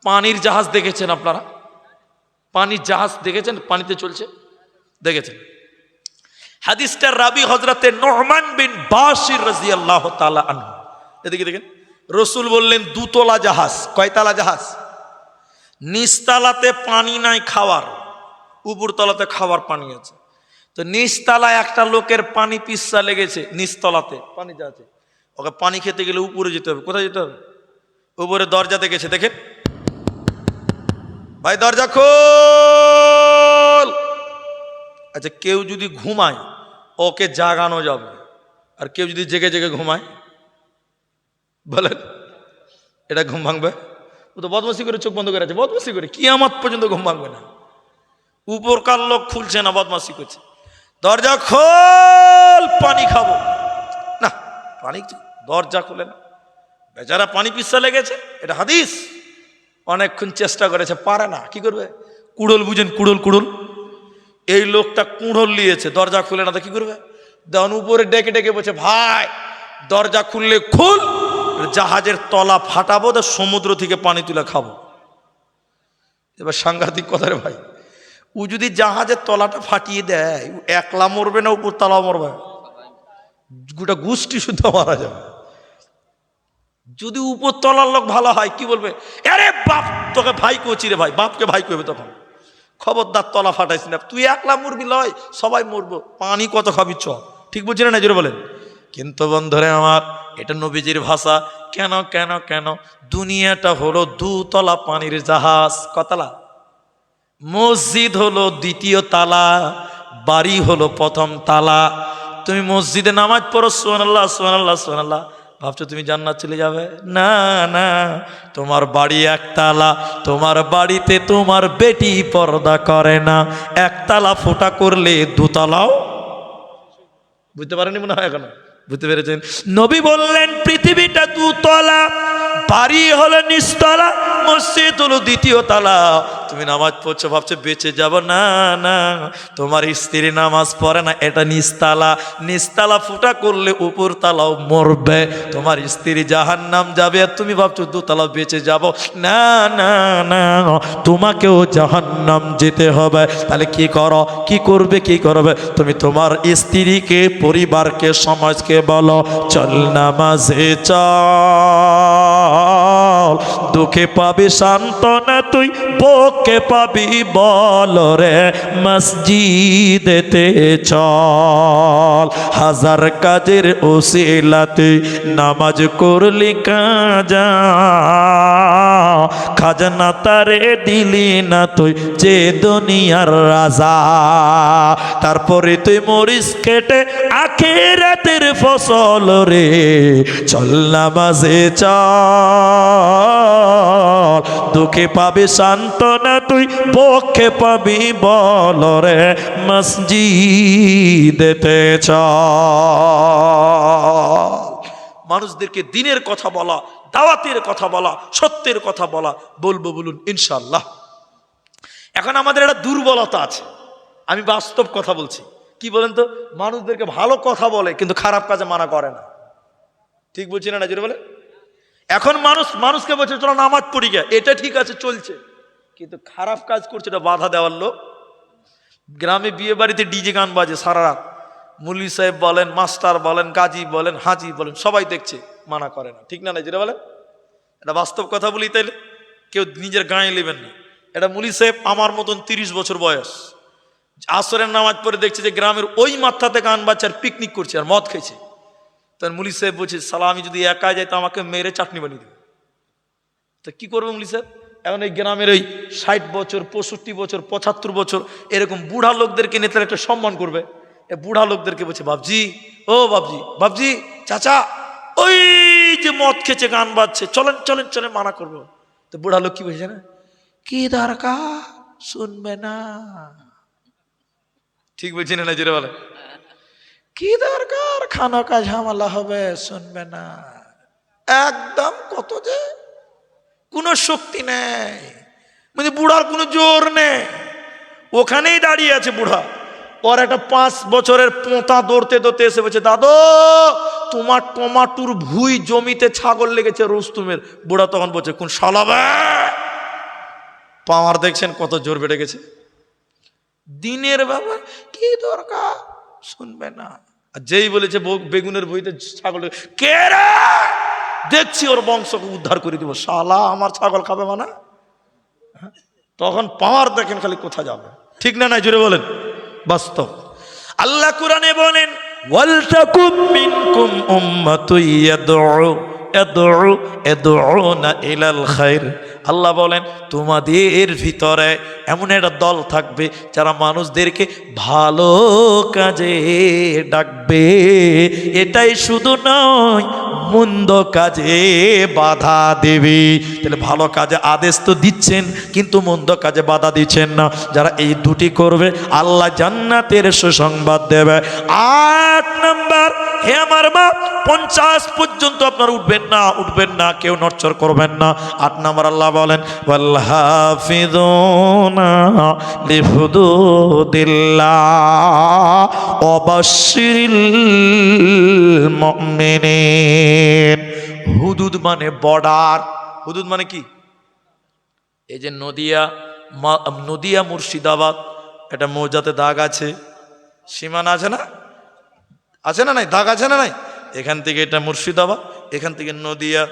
পানির জাহাজ দেখেছেন আপনারা? পানির জাহাজ দেখেছেন? পানিতে চলছে দেখেছেন? হাদিসটার রাবি হযরতে নুমান বিন বাশির রাদিয়াল্লাহু তাআলা আনহু। এদিকে দেখেন, রাসূল বললেন দুতলা জাহাজ। কয়তলা জাহাজ? নিচতলাতে পানি নাই খাওয়ার, উপরতলাতে খাওয়ার পানি আছে। তো নিচতলায় একটা লোকের পানি পিচ্ছা লেগেছে, নিচতলাতে পানি যা আছে, ওকে পানি খেতে গেলে উপরে যেতে হবে। কোথায় যেতে হবে? উপরে দরজাতে গেছে। দেখেন ভাই, দরজা খোল। আচ্ছা, কেউ যদি ঘুমায় ওকে জাগানো যাবে, আর কেউ যদি জেগে জেগে ঘুমায়, বলেন এটা ঘুম ভাঙবে? ও তো বদমাশি করে চোখ বন্ধ করে আছে, বদমাশি করে কিয়ামত পর্যন্ত ঘুম ভাঙবে না। উপরকার লোক খুলছে না, বদমাশি করছে। দরজা খোল, পানি খাবো না। পানি দরজা খুলে না, বেচারা পানি পিচ্ছা লেগেছে। এটা হাদিস। অনেকক্ষণ চেষ্টা করেছে, পারে না। কি করবে? কুড়োল বুঝেন? কুড়োল, কুড়োল। এই লোকটা কুড়োল নিয়েছে, দরজা খুলে না, তো কি করবে? দেন উপরে ডেকে ডেকে বলছে, ভাই দরজা খুললে খুল, জাহাজের তলা ফাটাবো, তো সমুদ্র থেকে পানি তুলে খাবো। এবার সাংঘাতিক কথা রে ভাই। ও যদি জাহাজের তলাটা ফাটিয়ে দেয়, একলা মরবে না, উপর তলাও মরবে, গোটা গোষ্ঠী শুদ্ধ মারা যাবে। যদি উপর তলার লোক ভালো হয়, কি বলবে? আরে বাপ, তোকে ভাই কচি রে ভাই, বাপকে ভাই কইবে তখন। খবরদার তলা ফাটাইস না, তুই একলা মরবি লয়, সবাই মরবো। পানি কত খাবি চ, ঠিক বলছি না? জোরে বলেন। কিন্তু বন্ধুরে আমার, এটা নবীজির ভাষা। কেন কেন কেন? দুনিয়াটা হলো দুতলা পানির জাহাজ। কতলা? মসজিদ হলো দ্বিতীয় তালা, বাড়ি হলো প্রথম তালা। তুমি মসজিদে নামাজ পড়ো, সুবহানাল্লাহ সুবহানাল্লাহ সুবহানাল্লাহ, ভাবছো তুমি জান্নাত চলে যাবে? না না, তোমার বাড়ি একতলা, তোমার বাড়িতে তোমার বেটি পর্দা করে না। একতলা ফোঁটা করলে দুতলাও। বুঝতে পারেনি মনে হয় এখনো? বুঝতে পেরেছেন? নবী বললেন পৃথিবীটা দুতলা, বাড়ি হলো নিচতলা, মসজিদ হলো দ্বিতীয় তালা। তুমি নামাজ পড়ছো, ভাবছো বেঁচে যাব? না না, তোমার স্ত্রী নামাজ পড়ে না, এটা নিচতলা। নিচতলা ফুটা করলে উপর তালাও মরবে, তোমার স্ত্রী জাহান্নাম যাবে, আর তুমি ভাবছো দুতলা বেঁচে যাব। না না না, তোমাকেও জাহান্নাম যেতে হবে। তাহলে কি করো? কি করবে? কি করবে? তুমি তোমার স্ত্রীকে, পরিবারকে, সমাজকে বলো, চল নামাজে চল, দুঃখে পাবি সান্ত্বনা তুই, বুকে পাবি বল রে, মসজিদেতে চল। হাজার কাজের ওসিলাতে নামাজ করলি কাজা, খাজনা তারে দিলি না তুই, যে দুনিয়ার রাজা। তারপরে তুই মরিস কেটে আখিরাতের ফসল রে, চল নামাজে চল, দুঃখে পাবি সান্ত্বনা তুই, পক্ষে পাবি বল রে, মসজিদেতে চল। মানুষদেরকে দিনের কথা বলা, দাওয়াতের কথা বলা, সত্যের কথা বলা, বলবো, বলুন ইনশাআল্লাহ। এখন আমাদের একটা দুর্বলতা আছে, আমি বাস্তব কথা বলছি। কি বলেন তো? মানুষদেরকে ভালো কথা বলে কিন্তু খারাপ কাজে মানা করে না। ঠিক বলছি না? জোরে বলে। এখন মানুষকে বলছে চলো নামাজ পড়ি গে, এটা ঠিক আছে চলছে, কিন্তু খারাপ কাজ করছে এটা বাধা দেওয়ার লোক। গ্রামে বিয়ে বাড়িতে ডিজে গান বাজে সারা রাত, মুল্লি সাহেব বলেন, মাস্টার বলেন, গাজী বলেন, হাজি বলেন, সবাই দেখছে, মানা করে না। ঠিক না? যেটা বলেন, এটা বাস্তব কথা বলি। তাইলে কেউ নিজের গায়ে নেবেন না। এটা মুল্লি সাহেব আমার মতন 30 বছর বয়স, আসরের নামাজ পড়ে দেখছে যে গ্রামের ওই মাথাতে গান বাচ্চার পিকনিক করছে আর মদ খেয়েছে। তখন মুল্লি সাহেব বলছে, সালা আমি যদি একা যাই তো আমাকে মেরে চাটনি বানিয়ে দেবে। তো কি করবো মুল্লি সাহেব? এখন এই গ্রামের ওই 60 বছর, 65 বছর, 75 বছর এরকম বুড়া লোকদেরকে নিয়ে তারা একটা সম্মান করবে। এই বুড়া লোকদেরকে বলছে, বাবজি, ও বাবজি, বাবজি, চাচা, ওই যে মদ খেয়েছে গান বাজছে, চলেন চলেন চলেন, মানা করবো। তো বুড়া লোক কি বলছে না, কি দরকার, শুনবে না। ঠিক বলছি না? যেটা বলে, কি দরকার, খানা কাজ ঝামেলা হবে, শুনবে না। একদম কত যে কোনো শক্তি নেই। মানে বুড়ার কোনো জোর নেই, ওখানেই দাঁড়িয়ে আছে বুড়া। ওর একটা 5 বছরের পোঁতা দৌড়তে দৌড়তে এসে বলছে, দাদু তোমার টমাটুর ভুই জমিতে ছাগল লেগেছে রুস্তুমের। বুড়া তখন বলছে, কোন শালাবে? পাওয়ার দেখছেন কত জোর বেড়ে গেছে। দিনের ব্যাপার কি দরকার, শুনবে না। আর যেই বলেছে বেগুনের ভুইতে ছাগল, কে রে? দেখছি ওর বংশকে উদ্ধার করে দিব, শালা আমার ছাগল খাবে মানে। তখন পাওয়ার দেখেন খালি কোথায় যাবে, ঠিক না? নাই জোরে বলেন, বাস্তব। আল্লাহ কুরআনে বলেন, ওয়ালতাকুম মিনকুম উম্মাতুন ইয়াদউনা ইলাল খায়র। আল্লাহ বলেন তোমাদের ভিতরে এমন একটা দল থাকবে যারা মানুষদেরকে ভালো কাজে ডাকবে। এটাই শুধু নয়, মন্দ কাজে বাধা দেবে। তাহলে ভালো কাজে আদেশ তো দিচ্ছেন, কিন্তু মন্দ কাজে বাধা দিচ্ছেন না। যারা এই দুটি করবে আল্লাহ জান্নাতের সুসংবাদ দেবে। 8 নাম্বার, হে আমার মা, 50 পর্যন্ত আপনার উঠবেন না, কেউ নড়চড় করবেন না। 8 নাম্বার আল্লাহ বলেন, ওয়াল হাফিযুনা লিহুদুদিল্লাহ ওয়া বাশশিরিল মুমিনিন। হুদুদ মানে বর্ডার। হুদুদ মানে কি? এই যে নদিয়া মুর্শিদাবাদ, এটা মৌজাতে দাগ আছে, সীমানা আছে না? আছে না নাই? দাগ আছে না নাই? এখান থেকে এটা মুর্শিদাবাদ, এখান থেকে নদিয়া,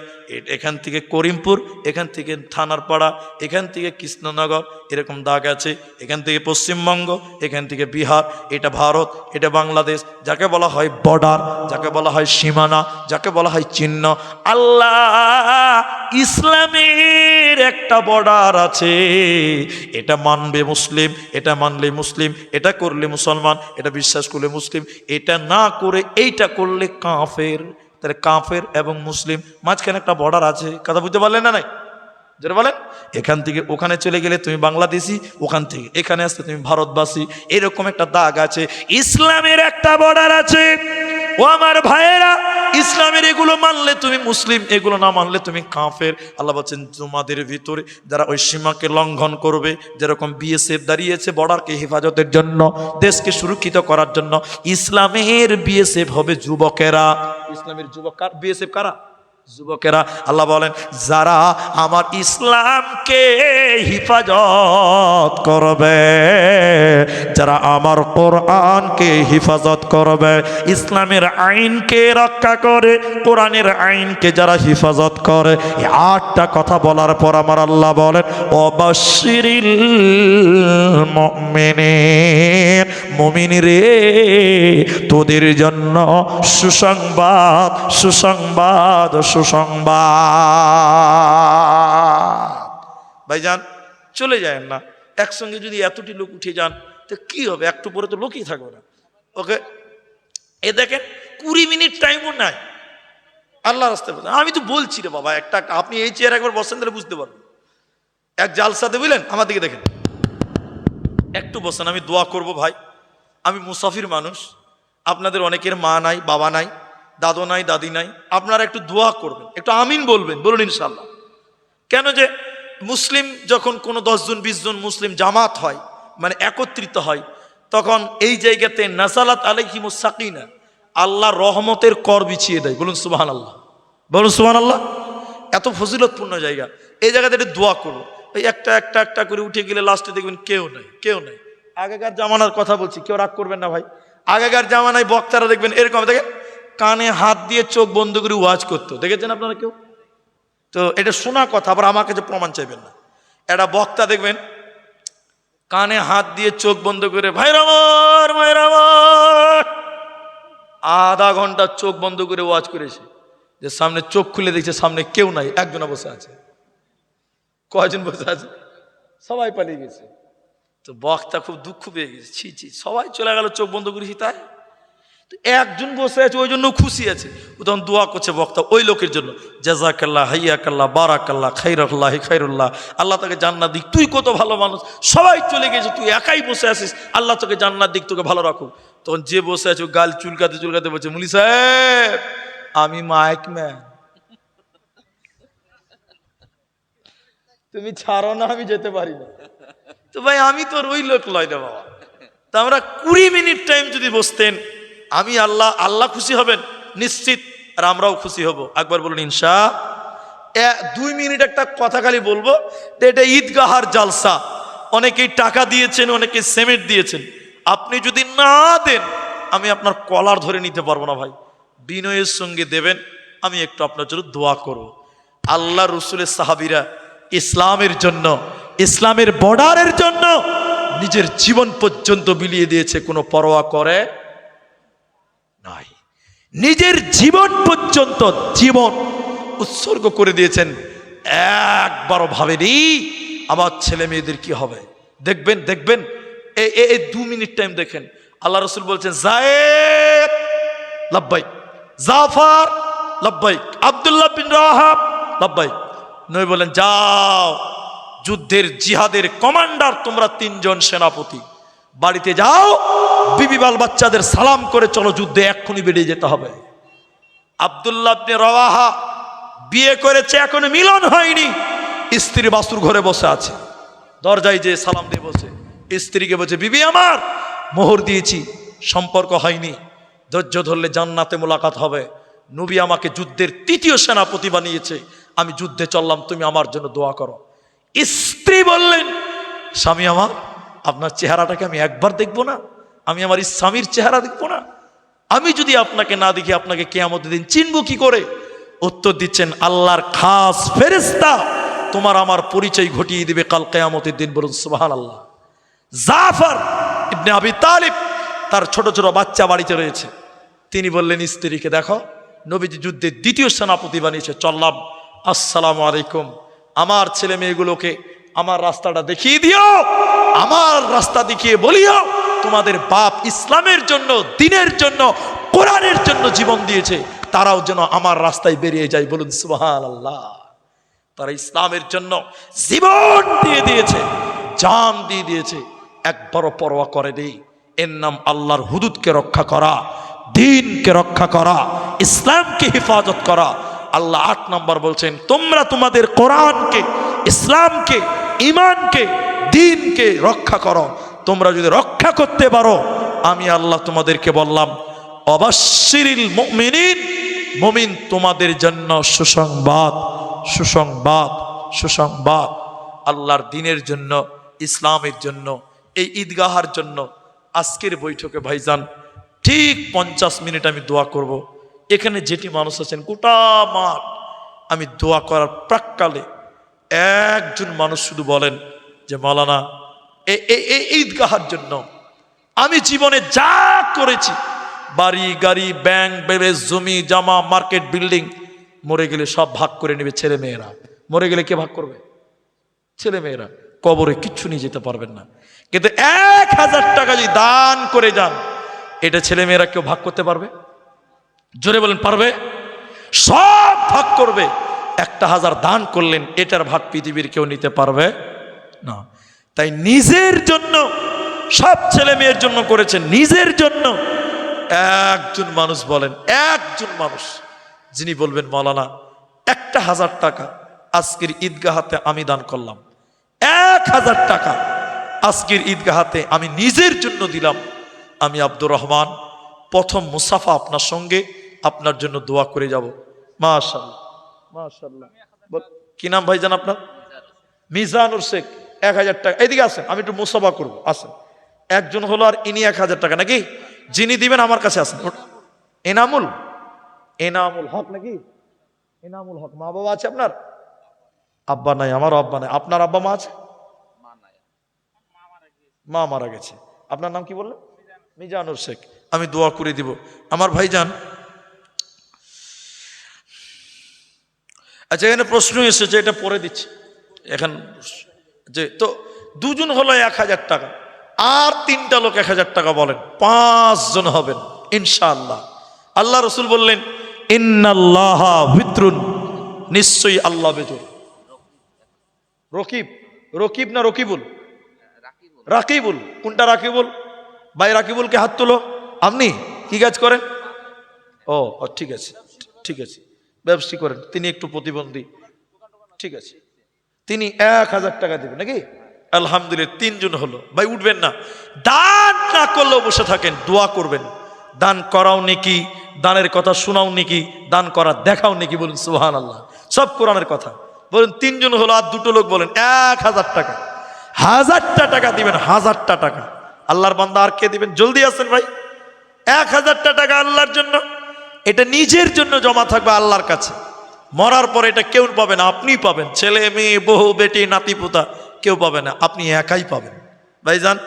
এখান থেকে করিমপুর, এখান থেকে থানারপাড়া, এখান থেকে কৃষ্ণনগর, এরকম দাগ আছে। এখান থেকে পশ্চিমবঙ্গ, এখান থেকে বিহার, এটা ভারত, এটা বাংলাদেশ। যাকে বলা হয় বর্ডার, যাকে বলা হয় সীমানা, যাকে বলা হয় চিহ্ন। আল্লাহ ইসলামের একটা বর্ডার আছে, এটা মানবে মুসলিম, এটা মানলে মুসলিম, এটা করলে মুসলমান, এটা বিশ্বাস করলে মুসলিম, এটা না করে এইটা করলে কাফের। তাহলে কাফের এবং মুসলিম মাঝখানে একটা বর্ডার আছে। কথা বুঝতে পারলেন না? নাই যেটা বলেন, এখান থেকে ওখানে চলে গেলে তুমি বাংলাদেশি, ওখান থেকে এখানে আসতে তুমি ভারতবাসী, এরকম একটা দাগ আছে। ইসলামের একটা বর্ডার আছে। ও আমার ভাইয়েরা, ইসলামের এগুলো মানলে তুমি মুসলিম, এগুলো না মানলে তুমি কাফের। আল্লাহ বলছেন তোমাদের ভিতরে যারা ওই সীমাকে লঙ্ঘন করবে, যেরকম বিএসএফ দাঁড়িয়েছে বর্ডারকে হেফাজতের জন্য, দেশকে সুরক্ষিত করার জন্য, ইসলামের বিএসএফ হবে যুবকেরা। ইসলামের যুবক কার? বিএসএফ কারা? যুবকেরা। আল্লাহ বলেন যারা আমার ইসলামকে হিফাজত করবে, যারা আমার কোরআনকে হিফাজত করবে, ইসলামের আইনকে রক্ষা করে, কোরআনের আইনকে যারা হিফাজত করে, এই 8টা কথা বলার পর আমার আল্লাহ বলেন, ওয়াবাশশিরিল মুমিনিন, মুমিন রে তোদের জন্য সুসংবাদ, সুসংবাদ, সুসংবাদ। ভাইজান চলে যায় না, একসঙ্গে যদি এতটি লোক উঠে যান তো কি হবে? একটু পরে তো লোকই থাকবে না। ওকে, এ দেখেন 20 মিনিট টাইমও নাই আল্লাহ রাস্তায়। আমি তো বলছি রে বাবা, একটা আপনি এই চেয়ার একবার বসেন তাহলে বুঝতে পারবেন। এক জালসাতে বুঝলেন, আমার দিকে দেখেন, একটু বসেন, আমি দোয়া করব। ভাই আমি মুসাফির মানুষ, আপনাদের অনেকের মা নাই, বাবা নাই, দাদু নাই, দাদি নাই, আপনারা একটু দোয়া করবেন, একটু আমিন বলবেন, বলুন ইনশাল্লাহ। কেন যে মুসলিম যখন কোনো 10 জন 20 জন মুসলিম জামাত হয়, মানে একত্রিত হয়, তখন এই জায়গাতে নাসালাত আলাইহিমুস সাকিনা, আল্লাহ রহমতের কর বিছিয়ে দেয়। বলুন সুবহানাল্লাহ, বলুন সুবহানাল্লাহ। এত ফজিলতপূর্ণ জায়গা, এই জায়গাতে একটু দোয়া করবো। ওই একটা একটা একটা করে উঠে গেলে লাস্টে দেখবেন কেউ নাই, কেউ নাই। আগেকার জামানার কথা বলছি, কেউ রাগ করবেন না ভাই। আগেকার জামানায় বক্তারা দেখবেন এরকম, দেখে কানে হাত দিয়ে চোখ বন্ধ করে ওয়াজ করতো, দেখেছেন আপনারা কেউ? তো এটা শোনা কথা, আবার আমার কাছে প্রমাণ চাইবেন না। একটা বক্তা দেখবেন কানে হাত দিয়ে চোখ বন্ধ করে, ভাইরা আমার, ভাইরা আমার, আধা ঘন্টা চোখ বন্ধ করে ওয়াজ করেছে। যে সামনে চোখ খুলে দেখছে সামনে কেউ নাই, একজনা বসে আছে। কয়জন বসে আছে? সবাই পালিয়ে গেছে। তো বক্তা খুব দুঃখ পেয়ে গেছে, ছি ছি, সবাই চলে গেল, চোখ বন্ধ করেছি তাই। তো একজন বসে আছে, ওই জন্য খুশি আছে। ও তখন দোয়া করছে বক্তা ওই লোকের জন্য, জাযাকাল্লাহ, হাইয়াকাল্লাহ, বারাকাল্লাহ, খাইরাল্লাহ, খাইরুল্লাহ, আল্লাহ তাকে জান্নাত দিক, তুই কত ভালো মানুষ, সবাই চলে গেছে, তুই একাই বসে আছিস, আল্লাহ তোকে জান্নাত দিক, তোকে ভালো রাখুক। তখন যে বসে আছে গাল চুলকাতে চুলকাতে বলছে, মুলি সাহেব আমি মাইক ম্যান। তুমি ছাড়ো না, আমি যেতে পারি না। তো ভাই আমি তো ওই লোক লয় না বাবা। তা আমরা 20 মিনিট টাইম যদি বসতেন, আমি আল্লাহ খুশি হবেন নিশ্চিত, আর আমরাও খুশি হব। একবার বলুন ইনশা। 2 মিনিট একটা কথা খালি বলবো, এটা ঈদগাহার জালসা। অনেকেই টাকা দিয়েছেন, অনেকে সিমেন্ট দিয়েছেন। আপনি যদি না দেন, আমি আপনার কলার ধরে নিতে পারবো না ভাই। বিনয়ের সঙ্গে দেবেন, আমি একটু আপনার জন্য দোয়া করব। আল্লাহ রসুলের সাহাবীরা ইসলামের জন্য, ইসলামের বর্ডারের জন্য নিজের জীবন পর্যন্ত বিলিয়ে দিয়েছে, কোনো পরোয়া করে নাই। নিজের জীবন পর্যন্ত জীবন উৎসর্গ করে দিয়েছেন। একবারও ভাবেনি আমার ছেলে মেয়েদের কি হবে। দেখবেন দেখবেন এই 2 মিনিট টাইম দেখেন, আল্লাহ রসুল বলছেন যায়েদ লাব্বাইক, জাফর লাব্বাইক, আব্দুল্লাহ বিন রাহাব লাব্বাইক। নবী বলেন যাও, যুদ্ধের জিহাদের কমান্ডার তোমরা 3 জন সেনাপতি, বাড়িতে যাও, বিবি বাল বাচ্চাদের সালাম করে চলো, যুদ্ধে এক্ষুনি বেরিয়ে যেতে হবে। আব্দুল্লাহ বিন রাওয়াহা বিয়ে করেছে, এখনো মিলন হয়নি, স্ত্রী বাসুর ঘরে বসে আছে, দরজায় যে সালাম দিয়ে বসে, স্ত্রীকে বলছে বিবি আমার মোহর দিয়েছি, সম্পর্ক হয়নি, ধৈর্য ধরলে জান্নাতে মোলাকাত হবে। নবী আমাকে যুদ্ধের 3য় সেনাপতি বানিয়েছে, আমি যুদ্ধে চললাম, তুমি আমার জন্য দোয়া করো। স্ত্রী বললেন স্বামী আমার, আপনার চেহারাটাকে আমি একবার দেখবো না? আমি আমার স্বামীর চেহারা দেখবো না? আমি যদি আপনাকে না দেখি, আপনাকে কিয়ামতের দিন চিনবো কি করে? উত্তর দিচ্ছেন আল্লাহর খাস ফেরেশতা তোমার আমার পরিচয় ঘটিয়ে দিবে কাল কিয়ামতের দিন। বলুন সুবহানাল্লাহ। জাফর ইবনে আবি তালিব, তার ছোট ছোট বাচ্চা বাড়িতে রয়েছে, তিনি বললেন স্ত্রীকে দেখো, নবীজি যুদ্ধের 2য় সেনাপতি বানিয়েছে, চললাম, আসসালামু আলাইকুম, আমার ছেলে মেয়েগুলোকে আমার রাস্তাটা দেখিয়ে দিও, আমার রাস্তা দেখিয়ে বলিও তোমাদের বাপ ইসলামের জন্য, দ্বীনের জন্য, কোরআনের জন্য জীবন দিয়েছে, তারাও যেন আমার রাস্তায় বেরিয়ে যায়। বলুন সুবহানাল্লাহ। তারা ইসলামের জন্য জীবন দিয়ে দিয়েছে, জান দিয়ে দিয়েছে, একবারও পরোয়া করেনি। এর নাম আল্লাহর হুদুদকে রক্ষা করা, দ্বীনকে রক্ষা করা, ইসলামকে হেফাজত করা। আল্লাহ 8 নম্বর বলছেন তোমরা তোমাদের কোরআনকে, ইসলামকে, ঈমানকে, দ্বীনকে রক্ষা করো। তোমরা যদি রক্ষা করতে পারো, আমি আল্লাহ তোমাদেরকে বললাম অবাশশিরিল মুমিনিন, মুমিন তোমাদের জন্য সুসংবাদ, সুসংবাদ, সুসংবাদ। আল্লাহর দ্বীনের জন্য, ইসলামের জন্য, এই ঈদগাহার জন্য আজকের বৈঠকে ভাইজান ঠিক 50 মিনিট আমি দোয়া করব। এখানে যেটি মানুষ আছেন গোটা মাঠ, আমি দোয়া করার প্রাক্কালে একজন মানুষ শুধু বলেন যে মাওলানা এই ঈদগাহার জন্য আমি জীবনে যা করেছি, বাড়ি গাড়ি, ব্যাংক ব্যালেন্স, জমি জামা, মার্কেট বিল্ডিং, মরে গেলে সব ভাগ করে নেবে ছেলে মেয়েরা। মরে গেলে কে ভাগ করবে? ছেলে মেয়েরা। কবরে কিচ্ছু নিয়ে যেতে পারবেন না, কিন্তু 1000 টাকা যদি দান করে যান, এটা ছেলে মেয়েরা কেউ ভাগ করতে পারবে? জোরে বলেন পারবে? সব ভাগ করবে। 1000 দান করলেন, এটার ভাগ পৃথিবীর কেউ নিতে পারবে না। তাই নিজের জন্য, সব ছেলে মেয়ের জন্য করেছেন, নিজের জন্য একজন মানুষ বলেন, একজন মানুষ যিনি বলবেন মাওলানা 1000 টাকা আজকের ঈদগাহাতে আমি দান করলাম, 1000 টাকা আজকের ঈদগাহাতে আমি নিজের জন্য দিলাম, আমি আব্দুর রহমান প্রথম মুসাফা আপনার সঙ্গে আপনার জন্য দোয়া করে যাব। মাশাআল্লাহ, মাশাআল্লাহ। কি নাম ভাইজান আপনার? মিজানুর শেখ। 1000 টাকা। এদিকে আসেন, আমি একটু মুসাফা করবো, আসেন। একজন হলো, আর ইনি 1000 টাকা নাকি? যিনি দিবেন আমার কাছে আসেন। এনামুল, এনামুল হক নাকি? এনামুল হক। মা বাবা আছে আপনার? আব্বা নাই, আমারও আব্বা নাই। আপনার আব্বা মা আছে? মা মারা গেছে। আপনার নাম কি বললেন? মিজানুর শেখ। আমি দোয়া করে দিব। আমার ভাইজান, আচ্ছা এখানে প্রশ্ন এসেছে, এটা পরে দিচ্ছি এখন, যে তো দুজন হলো 1000 টাকা, আর 3টা লোক 1000 টাকা বলেন, 5 জন হবেন ইনশাআল্লাহ। আল্লাহ রসুল বললেন ইন্নাল্লাহা ভিতরুন, নিশ্চয়ই আল্লাহ বেজর। রকিব, রকিব না রকিবুল? রাকিবুল। কোনটা রাকিবুল? ভাই রাকিবুলকে হাত তুলো। আপনি কি কাজ করেন? ও ঠিক আছে, ঠিক আছে, ব্যবসায়ী করেন। তিনি একটু প্রতিবন্ধী, ঠিক আছে। তিনি 1000 টাকা দিবেন নাকি? আলহামদুলিল্লাহ, 3 জন হলো। ভাই উঠবেন না, দান না করলেও বসে থাকেন, দোয়া করবেন। দান করাও নেকি, দানের কথা শোনাও নেকি, দান করা দেখাও নেকি, বলুন সুবহানাল্লাহ। সব কোরআনের কথা। বলুন 3 জন হলো, আর 2টো লোক বলেন 1000 টাকা, 1000টা টাকা দিবেন, 1000টা টাকা। আল্লাহর বান্দা আর কে দিবেন? জলদি আসেন ভাই। 1000টা টাকা আল্লাহর জন্য, এটা নিজের জন্য জমা থাকবে আল্লাহর কাছে। মরার পরে এটা কেউ পাবে না, আপনিই পাবেন। ছেলে মেয়ে বউ বেটি নাতি পোতা কেউ পাবে না, আপনি একাই পাবেন। ভাইজান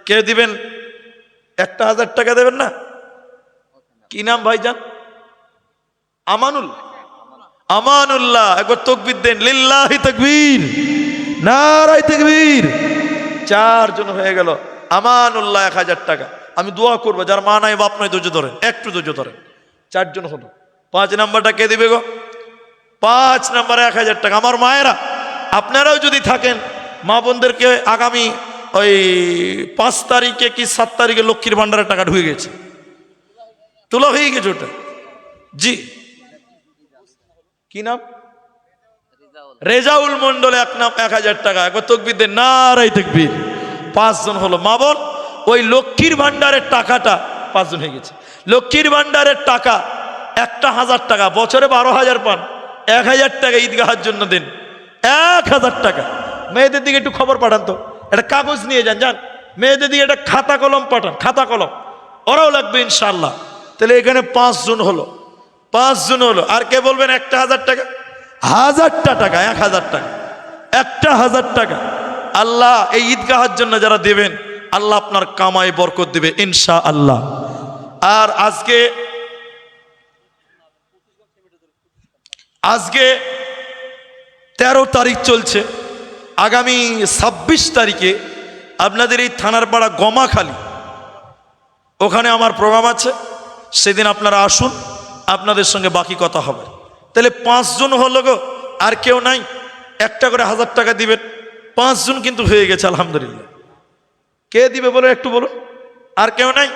কে দিবেন? 1000 টাকা দেবেন না? কি নাম ভাইজান? আমানুল, আমানুল্লাহ। একবার তাকবীর দেন, লিল্লাহি তাকবীর, নারায়ে তাকবীর। 4 জন হয়ে গেল। আমানুল্লাহ 1000 টাকা। আমি দোয়া করবো, যার মা নাই বাপ নাই ধৈর্য ধরেন, একটু ধৈর্য ধরেন। 4 জন হলো। 5 নাম্বারটা কে দিবে গো? 5 নাম্বারে 1000 টাকা। আমার মায়েরা, আপনারাও যদি থাকেন, মা বোনদেরকে আগামী ওই 5 তারিখে কি 7 তারিখে লক্ষ্মীর ভান্ডারের টাকা ঢুকে গেছে, তোলা হয়ে গেছে ওটা। জি, কি নাম? রেজাউল মন্ডল, 1000 টাকা। একবার তাকবীর দেন, নারায়ে তাকবীর। 5 জন হলো। মা বোন, ওই লক্ষ্মীর ভান্ডারের টাকাটা 5 জন হয়ে গেছে। লক্ষ্মীর ভান্ডারের টাকা একটা 1000 টাকা, বছরে 12,000 পান। 1000 টাকা ঈদগাহের জন্য দেন, 1000 টাকা। মেয়েদের দিকে একটু খবর পাঠান তো, একটা কাগজ নিয়ে যান, যান মেয়েদের দিকে একটা খাতা কলম পাঠান, খাতা কলম, ওরাও লাগবে ইনশাআল্লাহ। তাহলে এখানে 5 জন হলো, 5 জন হলো। আর কে বলবেন 1000 টাকা? 1000টা টাকা, 1000 টাকা, 1000 টাকা। আল্লাহ এই ঈদগাহের জন্য যারা দেবেন, আল্লাহ আপনার কামাই বরকত দেবে ইনশাআল্লাহ। আর আজকে 13 তারিখ চলছে, আগামী 26 তারিখে আপনাদের এই থানার পাড়া গমাখালি, ওখানে আমার প্রোগ্রাম আছে। সেদিন আপনারা আসুন, আপনাদের সঙ্গে বাকি কথা হবে। তাহলে 5 জন হলো গো, আর কেউ নাই? একটা করে 1000 টাকা দিবেন। 5 জন কিন্তু হয়ে গেছে আলহামদুলিল্লাহ। কে দিবে বলো, একটু বলো। আর কেউ নাই?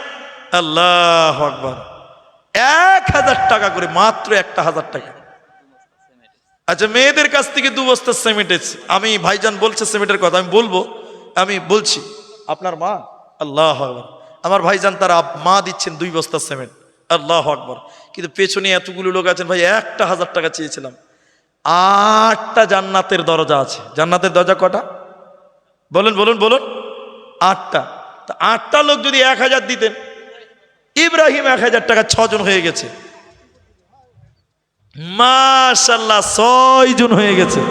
আল্লাহু আকবার। 1000 টাকা করে, মাত্র 1000 টাকা। আচ্ছা, মেয়েদের কাছ থেকে 2 বস্তা সিমেন্ট। আমি ভাইজান বলছে সিমেন্টের কথা, আমি বলছি আপনার মা, আল্লাহু আকবার। আমার ভাইজান তার মা দিচ্ছেন 2 বস্তা সিমেন্ট, আল্লাহু আকবার। কিন্তু পেছনে এতগুলো লোক আছেন ভাই, 1000 টাকা চেয়েছিলাম। 8টা জান্নাতের দরজা আছে। জান্নাতের দরজা কটা? বলুন বলুন বলুন। 8টা। তা 8টা লোক যদি 1000 দিতেন, ইব্রাহিম 1000 টাকা, 6 জন হয়ে গেছে। মাশাআল্লাহ, 6 জন হয়ে গেছে।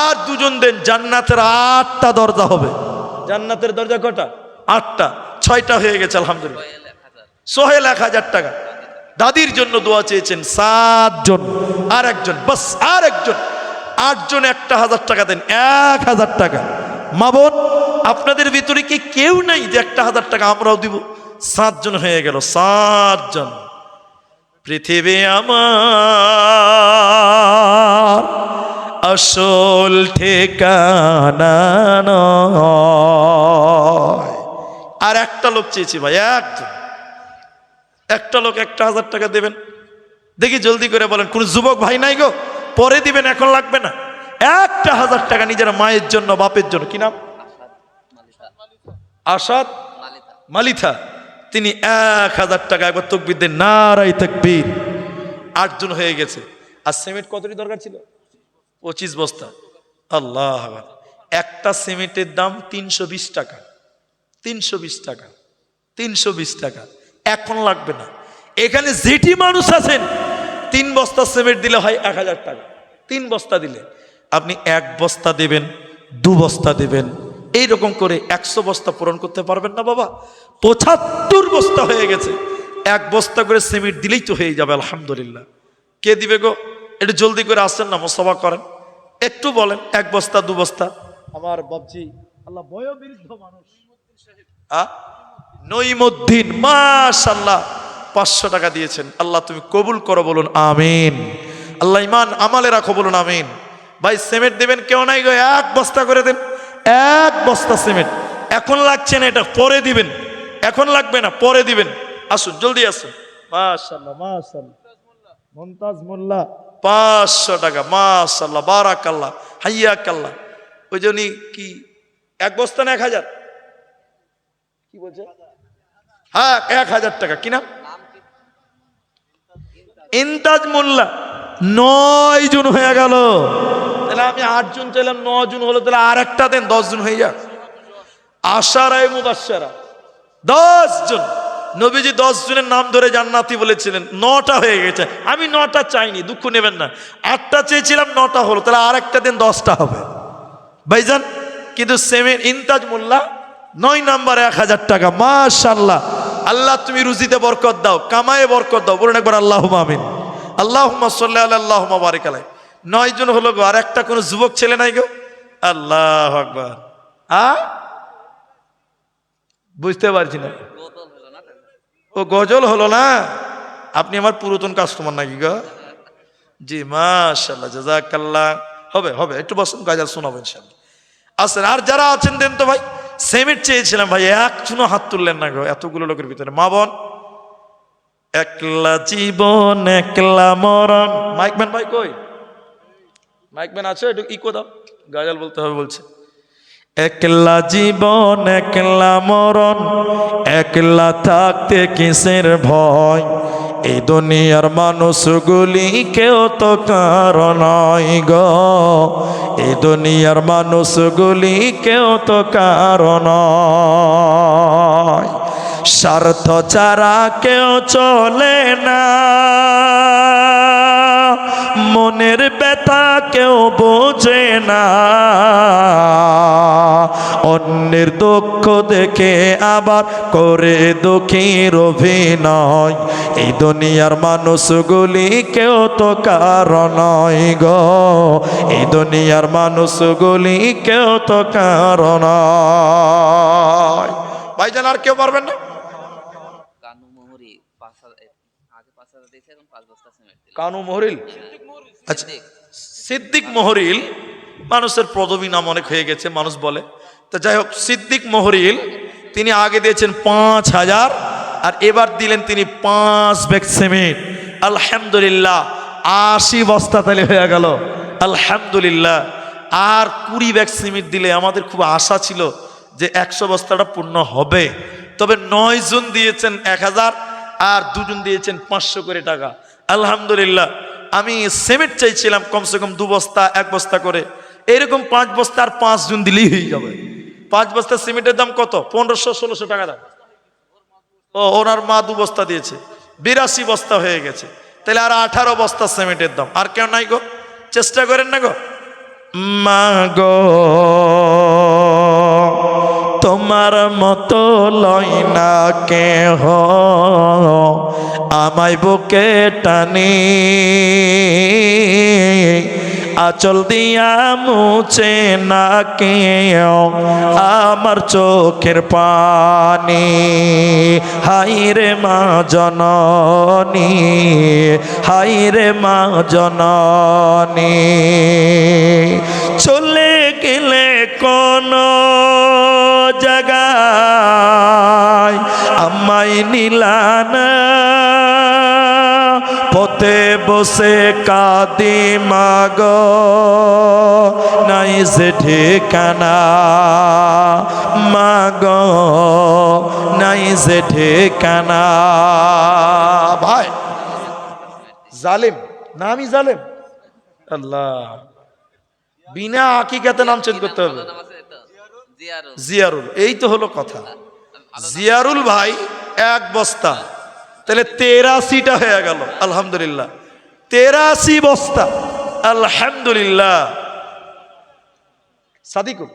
আর 2 জন দেন, জান্নাতের 8টা দরজা হবে। জান্নাতের দরজা কটা? 8টা। 6টা হয়ে গেছে আলহামদুলিল্লাহ। সোহেল 1000 টাকা। দাদির জন্য দোয়া চেয়েছেন 7 জন। আর একজন, বাস আর একজন। 8 জন 1000 টাকা দেন, 1000 টাকা। মা বোন, আপনাদের ভিতরে কি কেউ নাই যে 1000 টাকা আমরাও দিব? 7 জন হয়ে গেল, 7 জন। পৃথিবী আমার আসল ঠিকানা নয়। আর একটা লোক চেয়েছি ভাই, একটা লোক 1000 টাকা দেবেন। দেখি জলদি করে বলেন, কোন যুবক ভাই নাই গো? পরে দিবেন, এখন লাগবে না। 1000 টাকা নিজের মায়ের জন্য, বাপের জন্য। কি নাম? আসাদ মালিথা। তিনি 1000 টাকা। একবার তাকবীর দেন, নারায়ে তাকবীর। 8 জন হয়ে গেছে। আর সিমেন্ট কতটি দরকার ছিল? 25 বস্তা। আল্লাহ আকবার। একটা সিমেন্টের দাম 320 টাকা, 320 টাকা, 320 টাকা। এখন লাগবে না। এখানে যেটি মানুষ আছেন, 3 বস্তা সিমেন্ট দিলে হয় 1000 টাকা। 3 বস্তা দিলে আপনি 1 বস্তা দেবেন, 2 বস্তা দেবেন, এইরকম করে 100 বস্তা পূরণ করতে পারবেন না বাবা? 75 বস্তা হয়ে গেছে। 1 বস্তা করে সিমেন্ট দিলেই তো হয়ে যাবে আলহামদুলিল্লাহ। কে দিবে গো? একটু জলদি করে আসেন না, মুসাফা করেন, একটু বলেন। 1 বস্তা 2 বস্তা। আমার বাবজি, আল্লাহ বয়োবৃদ্ধ মানুষ, নঈমুদ্দিন, মাশাআল্লাহ 500 টাকা দিয়েছেন। আল্লাহ তুমি কবুল করো, বলুন আমিন। আল্লাহ ইমান আমালে রাখো, বলুন আমিন। ভাই সিমেন্ট দেবেন কেউ নাই গো? 1 বস্তা করে দেন, 1 বস্তা সিমেন্ট। এখন লাগছে না, এটা পরে দিবেন। এখন লাগবে না, পরে দিবেন। আসুন, জলদি আসুন। মাশাআল্লাহ মাশাআল্লাহ। মুমতাজ মোল্লা। 500 টাকা। মাশাআল্লাহ, বারাকাল্লাহ, হাইয়াকাল্লাহ। ওই জন্যই কি এক বস্তা না 1000? কি বলছে? হ্যাঁ, 1000 টাকা। কি নাম? ইনতাজ মোল্লা। 9 জন হয়ে গেল। তাহলে আমি 8 জন চাইলাম, 9 জন হলো, তাহলে আর একটা দেন, 10 জন হয়ে যাক। আশারায়ে মুবাশশারা 10 জন। নবীজি 10 জনের নাম ধরে জান্নাতি বলেছিলেন, 9টা হয়ে গেছে। আমি 9টা চাইনি, দুঃখ নেবেন না। 8টা চেয়েছিলাম, 9টা হলো, তাহলে আর একটা দিন 10টা হবে ভাইজান। কিন্তু সেমের ইনতাজ মোল্লা 9 নাম্বার 1000 টাকা। মাশাআল্লাহ। আল্লাহ তুমি রুজিতে বরকত দাও, কামায়ে বরকত দাও। বলুন একবার আল্লাহুম্মা আমিন। আল্লাহুম্মা সাল্লি আলা আল্লাহুম্মা বারিক আলাইহি। 9 জন হলো গো। আর একটা কোন যুবক ছেলে নাই গো? আল্লাহু আকবার। বুঝতে পারছি না। ও গজল হলো না? আপনি আমার পুরাতন কাস্টমার নাকি গো? জি মাশাআল্লাহ, জাযাকাল্লাহ। হবে হবে, একটু বসুন, গজল শোনাবো ইনশাআল্লাহ। আসেন, আর যারা আছেন দেন তো ভাই। সেমিট চেয়েছিলাম ভাই, একজনও হাত তুললেন না গো, এতগুলো লোকের ভিতরে। মা বোন, একলা জীবন একলা মরণ। মাইকম্যান ভাই কই? মাইকম্যান আছে? একটু ইকো দাও, গজল বলতে হবে বলছে। একলা জীবন একলা মরণ, একলা থাকতে কিসের ভয়? এই দুনিয়ার মানুষগুলি কেউ তো কারো নয় গো। এই দুনিয়ার মানুষগুলি কেউ তো কারো নয়। স্বার্থ ছাড়া কেউ চলে না, মনের ব্যথা কেউ বোঝে না। অন্যের দুঃখ দেখে আবার করে দুঃখীর অভিনয়। এই দুনিয়ার মানুষগুলি কেউ তো কারো নয় গো। এই দুনিয়ার মানুষগুলি কেউ তো কারো নয়। ভাইজান আর কেউ পারবেন না? কানু মহরিল, আচ্ছা সিদ্দিক মহরিল। মানুষের পদবী নাম অনেক হয়ে গেছে, মানুষ বলে। তো যাই হোক, সিদ্দিক মহরিল তিনি আগে দিয়েছেন 5000, আর এবার দিলেন তিনি 5 ব্যাগ সিমেন্ট। আলহামদুলিল্লাহ, 80 বস্তা তাহলে হয়ে গেল। আলহামদুলিল্লাহ। আর 20 ব্যাগ সিমেন্ট দিলে আমাদের খুব আশা ছিল যে 100 বস্তাটা পূর্ণ হবে। তবে 9 জন দিয়েছেন 1000, আর 2 জন দিয়েছেন 500 করে টাকা। আলহামদুলিল্লাহ। আমি সিমেন্ট চাইছিলাম কমসে কম 2 বস্তা 1 বস্তা করে, এরকম 5 বস্তা আর 5 জন দিলেই হয়ে যাবে। 5 বস্তা সিমেন্টের দাম কত? 1500-1600 টাকা দাম। ও, ওনার মা 2 বস্তা দিয়েছে, 82 বস্তা হয়ে গেছে। তাহলে আর 18 বস্তা সিমেন্টের দাম। আর কেউ নাই গো? চেষ্টা করেন না গো। মা গো তোমার মতো লয় না কেহ, আমায় বুকে টানি আঁচল দিয়া মুছে না কেউ আমার চোখের পানি। হাইরে মা জননী, হাইরে মা জননী, চলে গেলে কোন জায়গায় আমায় নিলানা, পথে বসে কাঁদি মাগো নাই যে ঠিকানা, মাগো নাই যে ঠিকানা। ভাই জালিম না, আমি জালিম? আল্লাহ, বিনা আকিকাতে নাম চেঞ্জ করতে হবে। জিয়ারুল, এই তো হলো কথা। জিয়ারুল ভাই 1 বস্তা, তাহলে 83টা হয়ে গেল। আলহামদুলিল্লাহ, 83 বস্তা। আলহামদুলিল্লাহ। সাদিকুল,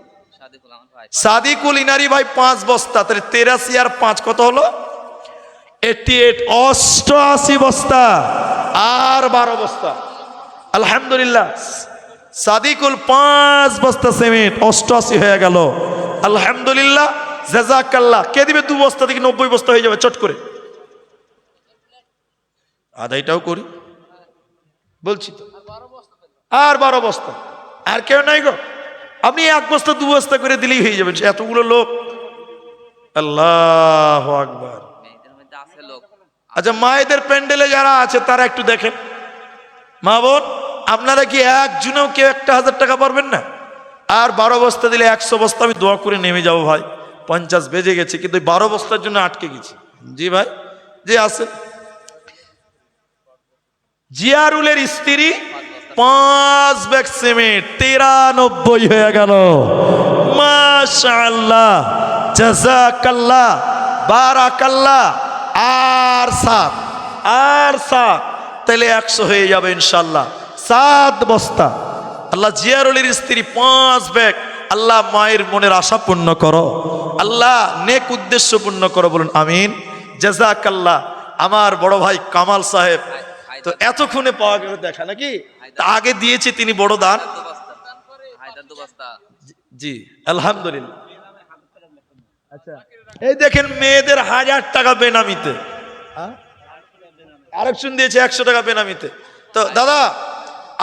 সাদিকুল ইনারি ভাই 5 বস্তা, তাহলে 83 আর 5 কত হলো? 88, 88 বস্তা আর 12 বস্তা। আলহামদুলিল্লাহ, সাদিকুল 5 বস্তা সিমেন্ট, 88 হয়ে গেল। আলহামদুলিল্লাহ, জাযাকাল্লাহ। কে দিবে 2 বস্তা থেকে 90 বস্তা হয়ে যাবে চট করে। আদায়টাও করি বলছি তো। আর 12 বস্তা। আর কেউ নাই গো? আপনি 1 বস্তা 2 বস্তা করে দিলেই হয়ে যাবেন। এতগুলো লোক। আল্লাহু আকবার। আচ্ছা, মায়েদের প্যান্ডেলে যারা আছে তারা একটু দেখেন। মা বোন, আপনারা কি একজনেও কেউ 1,000 টাকা পারবেন না? আর 12 বস্তা দিলে 100 বস্তা আমি দোয়া করে নেমে যাবো ভাই, 50 বেজে গেছে, কিন্তু 12 বস্তার জন্য আটকে গেছি। জি ভাই, যে আছে জিয়ারুলের স্ত্রী 5 ব্যাগ সিমেন্ট, 93 হয়ে গেল। মাশাআল্লাহ, জাযাকাল্লাহ, বারাকাল্লাহ। আর 7 তাহলে 100 হয়ে যাবে ইনশাআল্লাহ। 7 বস্তা। আল্লাহ জিয়ারুলের স্ত্রী 5 ব্যাগ। আল্লাহ মায়ের মনের আশা পূর্ণ করো, আল্লাহ নেক উদ্দেশ্য পূর্ণ করো, বলুন আমিন। জাযাকাল্লাহ। আমার বড় ভাই কামাল সাহেব তো এতক্ষণে পাওয়া গেল দেখা নাকি, তা আগে দিয়েছে তিনি বড় দান। জি আলহামদুলিল্লাহ। আচ্ছা, এই দেখেন মেয়েদের 1000 টাকা বেনামিতে, আরেকজন দিয়েছে 100 টাকা বেনামিতে। তো দাদা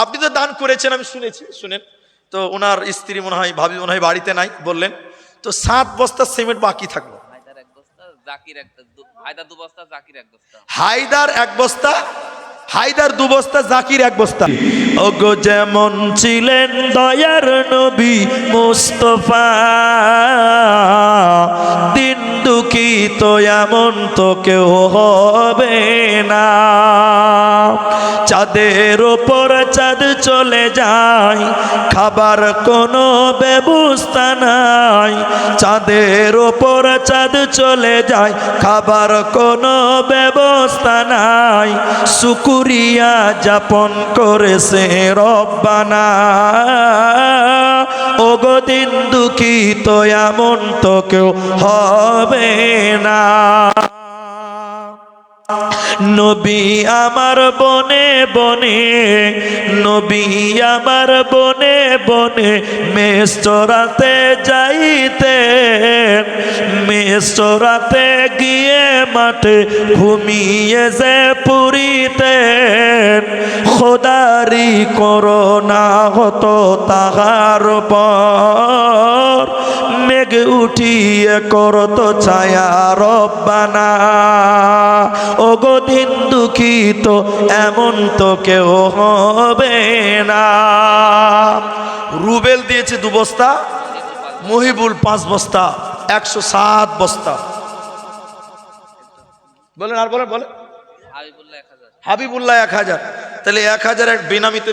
আপনি তো দান করেছেন, আমি শুনেছি, শুনেন তো। ওনার স্ত্রী মনে হয়, ভাবি মনে হয় বাড়িতে নাই, বললেন তো 7 বস্তা সিমেন্ট বাকি থাকলো। হায়দার 1 বস্তা, হায়দার 2 বস্তা, জাকির 1 বস্তা। ওগো যেমন ছিলেন দয়ার নবী মুস্তাফা, দিন দুঃখী তো এমন তো কেউ হবে না। চাঁদের ওপর চাঁদ চলে যায়, খাবার কোনো ব্যবস্থা নাই। চাঁদের ওপর চাঁদ চলে যায়, খাবার কোনো ব্যবস্থা নাই। শুকরিয়া যাপন করেছে রব্বানা, ওগো দিন দুঃখী তো এমন তো কেউ হবে না। নবী আমার বনে বনে, নবী আমার বনে বনে মেষ চরাতে যাইতেন। মেষ চরাতে গিয়ে মাঠে ঘুমিয়ে যে পুরিতেন। খোদারি করোনা হতো তাহার পর, মেঘ উঠিয়ে করত ছায়া রব্বানা। ওগো দিন দুঃখী তো এমন তো কেউ হবে না। রুবেল দিয়েছে 2 বস্তা, মহিবুল 5 বস্তা, 107 বস্তা। বলেন আর বলেন, বলেন। হাবিবুল্লাহ 1000, তাহলে 1000 এক বেনামিতে